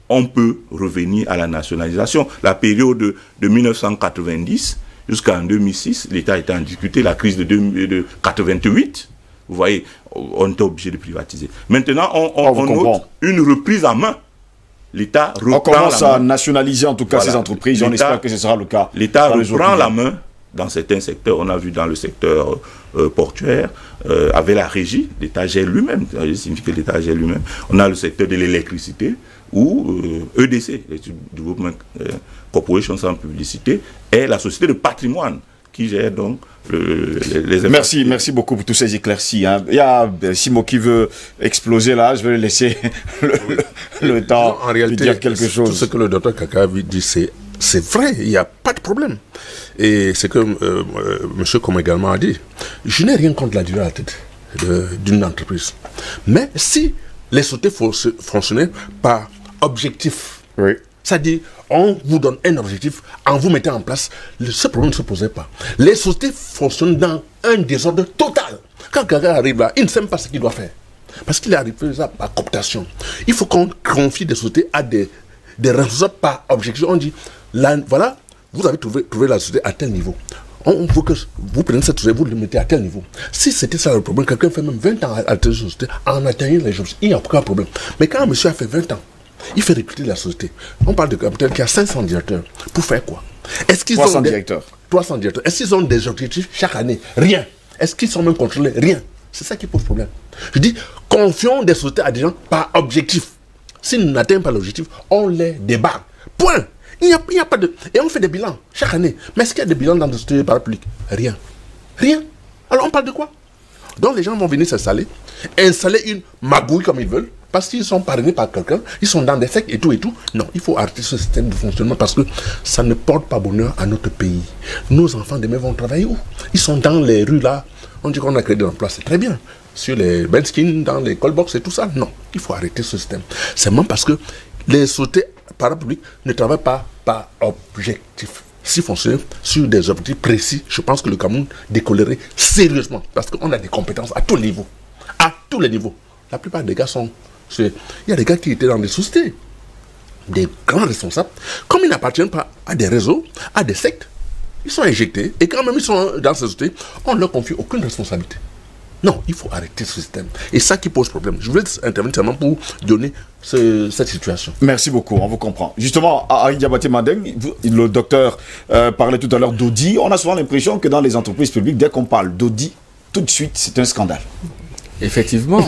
on peut revenir à la nationalisation. La période de 1990 jusqu'en 2006, l'État était en difficulté, la crise de 88, vous voyez, on était obligé de privatiser. Maintenant, on note une reprise en main. L'État reprend la main. On commence à nationaliser en tout cas ces entreprises, on espère que ce sera le cas. L'État reprend la main dans certains secteurs. On a vu dans le secteur portuaire, avec la régie, l'État gère lui-même, ça signifie que l'État gère lui-même. On a le secteur de l'électricité, où EDC, Development Corporation sans publicité, est la société de patrimoine qui gère donc les merci beaucoup pour tous ces éclaircies. Hein. Il y a Simo qui veut exploser là, je vais lui laisser le temps en réalité, de dire quelque chose. Tout ce que le docteur Kakavi dit, c'est vrai, il n'y a pas de problème. Et c'est que monsieur comme également a dit, je n'ai rien contre la durée à la tête d'une entreprise. Mais si les sociétés fonctionnaient par objectif, oui. C'est-à-dire, on vous donne un objectif, en vous mettant en place, ce problème ne se posait pas. Les sociétés fonctionnent dans un désordre total. Quand quelqu'un arrive là, il ne sait même pas ce qu'il doit faire. Parce qu'il est arrivé par cooptation. Il faut qu'on confie des sociétés à des responsables par objectif. On dit, là, voilà, vous avez trouvé la société à tel niveau. On veut que vous preniez cette société, vous le mettez à tel niveau. Si c'était ça le problème, quelqu'un fait même 20 ans à telle société, en atteignant les choses, il n'y a aucun problème. Mais quand un monsieur a fait 20 ans, il fait recruter la société. On parle de capital qui a 500 directeurs. Pour faire quoi? Est-ce qu'ils 300 directeurs. 300 directeurs. Est-ce qu'ils ont des objectifs chaque année? Rien. Est-ce qu'ils sont même contrôlés? Rien. C'est ça qui pose problème. Je dis, confions des sociétés à des gens par objectif. S'ils n'atteignent pas l'objectif, on les débarque. Point. Il n'y a pas de... Et on fait des bilans chaque année. Mais est-ce qu'il y a des bilans dans le société parapublique? Rien. Rien. Alors on parle de quoi? Donc les gens vont venir s'installer, installer une magouille comme ils veulent, parce qu'ils sont parrainés par quelqu'un, ils sont dans des sectes et tout et tout. Non, il faut arrêter ce système de fonctionnement parce que ça ne porte pas bonheur à notre pays. Nos enfants demain vont travailler où? Ils sont dans les rues là. On dit qu'on a créé de l'emploi, c'est très bien. Sur les benskins, dans les callbox et tout ça. Non, il faut arrêter ce système. C'est même parce que les sociétés parapubliques ne travaillent pas par objectif. S'ils fonctionnaient sur des objectifs précis, je pense que le Cameroun décollerait sérieusement. Parce qu'on a des compétences à tous les niveaux. À tous les niveaux. La plupart des gars sont... Il y a des gars qui étaient dans des sociétés, des grands responsables. Comme ils n'appartiennent pas à des réseaux, à des sectes, ils sont injectés. Et quand même ils sont dans ces sociétés, on ne leur confie aucune responsabilité. Non, il faut arrêter ce système. Et ça qui pose problème. Je voulais intervenir seulement pour donner cette situation. Merci beaucoup, on vous comprend. Justement, à Diabaté Madeng, le docteur parlait tout à l'heure d'audit. On a souvent l'impression que dans les entreprises publiques, dès qu'on parle d'audit, tout de suite, c'est un scandale. Effectivement.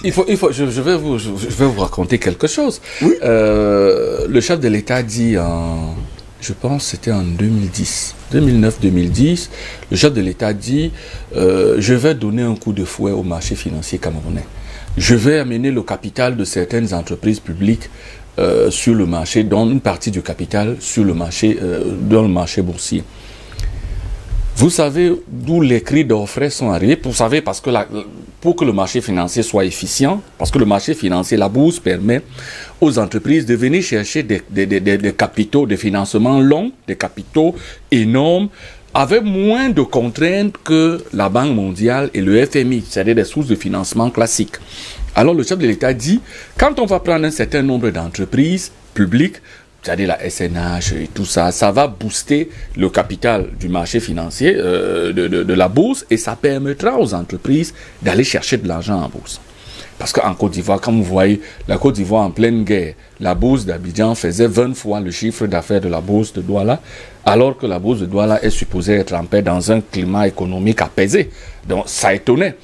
je vais vous raconter quelque chose. Oui. Le chef de l'État dit je pense c'était en 2010, 2009-2010, le chef de l'État dit je vais donner un coup de fouet au marché financier camerounais. Je vais amener le capital de certaines entreprises publiques sur le marché, dont une partie du capital sur le marché, dans le marché boursier. Vous savez d'où les cris d'orfraie sont arrivés? Vous savez, parce que pour que le marché financier soit efficient, parce que le marché financier, la bourse permet aux entreprises de venir chercher des capitaux, des financements longs, des capitaux énormes, avec moins de contraintes que la Banque mondiale et le FMI, c'est-à-dire des sources de financement classiques. Alors le chef de l'État dit, quand on va prendre un certain nombre d'entreprises publiques, c'est-à-dire la SNH et tout ça, ça va booster le capital du marché financier, de la bourse, et ça permettra aux entreprises d'aller chercher de l'argent en bourse. Parce qu'en Côte d'Ivoire, comme vous voyez, la Côte d'Ivoire en pleine guerre, la bourse d'Abidjan faisait 20 fois le chiffre d'affaires de la bourse de Douala, alors que la bourse de Douala est supposée être en paix dans un climat économique apaisé. Donc ça étonnait.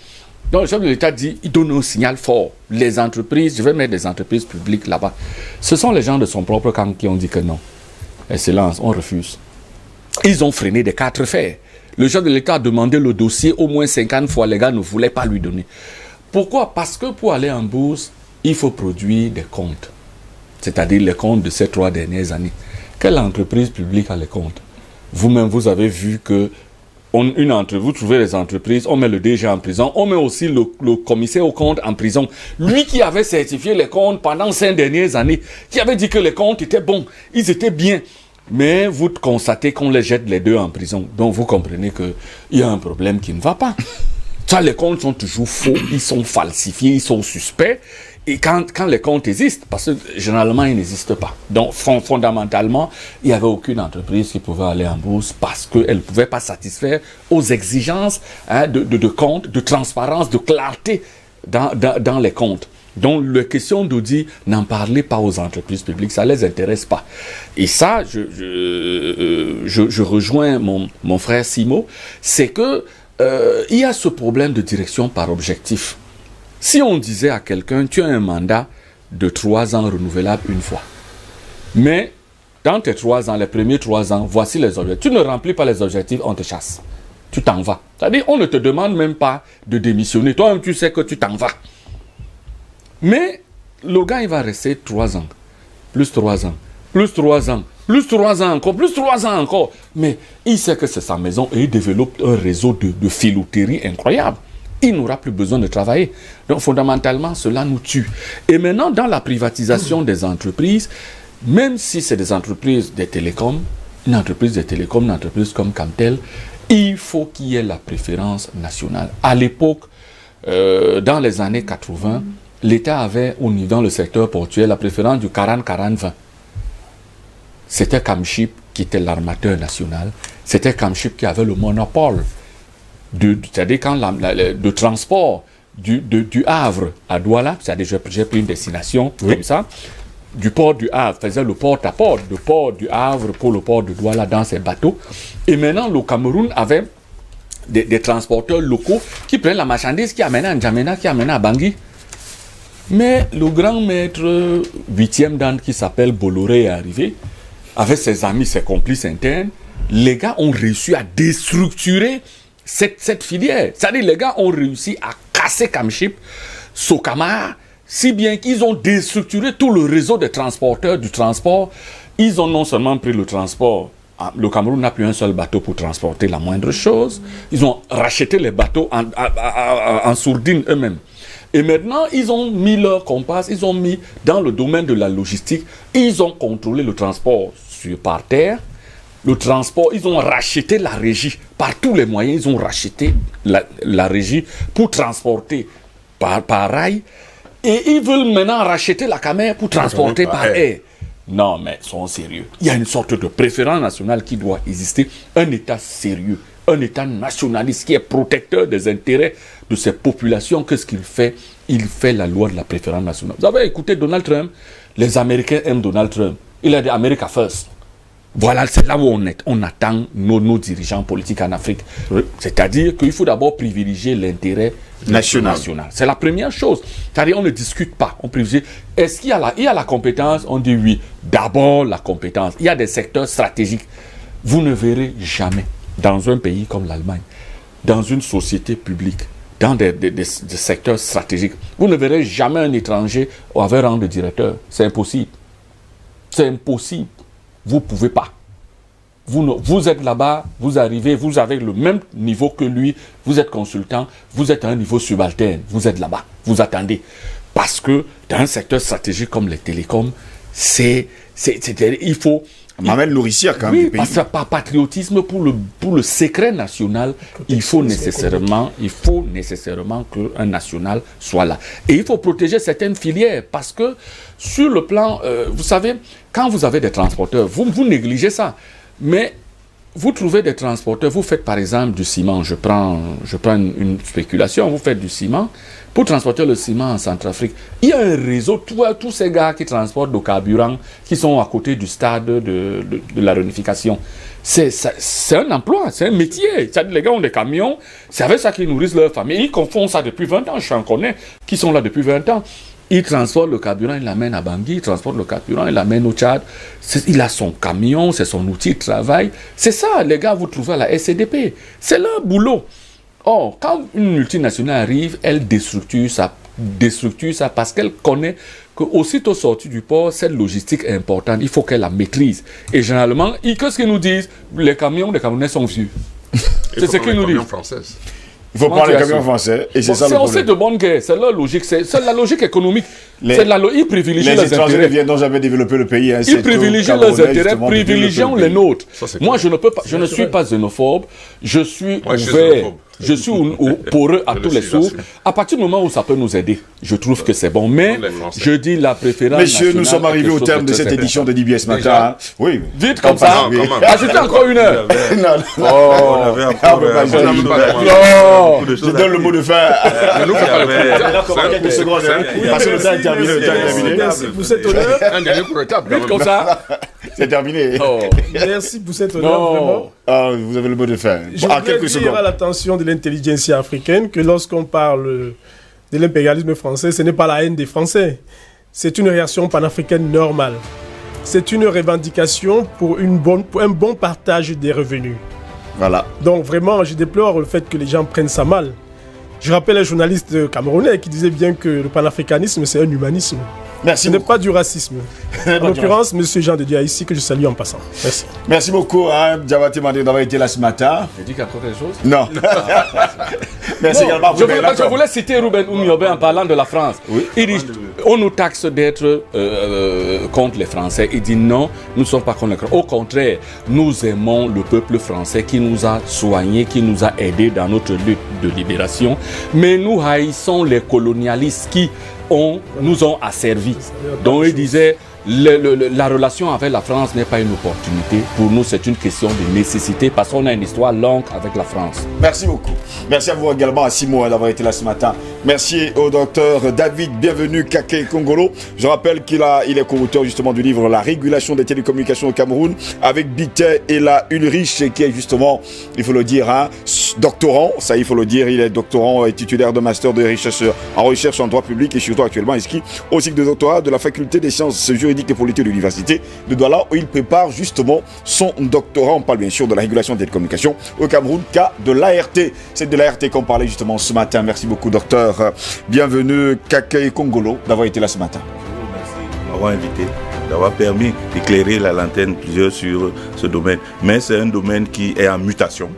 Donc le chef de l'État dit, il donne un signal fort. Les entreprises, je vais mettre des entreprises publiques là-bas. Ce sont les gens de son propre camp qui ont dit que non. Excellence, on refuse. Ils ont freiné des 4 fers. Le chef de l'État a demandé le dossier au moins 50 fois. Les gars ne voulaient pas lui donner. Pourquoi? Parce que pour aller en bourse, il faut produire des comptes. C'est-à-dire les comptes de ces 3 dernières années. Quelle entreprise publique a les comptes? Vous-même, vous avez vu que vous trouvez les entreprises, on met le DG en prison, on met aussi le commissaire aux comptes en prison. Lui qui avait certifié les comptes pendant 5 dernières années, qui avait dit que les comptes étaient bons, ils étaient bien. Mais vous constatez qu'on les jette les deux en prison. Donc vous comprenez qu'il y a un problème qui ne va pas. Ça, les comptes sont toujours faux, ils sont falsifiés, ils sont suspects. Et quand les comptes existent, parce que généralement ils n'existent pas. Donc fondamentalement, il n'y avait aucune entreprise qui pouvait aller en bourse parce qu'elle ne pouvait pas satisfaire aux exigences de compte, de transparence, de clarté dans les comptes. Donc la question d'audit, n'en parlez pas aux entreprises publiques, ça ne les intéresse pas. Et ça, je rejoins mon frère Simo, c'est que il y a ce problème de direction par objectif. Si on disait à quelqu'un, tu as un mandat de 3 ans renouvelable une fois, mais dans tes 3 ans, les premiers 3 ans, voici les objectifs. Tu ne remplis pas les objectifs, on te chasse. Tu t'en vas. C'est-à-dire, on ne te demande même pas de démissionner. Toi-même, tu sais que tu t'en vas. Mais le gars, il va rester 3 ans, plus 3 ans, plus 3 ans, plus 3 ans encore, plus 3 ans encore. Mais il sait que c'est sa maison et il développe un réseau de filouterie incroyable. Il n'aura plus besoin de travailler. Donc, fondamentalement, cela nous tue. Et maintenant, dans la privatisation des entreprises, même si c'est des entreprises des télécoms, une entreprise comme Camtel, il faut qu'il y ait la préférence nationale. À l'époque, dans les années 80, l'État avait, dans le secteur portuaire, la préférence du 40-40-20. C'était Camship qui était l'armateur national. C'était Camship qui avait le monopole. C'est-à-dire quand le transport du Havre à Douala, c'est-à-dire j'ai pris une destination comme ça, du port du Havre faisait le porte-à-porte, le port du Havre pour le port de Douala dans ses bateaux. Et maintenant, le Cameroun avait des transporteurs locaux qui prennent la marchandise, qui amènent à N'Djamena, qui amènent à Bangui. Mais le grand maître 8e dan qui s'appelle Bolloré est arrivé, avec ses amis, ses complices internes. Les gars ont réussi à déstructurer cette filière. C'est-à-dire les gars ont réussi à casser Camship, Socamar, Si bien qu'ils ont déstructuré tout le réseau des transporteurs du transport. Ils ont non seulement pris le transport. Le Cameroun n'a plus un seul bateau pour transporter la moindre chose. Ils ont racheté les bateaux en sourdine eux-mêmes. Et maintenant, ils ont mis leur compas, ils ont mis dans le domaine de la logistique, ils ont contrôlé le transport par terre, le transport, ils ont racheté la régie. Par tous les moyens, ils ont racheté la régie pour transporter par rail. Et ils veulent maintenant racheter la caméra pour transporter par air. Non, mais sont sérieux. Il y a une sorte de préférence nationale qui doit exister. Un État sérieux, un État nationaliste qui est protecteur des intérêts de ces populations. Qu'est-ce qu'il fait? Il fait la loi de la préférence nationale. Vous avez écouté Donald Trump? Les Américains aiment Donald Trump. Il a dit America First. Voilà, c'est là où on attend nos dirigeants politiques en Afrique. Oui. C'est-à-dire qu'il faut d'abord privilégier l'intérêt national. C'est la première chose. C'est-à-dire on ne discute pas, on privilégie. Est-ce qu'il y a la compétence? On dit oui. D'abord la compétence. Il y a des secteurs stratégiques. Vous ne verrez jamais dans un pays comme l'Allemagne, dans une société publique, dans des secteurs stratégiques, vous ne verrez jamais un étranger avec rang de directeur. C'est impossible. C'est impossible. Vous ne pouvez pas. Vous êtes là-bas, vous arrivez, vous avez le même niveau que lui, vous êtes consultant, vous êtes à un niveau subalterne, vous êtes là-bas, vous attendez. Parce que dans un secteur stratégique comme les télécoms, il faut... Mamel nourricière quand même. Oui, parce que par patriotisme, pour le secret national, il faut nécessairement qu'un national soit là. Et il faut protéger certaines filières parce que sur le plan, vous savez, quand vous avez des transporteurs, vous négligez ça. Mais vous trouvez des transporteurs, vous faites par exemple du ciment, je prends une spéculation, vous faites du ciment, pour transporter le ciment en Centrafrique, il y a un réseau, tous ces gars qui transportent du carburant, qui sont à côté du stade de la réunification. C'est un emploi, c'est un métier. Les gars ont des camions, c'est avec ça qu'ils nourrissent leur famille. Ils confondent ça depuis 20 ans, je en connais, qui sont là depuis 20 ans. Il transporte le carburant, il l'amène à Bangui, il transporte le carburant, il l'amène au Tchad. Il a son camion, c'est son outil de travail. C'est ça, les gars, vous trouvez à la SCDP. C'est leur boulot. Or, quand une multinationale arrive, elle déstructure ça parce qu'elle connaît qu'aussitôt sortie du port, cette logistique est importante. Il faut qu'elle la maîtrise. Et généralement, qu'est-ce qu'ils nous disent? Les Camerounais sont vieux. C'est ce qu'ils nous disent. Il faut prendre les camions français et c'est ça le problème. C'est de bonne guerre, c'est leur logique, c'est la logique économique. Ils privilégient les étrangers intérêts. ne viendront jamais développer le pays. Hein, ils privilégient leurs intérêts, privilégions les nôtres. Moi, je ne suis pas xénophobe, je suis ouvert. Je suis pour eux à tous les sourds. À partir du moment où ça peut nous aider, je trouve que c'est bon. Mais je dis la préférence. Messieurs, nous sommes arrivés au terme de cette édition de DBS Matin. Oui. Vite comme ça. Ajoutez encore une heure. Non. Je donne le mot de fin. Quelques secondes. Parce que le temps est terminé. Merci pour cet honneur. Un dernier pour étape. Vite comme ça. C'est terminé. Merci pour cet honneur, vraiment. Vous avez le mot de fin. Je voudrais dire à l'attention de l'intelligentsia africaine que lorsqu'on parle de l'impérialisme français, ce n'est pas la haine des Français. C'est une réaction panafricaine normale. C'est une revendication pour un bon partage des revenus. Voilà. Donc vraiment, je déplore le fait que les gens prennent ça mal. Je rappelle un journaliste camerounais qui disait bien que le panafricanisme, c'est un humanisme. Merci. Ce n'est pas du racisme. En l'occurrence, M. Jean de Dieu ici, que je salue en passant. Merci. Merci beaucoup, Diabaté Mandé, d'avoir été là ce matin. Tu dit qu'il y a encore quelque chose? Non. Merci également. Je voulais citer Ruben Oumiobe en parlant de la France. Oui. Il dit, on nous taxe d'être contre les Français. Il dit non, nous ne sommes pas contre les Français. Au contraire, nous aimons le peuple français qui nous a soignés, qui nous a aidés dans notre lutte de libération. Mais nous haïssons les colonialistes qui nous ont asservis. Donc il disait, la relation avec la France n'est pas une opportunité. Pour nous, c'est une question de nécessité parce qu'on a une histoire longue avec la France. Merci beaucoup. Merci à vous également, à Simo, d'avoir été là ce matin. Merci au docteur David Bienvenu Kake Kongolo. Je rappelle qu'il est co-auteur justement du livre La régulation des télécommunications au Cameroun avec Bité et la Ulrich qui est justement, il faut le dire, doctorant. Ça, il faut le dire, il est doctorant et titulaire de master de recherche en droit public et surtout actuellement inscrit au cycle de doctorat de la faculté des sciences juridiques juridiques et politiques de l'université de Douala où il prépare justement son doctorat. On parle bien sûr de la régulation des télécommunications au Cameroun, cas de l'ART. C'est de l'ART qu'on parlait justement ce matin. Merci beaucoup, docteur. Bienvenue, Kakei Kongolo, d'avoir été là ce matin. Merci de m'avoir invité, d'avoir permis d'éclairer la lanterne plusieurs sur ce domaine. Mais c'est un domaine qui est en mutation.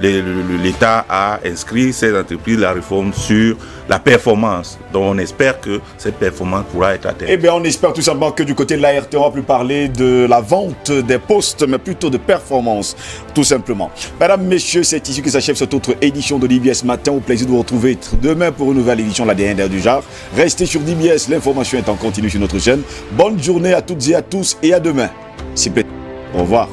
L'État a inscrit ces entreprises, la réforme sur la performance. Donc on espère que cette performance pourra être atteinte. Eh bien, on espère tout simplement que du côté de l'ART, on va plus parler de la vente des postes, mais plutôt de performance, tout simplement. Mesdames, messieurs, c'est ici que s'achève cette autre édition de DBS Matin. Au plaisir de vous retrouver demain pour une nouvelle édition de la dernière du genre. Restez sur DBS, l'information est en continu sur notre chaîne. Bonne journée à toutes et à tous et à demain. Au revoir.